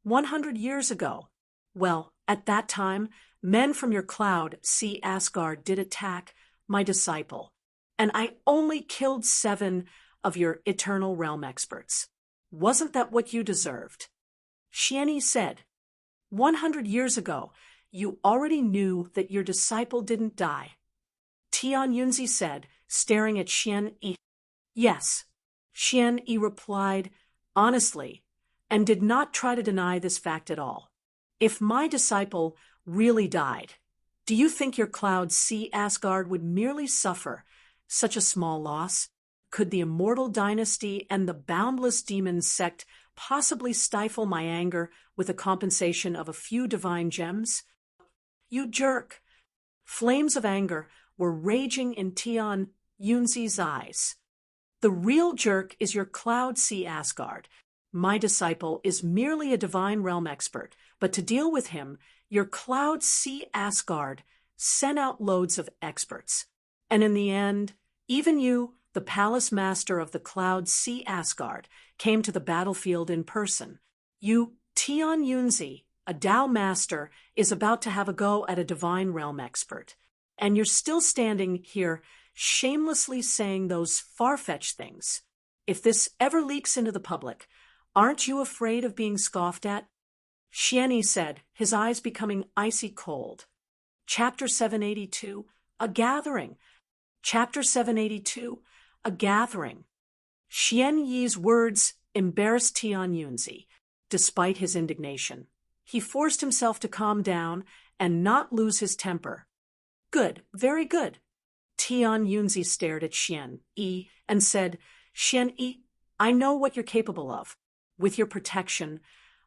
100 years ago, well, at that time, men from your Cloud Sea Asgard did attack my disciple, and I only killed 7 of your Eternal Realm experts. Wasn't that what you deserved? Xian Yi said, 100 years ago, you already knew that your disciple didn't die. Tian Yunzi said, staring at Xian Yi. Yes, Xian Yi replied honestly, and did not try to deny this fact at all. If my disciple really died, do you think your Cloud Sea Asgard would merely suffer such a small loss? Could the immortal dynasty and the boundless demon sect possibly stifle my anger with a compensation of a few divine gems? You jerk! Flames of anger were raging in Tian Yunzi's eyes. The real jerk is your Cloud Sea Asgard. My disciple is merely a divine realm expert, but to deal with him, Your clouds see Asgard sent out loads of experts. And in the end, even you, the palace master of the clouds see Asgard, came to the battlefield in person. You, Tian Yunzi, a Tao master, is about to have a go at a divine realm expert. And you're still standing here, shamelessly saying those far-fetched things. If this ever leaks into the public, aren't you afraid of being scoffed at? Jian said, his eyes becoming icy cold. Chapter 782, A Gathering. Chapter 782, A Gathering. Xian Yi's words embarrassed Tian Yunzi, despite his indignation. He forced himself to calm down and not lose his temper. Good, very good. Tian Yunzi stared at Xian Yi and said, Xian Yi, I know what you're capable of. With your protection,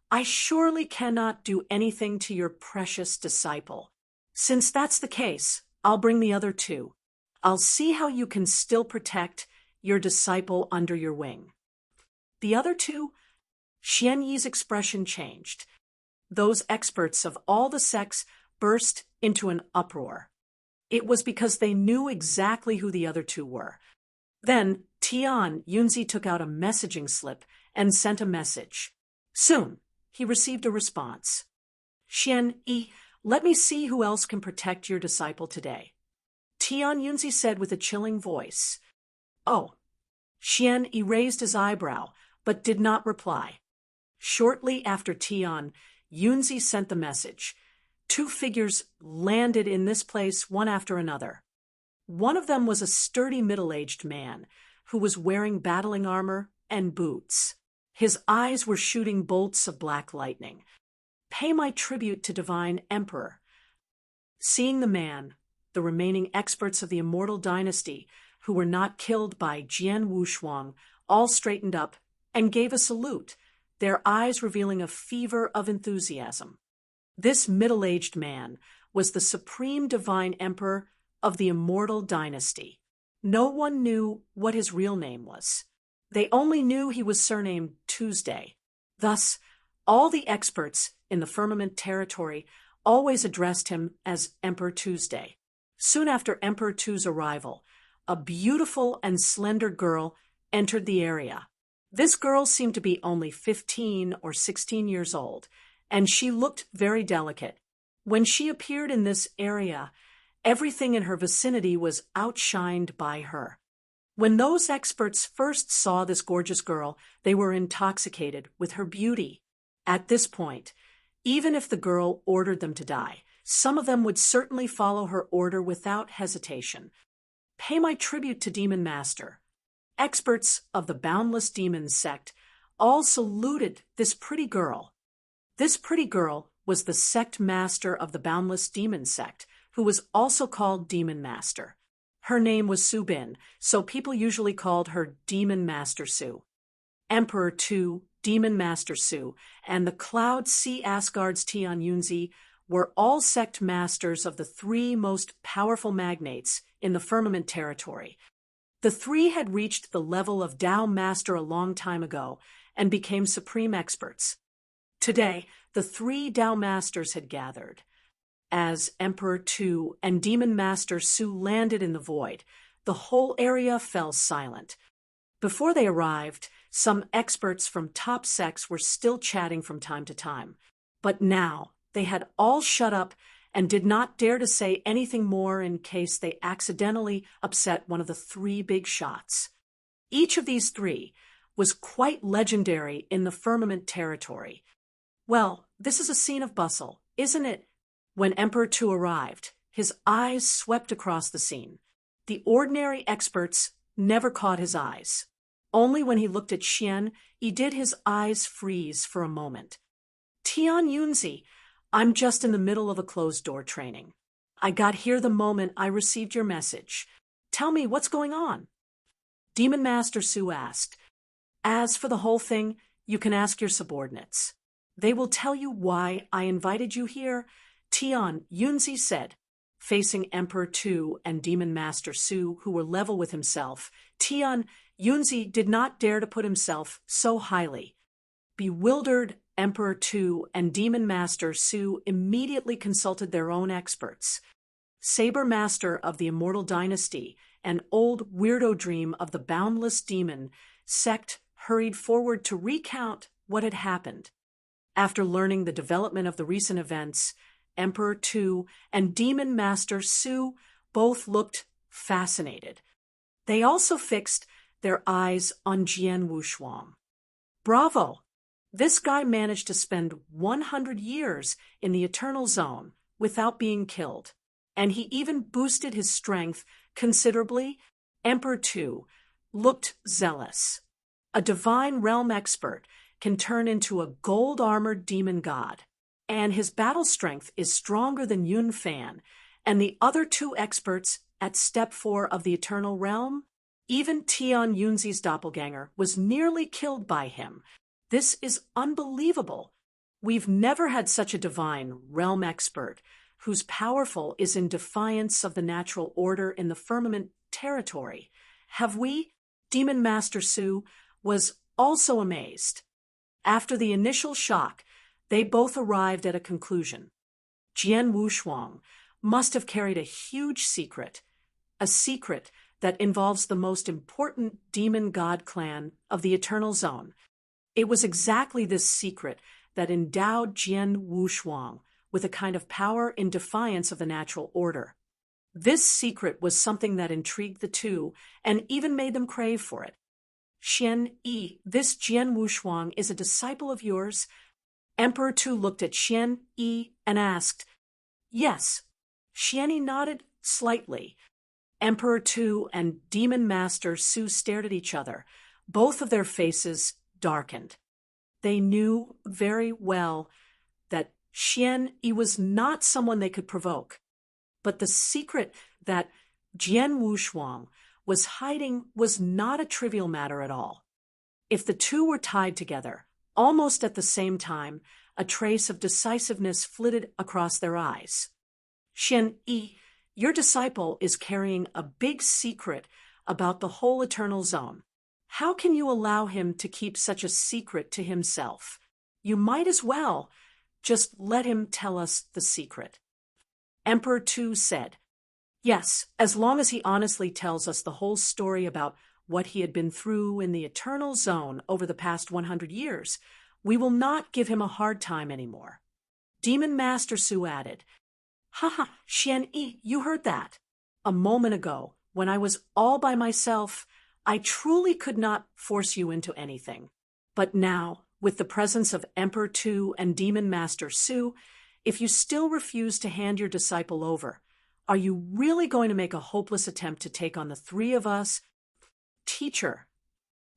I surely cannot do anything to your precious disciple. Since that's the case, I'll bring the other two. I'll see how you can still protect your disciple under your wing. The other two? Xian Yi's expression changed. Those experts of all the sects burst into an uproar. It was because they knew exactly who the other two were. Then Tian Yunzi took out a messaging slip and sent a message. Soon, he received a response. Xian Yi, let me see who else can protect your disciple today. Tian Yunzi said with a chilling voice. Oh. Xian Yi raised his eyebrow, but did not reply. Shortly after Tian Yunzi sent the message, two figures landed in this place one after another. One of them was a sturdy middle-aged man who was wearing battling armor and boots. His eyes were shooting bolts of black lightning. Pay my tribute to Divine Emperor. Seeing the man, the remaining experts of the immortal dynasty who were not killed by Jian Wushuang all straightened up and gave a salute, their eyes revealing a fever of enthusiasm. This middle-aged man was the supreme divine emperor of the immortal dynasty. No one knew what his real name was. They only knew he was surnamed Tuesday. Thus, all the experts in the firmament territory always addressed him as Emperor Tuesday. Soon after Emperor Tu's arrival, a beautiful and slender girl entered the area. This girl seemed to be only 15 or 16 years old, and she looked very delicate. When she appeared in this area, everything in her vicinity was outshined by her. When those experts first saw this gorgeous girl, they were intoxicated with her beauty. At this point, even if the girl ordered them to die, some of them would certainly follow her order without hesitation. Pay my tribute to Demon Master. Experts of the Boundless Demons sect all saluted this pretty girl. This pretty girl was the sect master of the Boundless Demons sect, who was also called Demon Master. Her name was Su Bin, so people usually called her Demon Master Su. Emperor Tu, Demon Master Su, and the Cloud Sea Asgard's Tian Yunzi were all sect masters of the three most powerful magnates in the firmament territory. The three had reached the level of Tao Master a long time ago and became supreme experts. Today, the three Tao Masters had gathered. As Emperor Tu and Demon Master Su landed in the void, the whole area fell silent. Before they arrived, some experts from top sects were still chatting from time to time. But now, they had all shut up and did not dare to say anything more in case they accidentally upset one of the three big shots. Each of these three was quite legendary in the firmament territory. Well, this is a scene of bustle, isn't it? When Emperor Tu arrived, his eyes swept across the scene. The ordinary experts never caught his eyes. Only when he looked at Xian, did his eyes freeze for a moment. Tian Yunzi, I'm just in the middle of a closed-door training. I got here the moment I received your message. Tell me what's going on. Demon Master Su asked. As for the whole thing, you can ask your subordinates. They will tell you why I invited you here. Tian Yunzi said. Facing Emperor Tu and Demon Master Su, who were level with himself, Tian Yunzi did not dare to put himself so highly. Bewildered Emperor Tu and Demon Master Su immediately consulted their own experts. Saber Master of the Immortal Dynasty, an old weirdo dream of the boundless demon sect, hurried forward to recount what had happened. After learning the development of the recent events, Emperor Tu and Demon Master Su both looked fascinated. They also fixed their eyes on Jian Wushuang. Bravo! This guy managed to spend 100 years in the Eternal Zone without being killed, and he even boosted his strength considerably. Emperor Tu looked zealous. A divine realm expert can turn into a gold-armored demon god, and his battle strength is stronger than Yun Fan and the other two experts at Step 4 of the Eternal Realm. Even Tian Yunzi's doppelganger was nearly killed by him. This is unbelievable. We've never had such a divine realm expert whose powerful is in defiance of the natural order in the firmament territory. Have we? Demon Master Su was also amazed. After the initial shock, they both arrived at a conclusion. Jian Wushuang must have carried a huge secret, a secret that involves the most important demon god clan of the Eternal Zone. It was exactly this secret that endowed Jian Wushuang with a kind of power in defiance of the natural order. This secret was something that intrigued the two and even made them crave for it. Xian Yi, this Jian Wushuang is a disciple of yours? Emperor Tu looked at Xian Yi and asked, Yes. Xian Yi nodded slightly. Emperor Tu and Demon Master Su stared at each other. Both of their faces darkened. They knew very well that Xian Yi was not someone they could provoke. But the secret that Jian Wushuang was hiding was not a trivial matter at all. If the two were tied together, almost at the same time, a trace of decisiveness flitted across their eyes. Xian Yi, your disciple is carrying a big secret about the whole Eternal Zone. How can you allow him to keep such a secret to himself? You might as well just let him tell us the secret. Emperor Tu said, Yes, as long as he honestly tells us the whole story about what he had been through in the Eternal Zone over the past 100 years, we will not give him a hard time anymore. Demon Master Su added, Haha, Xian Yi, you heard that. A moment ago, when I was all by myself, I truly could not force you into anything. But now, with the presence of Emperor Tu and Demon Master Su, if you still refuse to hand your disciple over, are you really going to make a hopeless attempt to take on the three of us? Teacher.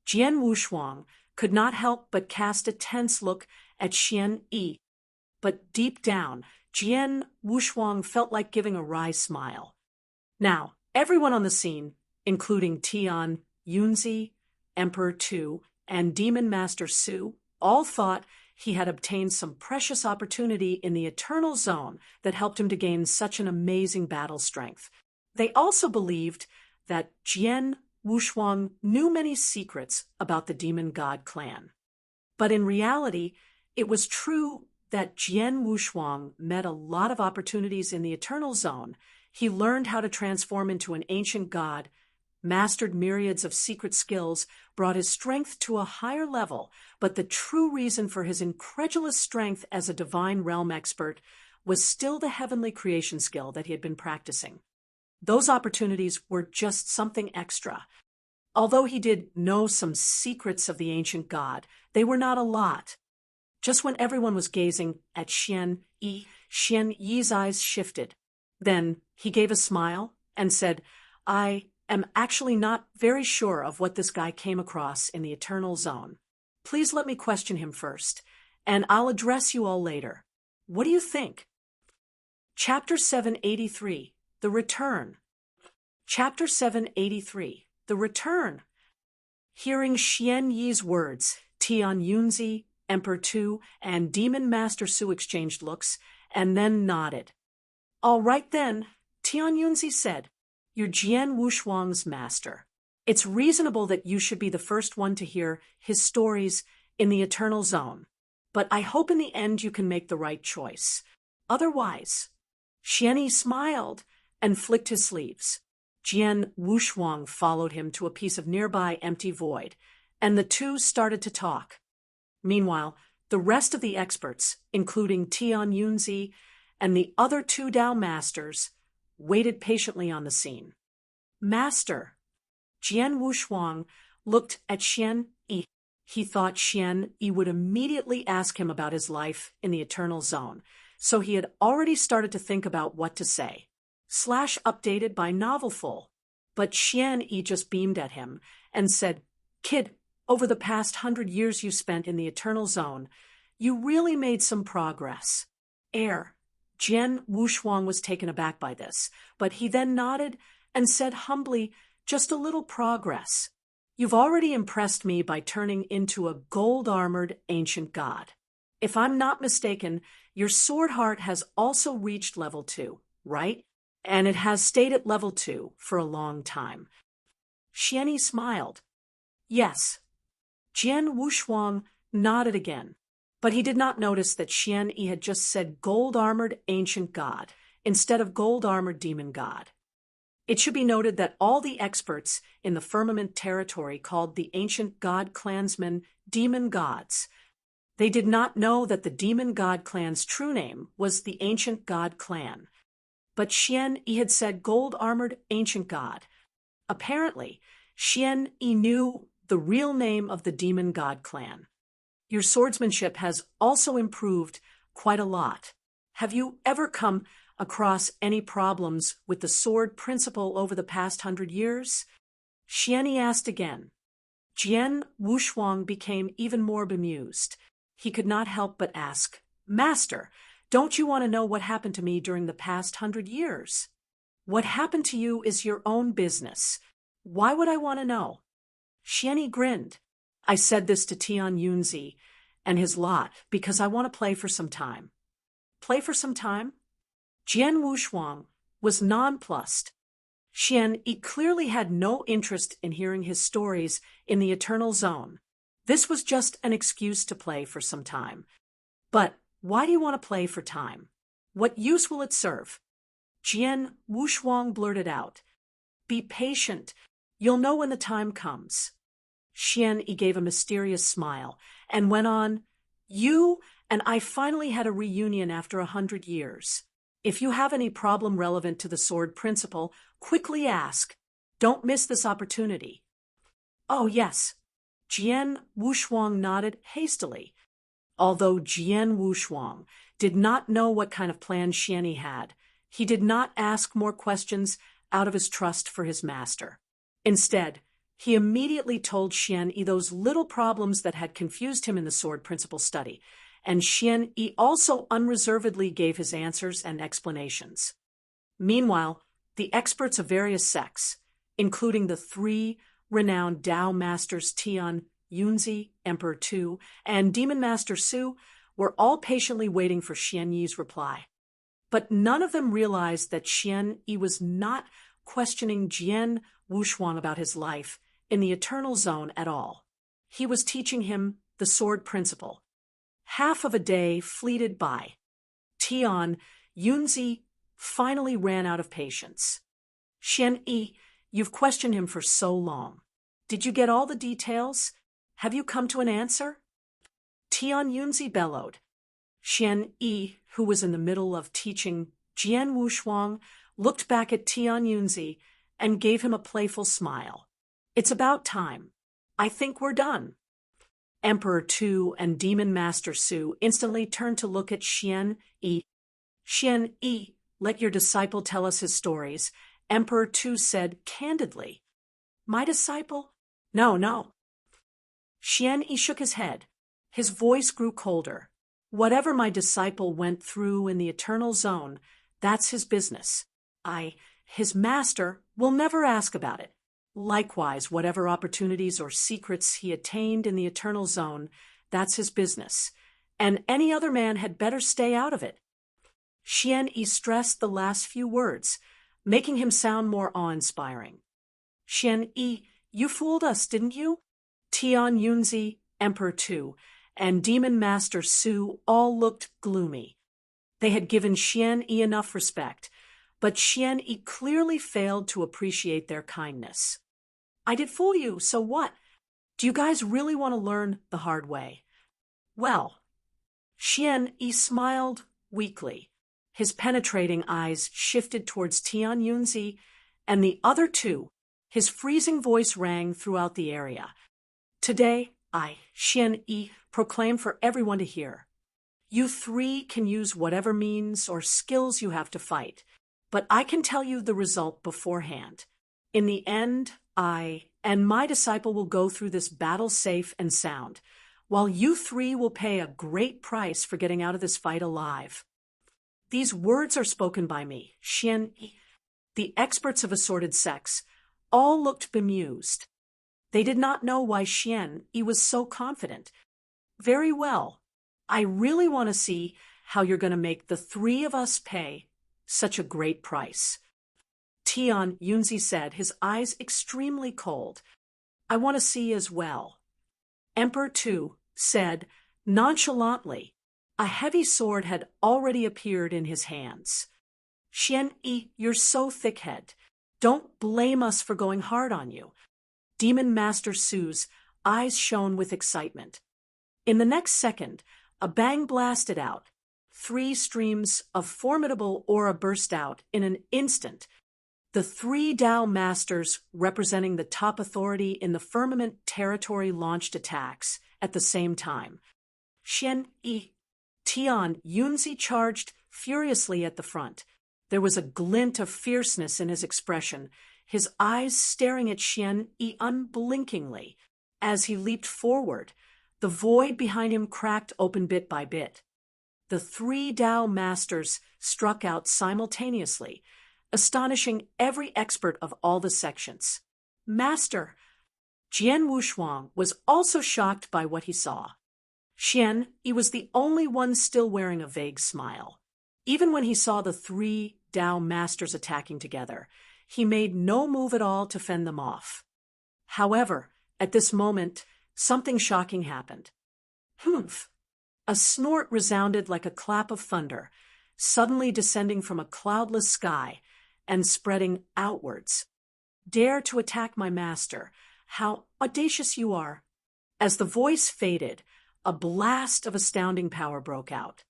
Jian Wushuang could not help but cast a tense look at Xian Yi. But deep down, Jian Wushuang felt like giving a wry smile. Now, everyone on the scene, including Tian, Yunzi, Emperor Tu, and Demon Master Su, all thought he had obtained some precious opportunity in the Eternal Zone that helped him to gain such an amazing battle strength. They also believed that Jian Wushuang knew many secrets about the demon god clan. But in reality, it was true that Jian Wushuang met a lot of opportunities in the Eternal Zone. He learned how to transform into an ancient god, mastered myriads of secret skills, brought his strength to a higher level, but the true reason for his incredulous strength as a divine realm expert was still the heavenly creation skill that he had been practicing. Those opportunities were just something extra. Although he did know some secrets of the ancient god, they were not a lot. Just when everyone was gazing at Xian Yi's eyes shifted. Then he gave a smile and said, I am actually not very sure of what this guy came across in the Eternal Zone. Please let me question him first, and I'll address you all later. What do you think? Chapter 783, The Return. Chapter 783, The Return. Hearing Xian Yi's words, Tian Yunzi, Emperor Tu, and Demon Master Su exchanged looks, and then nodded. All right then, Tian Yunzi said, You're Jian Wushuang's master. It's reasonable that you should be the first one to hear his stories in the Eternal Zone. But I hope in the end you can make the right choice. Otherwise, Xian smiled and flicked his sleeves. Jian Wushuang followed him to a piece of nearby empty void, and the two started to talk. Meanwhile, the rest of the experts, including Tian Yunzi and the other two Dao masters, waited patiently on the scene. Master, Jian Wushuang looked at Xian Yi. He thought Xian Yi would immediately ask him about his life in the Eternal Zone, so he had already started to think about what to say. /updated by Novelful. But Xian Yi just beamed at him and said, "Kid, over the past 100 years you spent in the Eternal Zone, you really made some progress." Jian Wushuang was taken aback by this, but he then nodded and said humbly, "Just a little progress. You've already impressed me by turning into a gold-armored ancient god. If I'm not mistaken, your sword heart has also reached level 2, right? And it has stayed at level 2 for a long time." Xian Yi smiled. Yes. Jian Wushuang nodded again, but he did not notice that Xian Yi had just said gold-armored ancient god instead of gold-armored demon god. It should be noted that all the experts in the firmament territory called the ancient god clansmen demon gods. They did not know that the demon god clan's true name was the ancient god clan. But Xian Yi had said gold-armored ancient god. Apparently, Xian Yi knew the real name of the demon god clan. Your swordsmanship has also improved quite a lot. Have you ever come across any problems with the sword principle over the past 100 years? Xian Yi asked again. Jian Wushuang became even more bemused. He could not help but ask, "Master, don't you want to know what happened to me during the past 100 years? What happened to you is your own business. Why would I want to know?" Xian Yi grinned. "I said this to Tian Yunzi and his lot because I want to play for some time." Play for some time? Jian Wushuang was nonplussed. Xian Yi clearly had no interest in hearing his stories in the Eternal Zone. This was just an excuse to play for some time. But why do you want to play for time? What use will it serve? Jian Wushuang blurted out. "Be patient. You'll know when the time comes." Xian Yi gave a mysterious smile and went on, "You and I finally had a reunion after 100 years. If you have any problem relevant to the sword principle, quickly ask. Don't miss this opportunity." "Oh, yes." Jian Wushuang nodded hastily. Although Jian Wushuang did not know what kind of plan Xian Yi had, he did not ask more questions out of his trust for his master. Instead, he immediately told Xian Yi those little problems that had confused him in the sword principle study, and Xian Yi also unreservedly gave his answers and explanations. Meanwhile, the experts of various sects, including the 3 renowned Dao masters Tian, Yunzi, Emperor Tu, and Demon Master Su, were all patiently waiting for Xian Yi's reply. But none of them realized that Xian Yi was not questioning Jian Wushuang about his life in the Eternal Zone at all. He was teaching him the sword principle. Half of a day fleeted by. Tian Yunzi finally ran out of patience. "Xian Yi, you've questioned him for so long. Did you get all the details? Have you come to an answer?" Tian Yunzi bellowed. Xian Yi, who was in the middle of teaching Jian Wushuang, looked back at Tian Yunzi and gave him a playful smile. "It's about time. I think we're done." Emperor Tu and Demon Master Su instantly turned to look at Xian Yi. "Xian Yi, let your disciple tell us his stories," Emperor Tu said candidly. "My disciple? No. Xian Yi shook his head. His voice grew colder. "Whatever my disciple went through in the Eternal Zone, that's his business. His master, will never ask about it. Likewise, whatever opportunities or secrets he attained in the Eternal Zone, that's his business. And any other man had better stay out of it." Xian Yi stressed the last few words, making him sound more awe-inspiring. "Xian Yi, you fooled us, didn't you?" Tian Yunzi, Emperor Tu, and Demon Master Su all looked gloomy. They had given Xian Yi enough respect, but Xian Yi clearly failed to appreciate their kindness. I did fool you, so what? Do you guys really want to learn the hard way? Well, Xian Yi smiled weakly. His penetrating eyes shifted towards Tian Yunzi and the other two. His freezing voice rang throughout the area. Today, I, Xian Yi, proclaim for everyone to hear. You three can use whatever means or skills you have to fight, but I can tell you the result beforehand. In the end, I and my disciple will go through this battle safe and sound, while you three will pay a great price for getting out of this fight alive. These words are spoken by me, Xian Yi. The experts of assorted sects all looked bemused. They did not know why Xian Yi was so confident. Very well. I really want to see how you're going to make the three of us pay such a great price. Tian Yunzi said, his eyes extremely cold. I want to see as well. Emperor Tu said nonchalantly. A heavy sword had already appeared in his hands. Xian Yi, you're so thick-headed. Don't blame us for going hard on you. Demon Master Su's eyes shone with excitement. In the next second, a bang blasted out. 3 streams of formidable aura burst out in an instant. The 3 Tao masters representing the top authority in the firmament territory launched attacks at the same time. Xian Yi, Tian Yunzi charged furiously at the front. There was a glint of fierceness in his expression, his eyes staring at Xian Yi unblinkingly. As he leaped forward, the void behind him cracked open bit by bit. The 3 Tao masters struck out simultaneously, astonishing every expert of all the sections. Master! Jian Wushuang was also shocked by what he saw. Xian Yi was the only one still wearing a vague smile. Even when he saw the 3 Tao masters attacking together, he made no move at all to fend them off. However, at this moment, something shocking happened. Humph! A snort resounded like a clap of thunder, suddenly descending from a cloudless sky and spreading outwards. Dare to attack my master! How audacious you are! As the voice faded, a blast of astounding power broke out.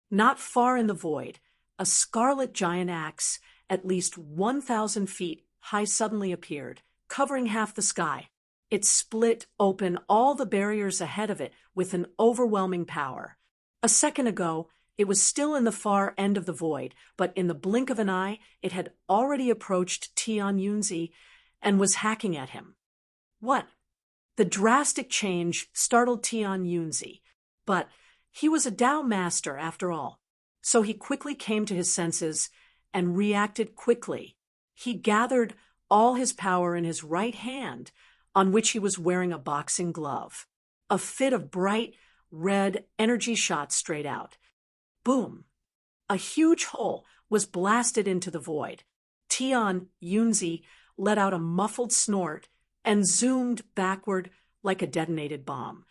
Not far in the void, a scarlet giant axe, at least 1,000 feet high, suddenly appeared, covering half the sky. It split open all the barriers ahead of it with an overwhelming power. A second ago, it was still in the far end of the void, but in the blink of an eye, it had already approached Tian Yunzi and was hacking at him. What? The drastic change startled Tian Yunzi, but he was a Tao master after all, so he quickly came to his senses and reacted quickly. He gathered all his power in his right hand, on which he was wearing a boxing glove. A fit of bright red energy shot straight out. Boom! A huge hole was blasted into the void. Tian Yunzi let out a muffled snort and zoomed backward like a detonated bomb.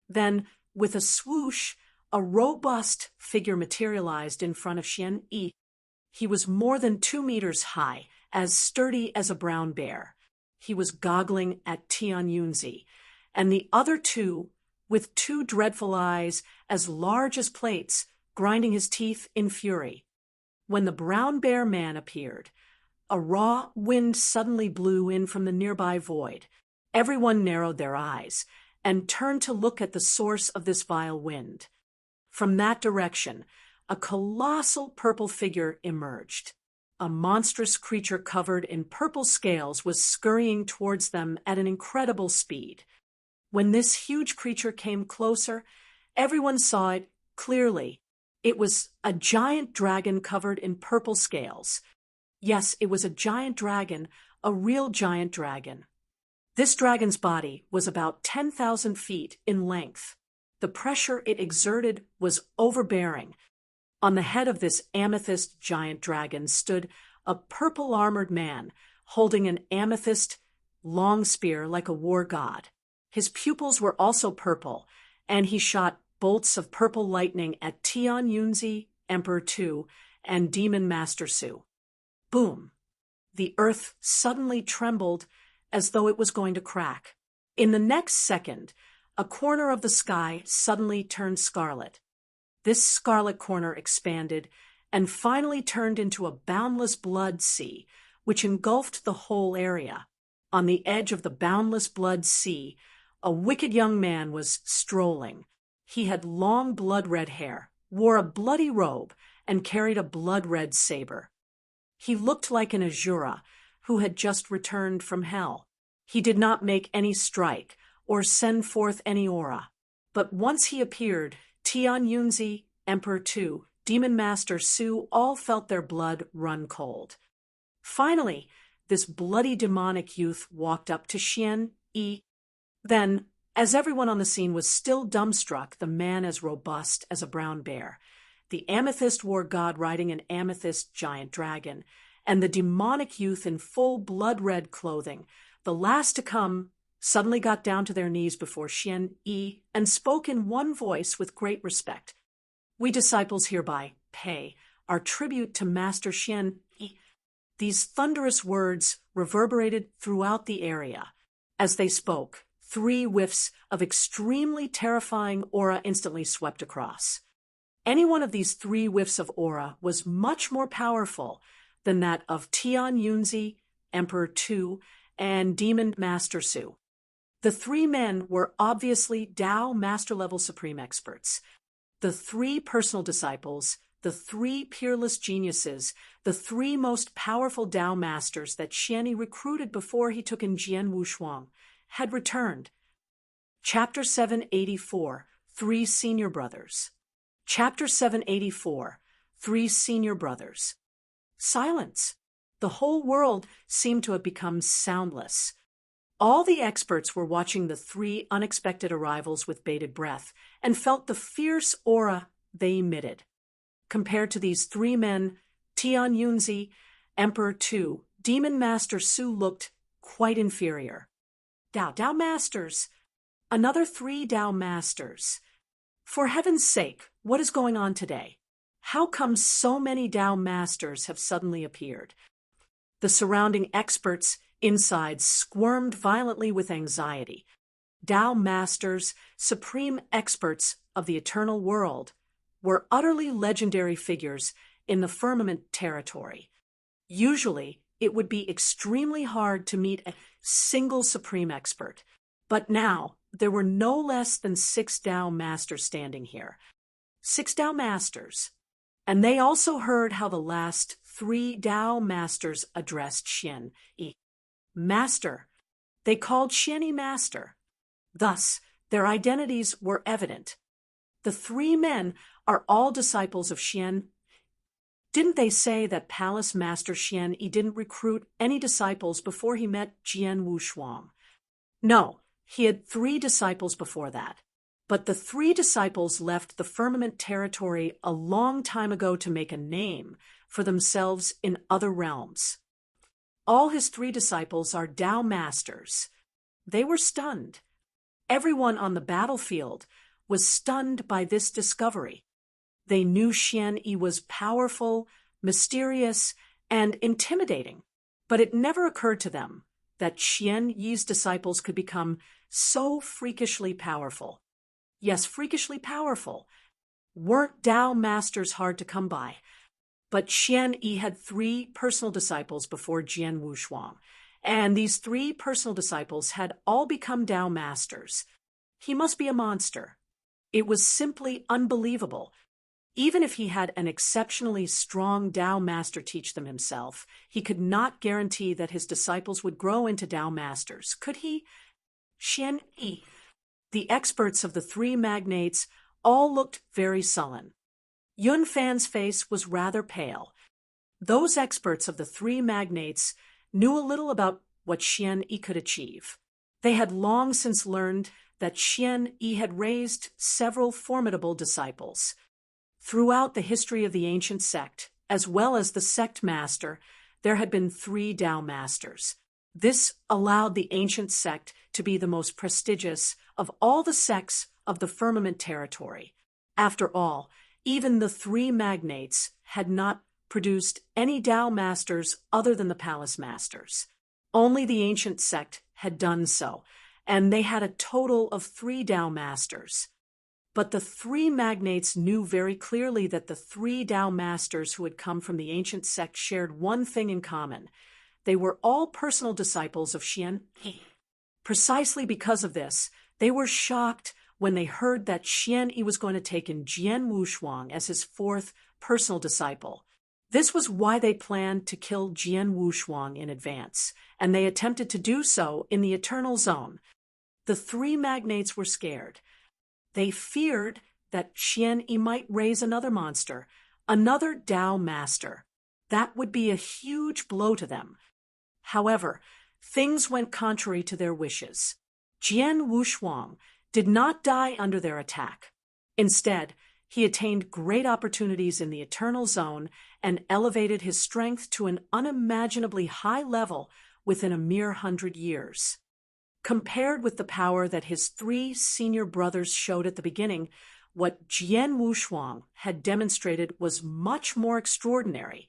Then, with a swoosh, a robust figure materialized in front of Xian Yi. He was more than 2 meters high, as sturdy as a brown bear. He was goggling at Tian Yunzi, and the other two, with 2 dreadful eyes as large as plates, grinding his teeth in fury. When the brown bear man appeared, a raw wind suddenly blew in from the nearby void. Everyone narrowed their eyes and turned to look at the source of this vile wind. From that direction, a colossal purple figure emerged. A monstrous creature covered in purple scales was scurrying towards them at an incredible speed. When this huge creature came closer, everyone saw it clearly. It was a giant dragon covered in purple scales. Yes, it was a giant dragon, a real giant dragon. This dragon's body was about 10,000 feet in length. The pressure it exerted was overbearing. On the head of this amethyst giant dragon stood a purple-armored man holding an amethyst long spear like a war god. His pupils were also purple, and he shot bolts of purple lightning at Tian, Yunzi, Emperor Tu, and Demon Master Su. Boom! The earth suddenly trembled as though it was going to crack. In the next second, a corner of the sky suddenly turned scarlet. This scarlet corner expanded and finally turned into a boundless blood sea, which engulfed the whole area. On the edge of the boundless blood sea, a wicked young man was strolling. He had long blood-red hair, wore a bloody robe, and carried a blood-red saber. He looked like an Asura who had just returned from hell. He did not make any strike or send forth any aura. But once he appeared, Tian, Yunzi, Emperor Tu, Demon Master Su all felt their blood run cold. Finally, this bloody demonic youth walked up to Jian. Then, as everyone on the scene was still dumbstruck, the man as robust as a brown bear, the amethyst war god riding an amethyst giant dragon, and the demonic youth in full blood-red clothing, the last to come, suddenly got down to their knees before Jian and spoke in one voice with great respect. "We disciples hereby pay our tribute to Master Jian." These thunderous words reverberated throughout the area. As they spoke, 3 whiffs of extremely terrifying aura instantly swept across. Any one of these 3 whiffs of aura was much more powerful than that of Tian, Yunzi, Emperor Tu, and Demon Master Su. The 3 men were obviously Tao Master-level Supreme Experts. The 3 personal disciples, the 3 peerless geniuses, the 3 most powerful Tao Masters that Jian recruited before he took in Jian Wushuang, had returned. Chapter 784, 3 Senior Brothers. Chapter 784, 3 Senior Brothers. Silence. The whole world seemed to have become soundless. All the experts were watching the 3 unexpected arrivals with bated breath and felt the fierce aura they emitted. Compared to these 3 men, Tian, Yunzi, Emperor Tu, Demon Master Su looked quite inferior. Tao Masters! Another 3 Tao Masters! For heaven's sake, what is going on today? How come so many Tao Masters have suddenly appeared? The surrounding experts inside squirmed violently with anxiety. Tao Masters, supreme experts of the eternal world, were utterly legendary figures in the firmament territory. Usually, it would be extremely hard to meet a single supreme expert, but now there were no less than 6 Tao Masters standing here. 6 Tao Masters. And they also heard how the last 3 Tao Masters addressed Jian. Master. They called Jian Master. Thus, their identities were evident. The 3 men are all disciples of Jian. Didn't they say that Palace Master Jian didn't recruit any disciples before he met Jian Wushuang? No, he had 3 disciples before that. But the 3 disciples left the firmament territory a long time ago to make a name for themselves in other realms. All his 3 disciples are Tao Masters. They were stunned. Everyone on the battlefield was stunned by this discovery. They knew Jian was powerful, mysterious, and intimidating, but it never occurred to them that Jian's disciples could become so freakishly powerful. Yes, freakishly powerful. Weren't Tao Masters hard to come by? But Jian had 3 personal disciples before Jian Wushuang, and these 3 personal disciples had all become Tao Masters. He must be a monster. It was simply unbelievable. Even if he had an exceptionally strong Tao Master teach them himself, he could not guarantee that his disciples would grow into Tao Masters, could he? Jian. The experts of the 3 magnates all looked very sullen. Yun Fan's face was rather pale. Those experts of the 3 magnates knew a little about what Jian could achieve. They had long since learned that Jian had raised several formidable disciples. Throughout the history of the ancient sect, as well as the sect master, there had been 3 Tao Masters. This allowed the ancient sect to be the most prestigious of all the sects of the firmament territory. After all, even the three magnates had not produced any Tao masters other than the palace masters. Only the ancient sect had done so, and they had a total of 3 Tao masters. But the 3 magnates knew very clearly that the 3 Tao masters who had come from the ancient sect shared one thing in common. They were all personal disciples of Jian. Precisely because of this, they were shocked when they heard that Jian was going to take in Jian Wushuang as his 4th personal disciple. This was why they planned to kill Jian Wushuang in advance, and they attempted to do so in the Eternal Zone. The 3 magnates were scared. They feared that Tian might raise another monster, another Tao master. That would be a huge blow to them. However, things went contrary to their wishes. Jian Wushuang did not die under their attack. Instead, he attained great opportunities in the Eternal Zone and elevated his strength to an unimaginably high level within a mere 100 years. Compared with the power that his 3 senior brothers showed at the beginning, what Jian Wushuang had demonstrated was much more extraordinary.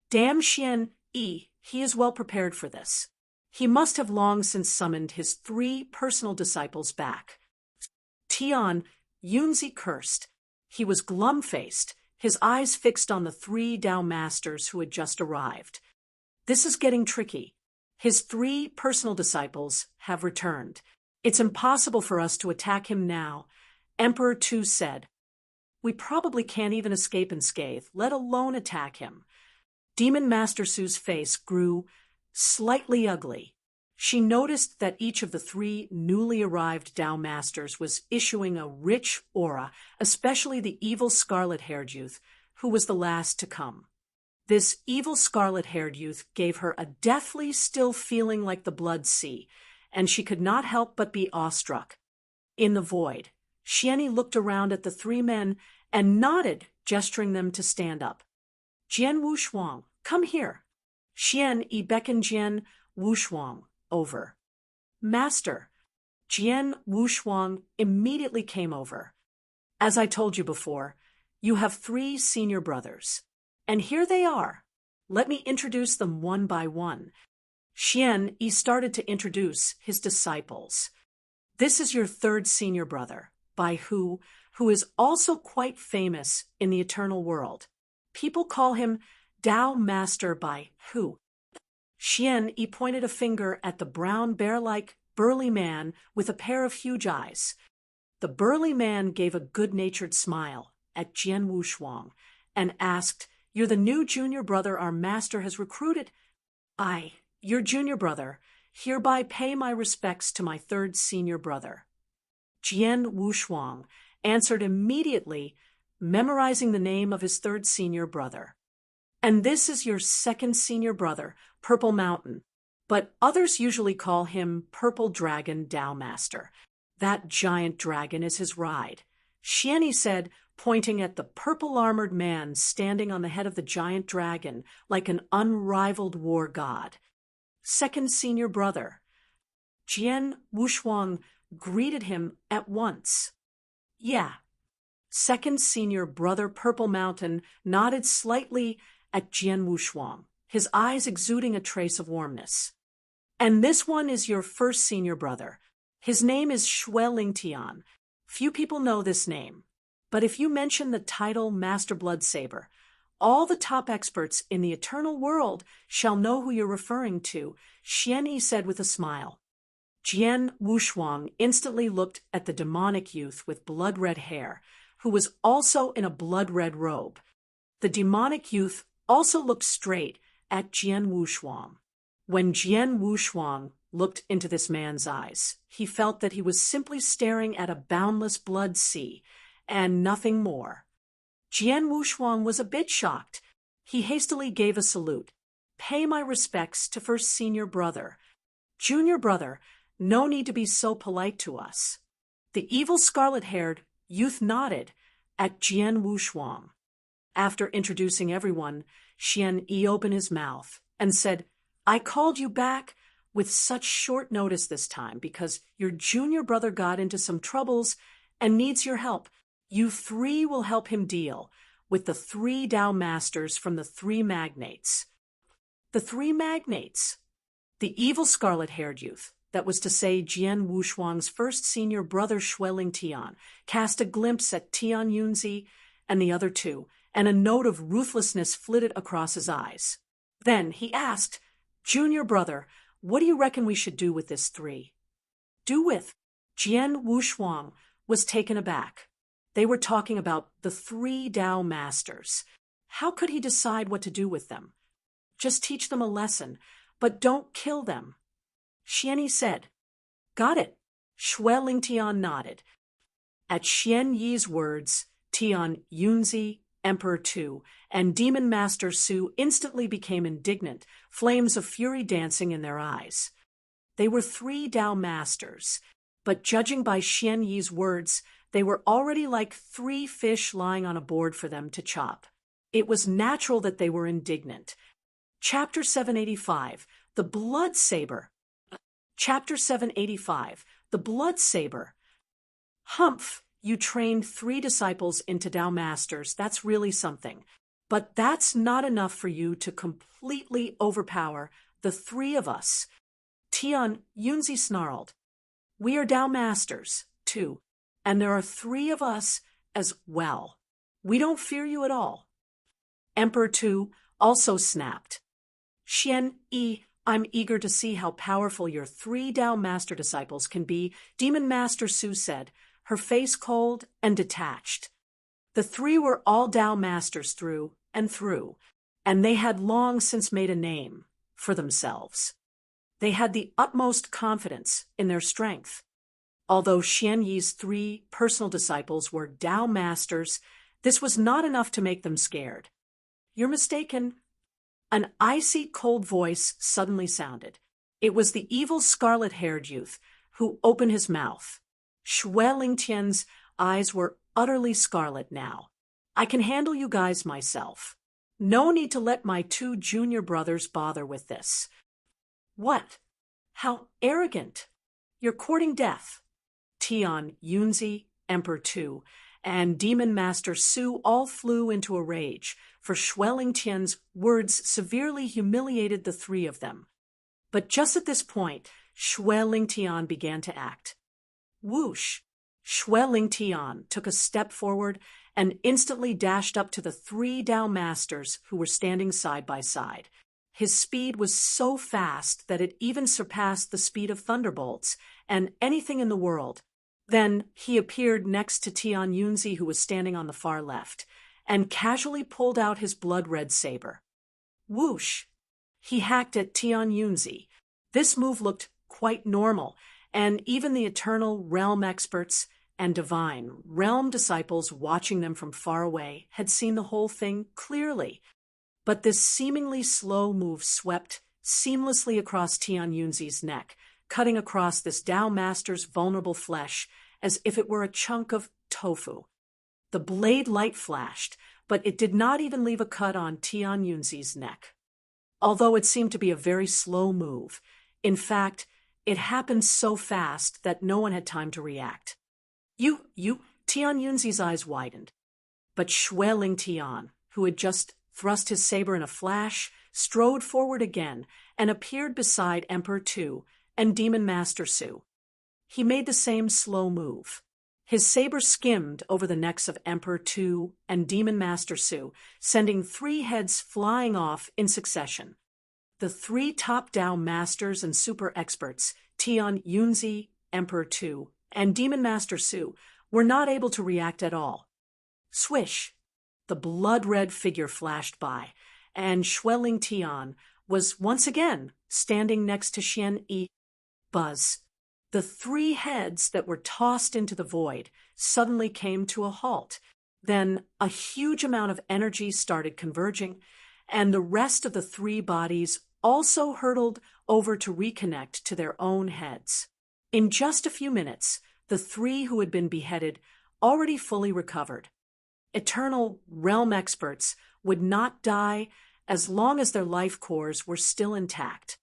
Damn Xian Yi, he is well prepared for this. He must have long since summoned his 3 personal disciples back. Tian, Yunzi cursed. He was glum-faced, his eyes fixed on the 3 Tao masters who had just arrived. This is getting tricky. His 3 personal disciples have returned. It's impossible for us to attack him now. Emperor Tu said, "We probably can't even escape unscathed, let alone attack him." Demon Master Su's face grew slightly ugly. She noticed that each of the 3 newly arrived Tao masters was issuing a rich aura, especially the evil scarlet-haired youth, who was the last to come. This evil scarlet-haired youth gave her a deathly still feeling like the blood sea, and she could not help but be awestruck. In the void, Xian looked around at the 3 men and nodded, gesturing them to stand up. "Jian Wushuang, come here." Xian beckoned Jian Wushuang over. "Master." Jian Wushuang immediately came over. "As I told you before, you have 3 senior brothers. And here they are. Let me introduce them one by one." Xian started to introduce his disciples. "This is your 3rd senior brother, Bai Hu, who is also quite famous in the eternal world. People call him Tao Master Bai Hu." Xian pointed a finger at the brown bear-like burly man with a pair of huge eyes. The burly man gave a good-natured smile at Jian Wushuang and asked, "You're the new junior brother our master has recruited?" "I, your junior brother, hereby pay my respects to my 3rd senior brother." Jian Wushuang answered immediately, memorizing the name of his 3rd senior brother. "And this is your 2nd senior brother, Purple Mountain, but others usually call him Purple Dragon Tao Master. That giant dragon is his ride." Xian said, pointing at the purple-armored man standing on the head of the giant dragon like an unrivaled war god. 2nd senior brother. Jian Wushuang greeted him at once. "Yeah." 2nd senior brother Purple Mountain nodded slightly at Jian Wushuang, his eyes exuding a trace of warmness. "And this one is your 1st senior brother. His name is Tian. Few people know this name. But if you mention the title Master Blood Saber, all the top experts in the eternal world shall know who you're referring to," Xian said with a smile. Jian Wushuang instantly looked at the demonic youth with blood-red hair, who was also in a blood-red robe. The demonic youth also looked straight at Jian Wushuang. When Jian Wushuang looked into this man's eyes, he felt that he was simply staring at a boundless blood sea, and nothing more. Jian Wushuang was a bit shocked. He hastily gave a salute. "Pay my respects to 1st senior brother. Junior brother, no need to be so polite to us." The evil scarlet-haired youth nodded at Jian Wushuang. After introducing everyone, Xian opened his mouth and said, "I called you back with such short notice this time because your junior brother got into some troubles and needs your help. You three will help him deal with the 3 Tao masters from the 3 magnates. The 3 magnates. The evil scarlet-haired youth, that was to say Jian Wushuang's first senior brother Shueling Tian, cast a glimpse at Tian Yunzi and the other 2, and a note of ruthlessness flitted across his eyes. Then he asked, "Junior brother, what do you reckon we should do with this 3? Do with?" Jian Wushuang was taken aback. They were talking about the 3 Tao masters. How could he decide what to do with them? Just teach them a lesson, but don't kill them. Xian said. Got it. Shueling Tian nodded. At Xian Yi's words, Tian Yunzi, Emperor Tu, and Demon Master Su instantly became indignant, flames of fury dancing in their eyes. They were 3 Tao masters, but judging by Xian Yi's words, they were already like 3 fish lying on a board for them to chop. It was natural that they were indignant. Chapter 785, The Blood Saber. Chapter 785, The Blood Saber. Humph, you trained 3 disciples into Tao masters, that's really something. But that's not enough for you to completely overpower the 3 of us. Tian Yunzi snarled. We are Tao masters, too, and there are 3 of us as well. We don't fear you at all. Emperor Tu also snapped. Xian Yi, I'm eager to see how powerful your 3 Tao master disciples can be, Demon Master Su said, her face cold and detached. The 3 were all Tao masters through and through, and they had long since made a name for themselves. They had the utmost confidence in their strength. Although Xian Yi's 3 personal disciples were Tao masters, this was not enough to make them scared. You're mistaken. An icy cold voice suddenly sounded. It was the evil scarlet-haired youth who opened his mouth. Shueling Tian's eyes were utterly scarlet now. I can handle you guys myself. No need to let my 2 junior brothers bother with this. What? How arrogant. You're courting death. Tian Yunzi, Emperor Tu, and Demon Master Su all flew into a rage, for Shueling Tian's words severely humiliated the 3 of them. But just at this point, Shueling Tian began to act. Whoosh! Shueling Tian took a step forward and instantly dashed up to the 3 Tao masters who were standing side by side. His speed was so fast that it even surpassed the speed of thunderbolts and anything in the world. Then he appeared next to Tian Yunzi, who was standing on the far left, and casually pulled out his blood-red saber. Whoosh! He hacked at Tian Yunzi. This move looked quite normal, and even the eternal realm experts and divine realm disciples watching them from far away had seen the whole thing clearly. But this seemingly slow move swept seamlessly across Tian Yunzi's neck, cutting across this Tao master's vulnerable flesh as if it were a chunk of tofu. The blade light flashed, but it did not even leave a cut on Tian Yunzi's neck. Although it seemed to be a very slow move, in fact, it happened so fast that no one had time to react. Tian Yunzi's eyes widened. But Shueling Tian, who had just thrust his saber in a flash, strode forward again and appeared beside Emperor Tu and Demon Master Su. He made the same slow move. His saber skimmed over the necks of Emperor Tu and Demon Master Su, sending 3 heads flying off in succession. The 3 top Tao masters and super experts, Tian Yunzi, Emperor Tu, and Demon Master Su, were not able to react at all. Swish! The blood-red figure flashed by, and Shueling Tian was once again standing next to Xian Yi. Buzz! The 3 heads that were tossed into the void suddenly came to a halt. Then a huge amount of energy started converging, and the rest of the 3 bodies also hurtled over to reconnect to their own heads. In just a few minutes, the 3 who had been beheaded already fully recovered. Eternal realm experts would not die as long as their life cores were still intact.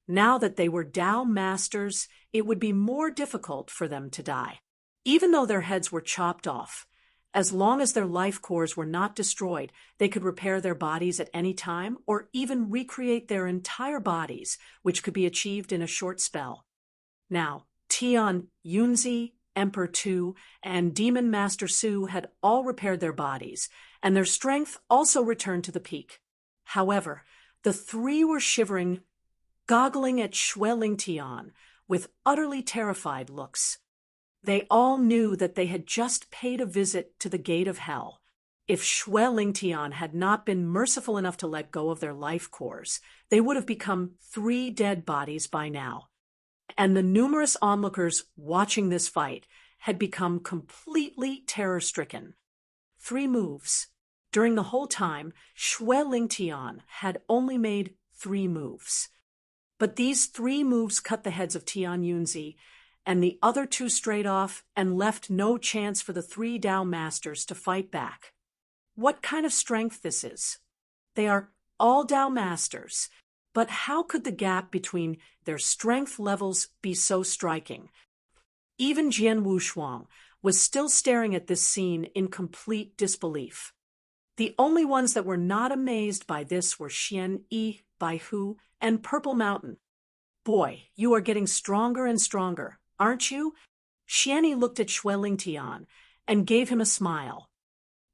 Now that they were Tao masters, it would be more difficult for them to die. Even though their heads were chopped off, as long as their life cores were not destroyed, they could repair their bodies at any time or even recreate their entire bodies, which could be achieved in a short spell. Now, Tian, Yunzi, Emperor Tu, and Demon Master Su had all repaired their bodies, and their strength also returned to the peak. However, the three were shivering, goggling at Shui Tian with utterly terrified looks. They all knew that they had just paid a visit to the gate of hell. If Shui Tian had not been merciful enough to let go of their life cores, they would have become 3 dead bodies by now. And the numerous onlookers watching this fight had become completely terror-stricken. 3 moves. During the whole time, Shui Tian had only made 3 moves. But these 3 moves cut the heads of Tian Yunzi and the other 2 straight off and left no chance for the 3 Tao Masters to fight back. What kind of strength this is? They are all Tao Masters, but how could the gap between their strength levels be so striking? Even Jian Wushuang was still staring at this scene in complete disbelief. The only ones that were not amazed by this were Xian Yi, Bai Hu, and Purple Mountain. Boy, you are getting stronger and stronger, aren't you? Xian Yi looked at Shui Tian and gave him a smile.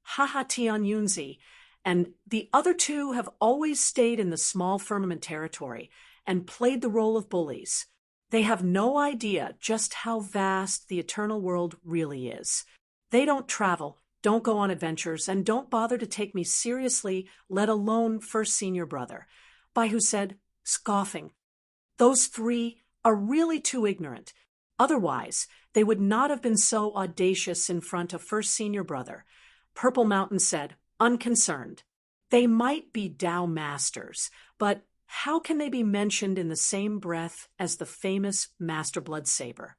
Haha, Tian Yunzi, and the other 2 have always stayed in the small firmament territory and played the role of bullies. They have no idea just how vast the eternal world really is. They don't travel, don't go on adventures, and don't bother to take me seriously, let alone first senior brother. Bai Hu said, scoffing. Those 3 are really too ignorant. Otherwise, they would not have been so audacious in front of first senior brother. Purple Mountain said, unconcerned. They might be Tao Masters, but how can they be mentioned in the same breath as the famous Master Blood Saber?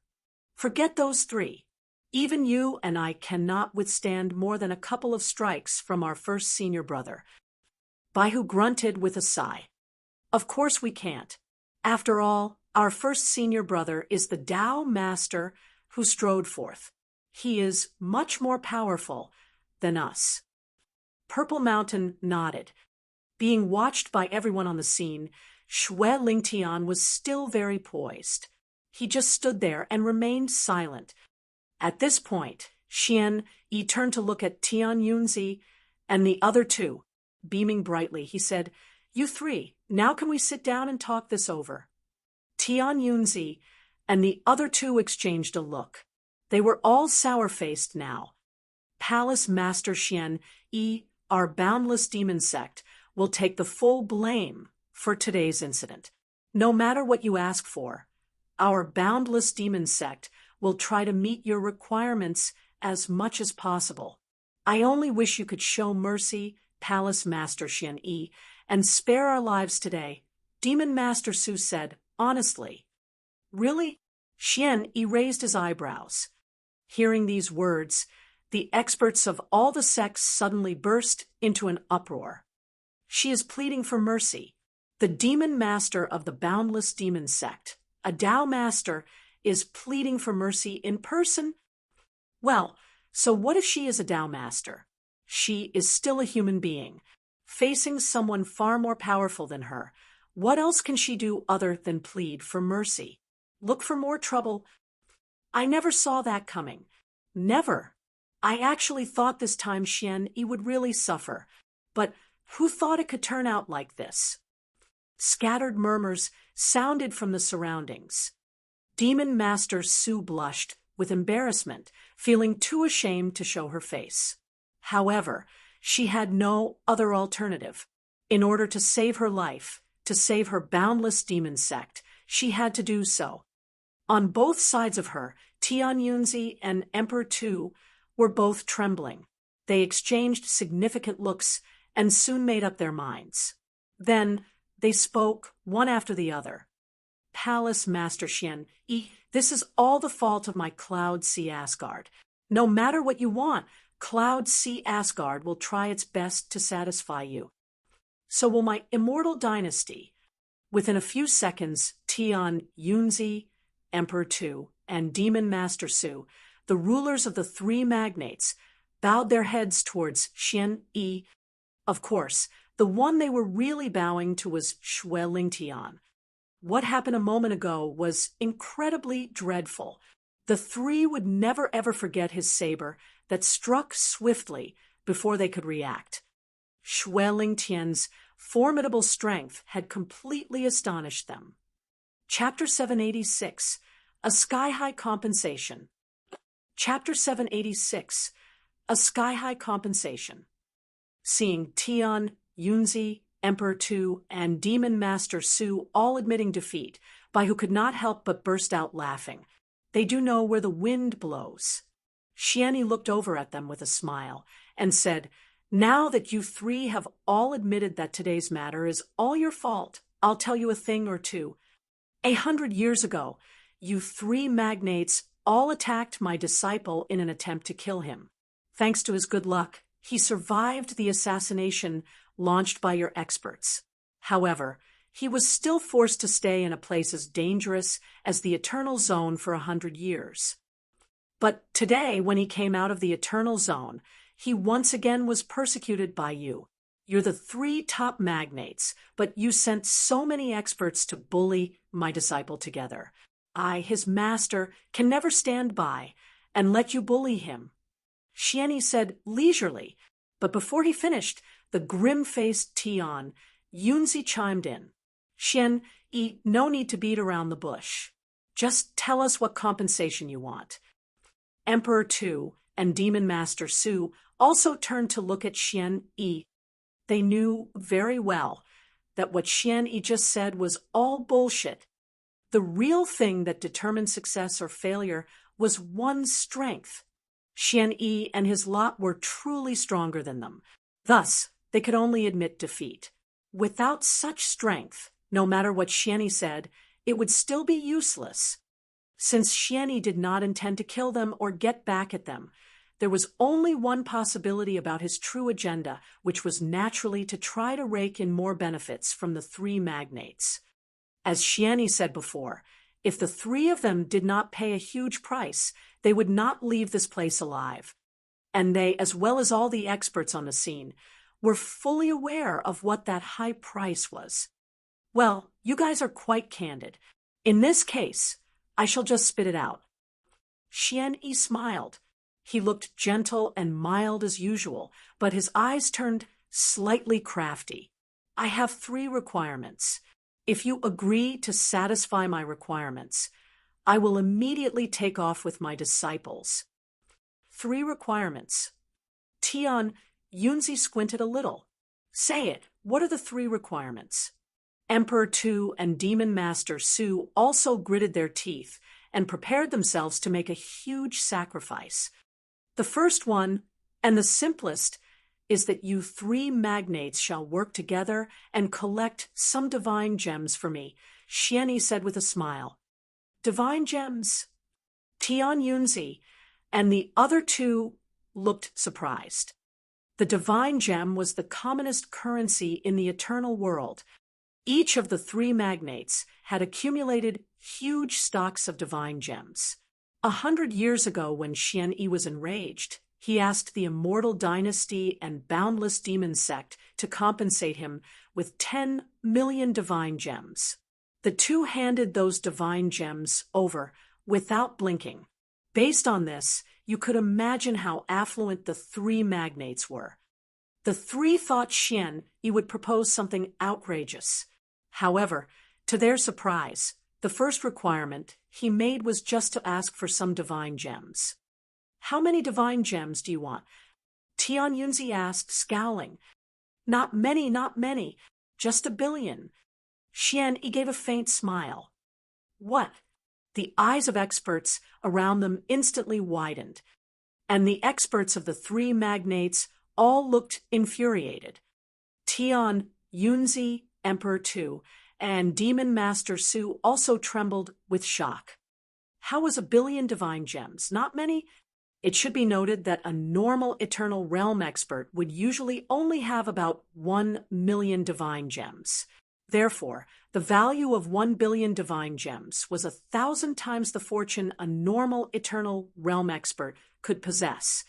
Forget those 3. Even you and I cannot withstand more than a couple of strikes from our first senior brother. Bai Hu grunted with a sigh. Of course we can't. After all, our first senior brother is the Tao Master who strode forth. He is much more powerful than us. Purple Mountain nodded. Being watched by everyone on the scene, Shui Tian was still very poised. He just stood there and remained silent. At this point, Xian Yi turned to look at Tian Yunzi and the other 2. Beaming brightly, he said, you 3, now can we sit down and talk this over? Tian Yunzi and the other 2 exchanged a look. They were all sour-faced now. Palace Master Xian Yi, our boundless demon sect, will take the full blame for today's incident. No matter what you ask for, our boundless demon sect will try to meet your requirements as much as possible. I only wish you could show mercy, Palace Master Xian Yi, and spare our lives today. Demon Master Su said, honestly. Really? Xian Yi raised his eyebrows. Hearing these words, the experts of all the sects suddenly burst into an uproar. She is pleading for mercy. The demon master of the boundless demon sect, a Tao master, is pleading for mercy in person? Well, so what if she is a Tao master? She is still a human being, facing someone far more powerful than her. What else can she do other than plead for mercy? Look for more trouble? I never saw that coming. Never. I actually thought this time Xian Yi would really suffer. But who thought it could turn out like this? Scattered murmurs sounded from the surroundings. Demon Master Su blushed with embarrassment, feeling too ashamed to show her face. However, she had no other alternative. In order to save her life, to save her boundless demon sect, she had to do so. On both sides of her, Tian Yunzi and Emperor Tu were both trembling. They exchanged significant looks and soon made up their minds. Then they spoke, one after the other. Palace Master Xian Yi, this is all the fault of my Cloud Sea Asgard. No matter what you want, Cloud Sea Asgard will try its best to satisfy you. So will my immortal dynasty. Within a few seconds, Tian Yunzi, Emperor Tu, and Demon Master Su the rulers of the three magnates bowed their heads towards Tian. Of course, the one they were really bowing to was Tian. What happened a moment ago was incredibly dreadful. The three would never ever forget his saber that struck swiftly before they could react. Tian's formidable strength had completely astonished them. Chapter 786, A Sky-High Compensation. Chapter 786, A Sky-High Compensation. Seeing Tian, Yunzi, Emperor Tu, and Demon Master Su all admitting defeat, Bai Hu could not help but burst out laughing. They do know where the wind blows. Xian looked over at them with a smile and said, "Now that you three have all admitted that today's matter is all your fault, I'll tell you a thing or two. 100 years ago, you three magnates all attacked my disciple in an attempt to kill him. Thanks to his good luck, he survived the assassination launched by your experts. However, he was still forced to stay in a place as dangerous as the Eternal Zone for 100 years. But today, when he came out of the Eternal Zone, he once again was persecuted by you. You're the three top magnates, but you sent so many experts to bully my disciple together. I, his master, can never stand by and let you bully him." Xian said leisurely, but before he finished, the grim-faced Tian, Yunzi chimed in. "Xian, no need to beat around the bush. Just tell us what compensation you want." Emperor Tu and Demon Master Su also turned to look at Xian. They knew very well that what Xian just said was all bullshit. The real thing that determined success or failure was one's strength. Xian and his lot were truly stronger than them. Thus, they could only admit defeat. Without such strength, no matter what Xian said, it would still be useless. Since Xian did not intend to kill them or get back at them, there was only one possibility about his true agenda, which was naturally to try to rake in more benefits from the three magnates. As Xian said before, if the three of them did not pay a huge price, they would not leave this place alive. And they, as well as all the experts on the scene, were fully aware of what that high price was. Well, you guys are quite candid. In this case, I shall just spit it out. Xian smiled. He looked gentle and mild as usual, but his eyes turned slightly crafty. "I have 3 requirements. If you agree to satisfy my requirements, I will immediately take off with my disciples." 3 requirements. Tian, Yunzi squinted a little. "Say it. What are the 3 requirements?" Emperor Tu and Demon Master Su also gritted their teeth and prepared themselves to make a huge sacrifice. The first one, and the simplest, is that you 3 magnates shall work together and collect some divine gems for me, Xian said with a smile. "Divine gems?" Tian, Yunzi, and the other 2 looked surprised. The divine gem was the commonest currency in the eternal world. Each of the 3 magnates had accumulated huge stocks of divine gems. 100 years ago, when Xian was enraged, he asked the Immortal Dynasty and Boundless Demon Sect to compensate him with 10 million divine gems. The 2 handed those divine gems over without blinking. Based on this, you could imagine how affluent the 3 magnates were. The 3 thought Xian would propose something outrageous. However, to their surprise, the first requirement he made was just to ask for some divine gems. "How many divine gems do you want?" Tian, Yunzi asked, scowling. Not many, just 1 billion. Xian gave a faint smile. "What?" The eyes of experts around them instantly widened, and the experts of the 3 magnates all looked infuriated. Tian, Yunzi, Emperor Tu, and Demon Master Su also trembled with shock. How was 1 billion divine gems? Not many? It should be noted that a normal Eternal Realm expert would usually only have about 1 million divine gems. Therefore, the value of 1 billion divine gems was 1,000 times the fortune a normal eternal realm expert could possess.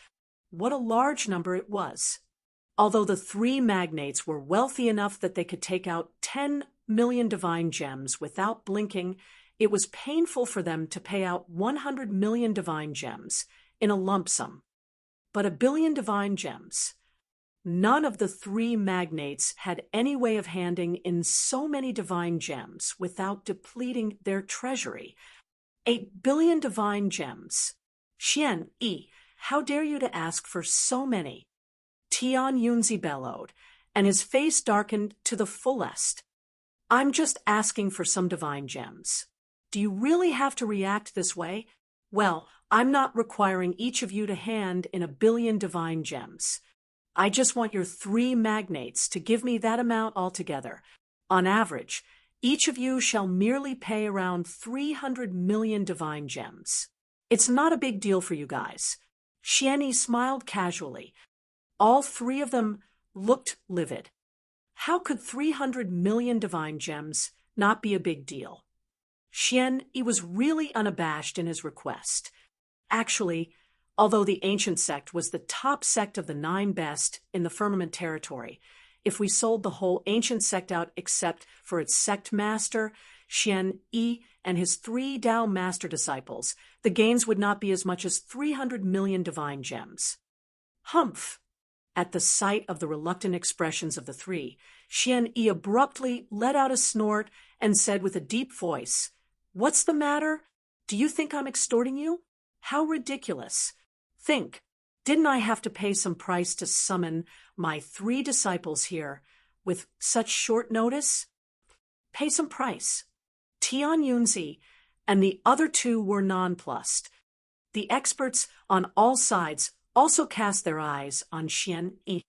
What a large number it was. Although the three magnates were wealthy enough that they could take out 10 million divine gems without blinking, it was painful for them to pay out 100 million divine gems in a lump sum. But 1 billion divine gems. None of the three magnates had any way of handing in so many divine gems without depleting their treasury. 8 billion divine gems. Xian Yi, how dare you to ask for so many? Tian Yunzi bellowed, and his face darkened to the fullest. I'm just asking for some divine gems. Do you really have to react this way? Well, I'm not requiring each of you to hand in 1 billion divine gems. I just want your three magnates to give me that amount altogether. On average, each of you shall merely pay around 300 million divine gems. It's not a big deal for you guys. Xian smiled casually. All three of them looked livid. How could 300 million divine gems not be a big deal? Xian was really unabashed in his request. Actually, although the ancient sect was the top sect of the 9 best in the firmament territory, if we sold the whole ancient sect out except for its sect master, Xian and his 3 Tao master disciples, the gains would not be as much as 300 million divine gems. Humph! At the sight of the reluctant expressions of the three, Xian abruptly let out a snort and said with a deep voice, "What's the matter? Do you think I'm extorting you? How ridiculous! Think, didn't I have to pay some price to summon my 3 disciples here with such short notice? Pay some price." Tian Yunzi and the other 2 were nonplussed. The experts on all sides also cast their eyes on Xian Yi.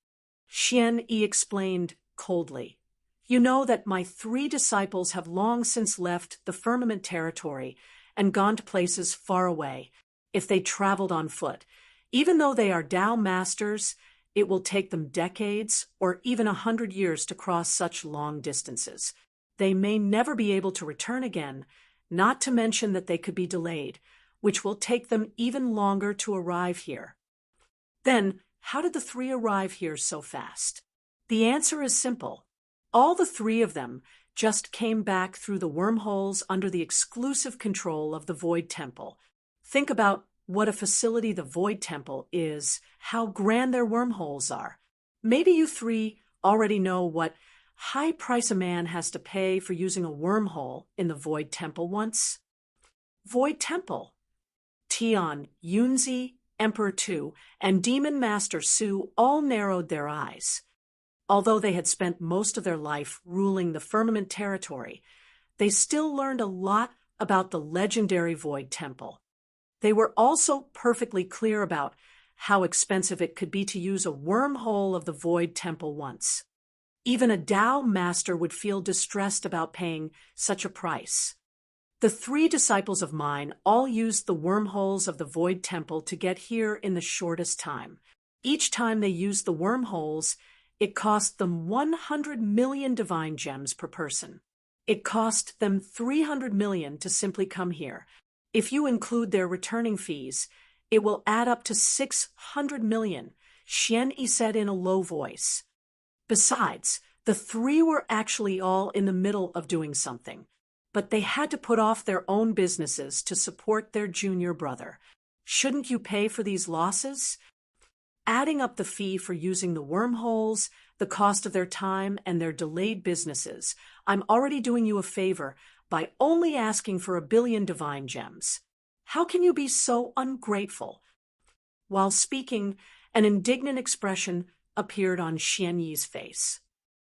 Xian Yi explained coldly, "You know that my 3 disciples have long since left the firmament territory and gone to places far away. If they traveled on foot, even though they are Tao masters, it will take them decades or even 100 years to cross such long distances. They may never be able to return again, not to mention that they could be delayed, which will take them even longer to arrive here." Then, how did the 3 arrive here so fast? The answer is simple. All the 3 of them just came back through the wormholes under the exclusive control of the Void Temple. Think about what a facility the Void Temple is, how grand their wormholes are. Maybe you 3 already know what high price a man has to pay for using a wormhole in the Void Temple once. Void Temple. Tian, Yunzi, Emperor Tu, and Demon Master Su all narrowed their eyes. Although they had spent most of their life ruling the firmament territory, they still learned a lot about the legendary Void Temple. They were also perfectly clear about how expensive it could be to use a wormhole of the Void Temple once. Even a Tao master would feel distressed about paying such a price. The 3 disciples of mine all used the wormholes of the Void Temple to get here in the shortest time. Each time they used the wormholes, it cost them 100 million divine gems per person. It cost them 300 million to simply come here. If you include their returning fees, it will add up to 600 million, Xian said in a low voice. Besides, the 3 were actually all in the middle of doing something, but they had to put off their own businesses to support their junior brother. Shouldn't you pay for these losses? Adding up the fee for using the wormholes, the cost of their time, and their delayed businesses, I'm already doing you a favor by only asking for 1 billion divine gems. How can you be so ungrateful? While speaking, an indignant expression appeared on Xian Yi's face.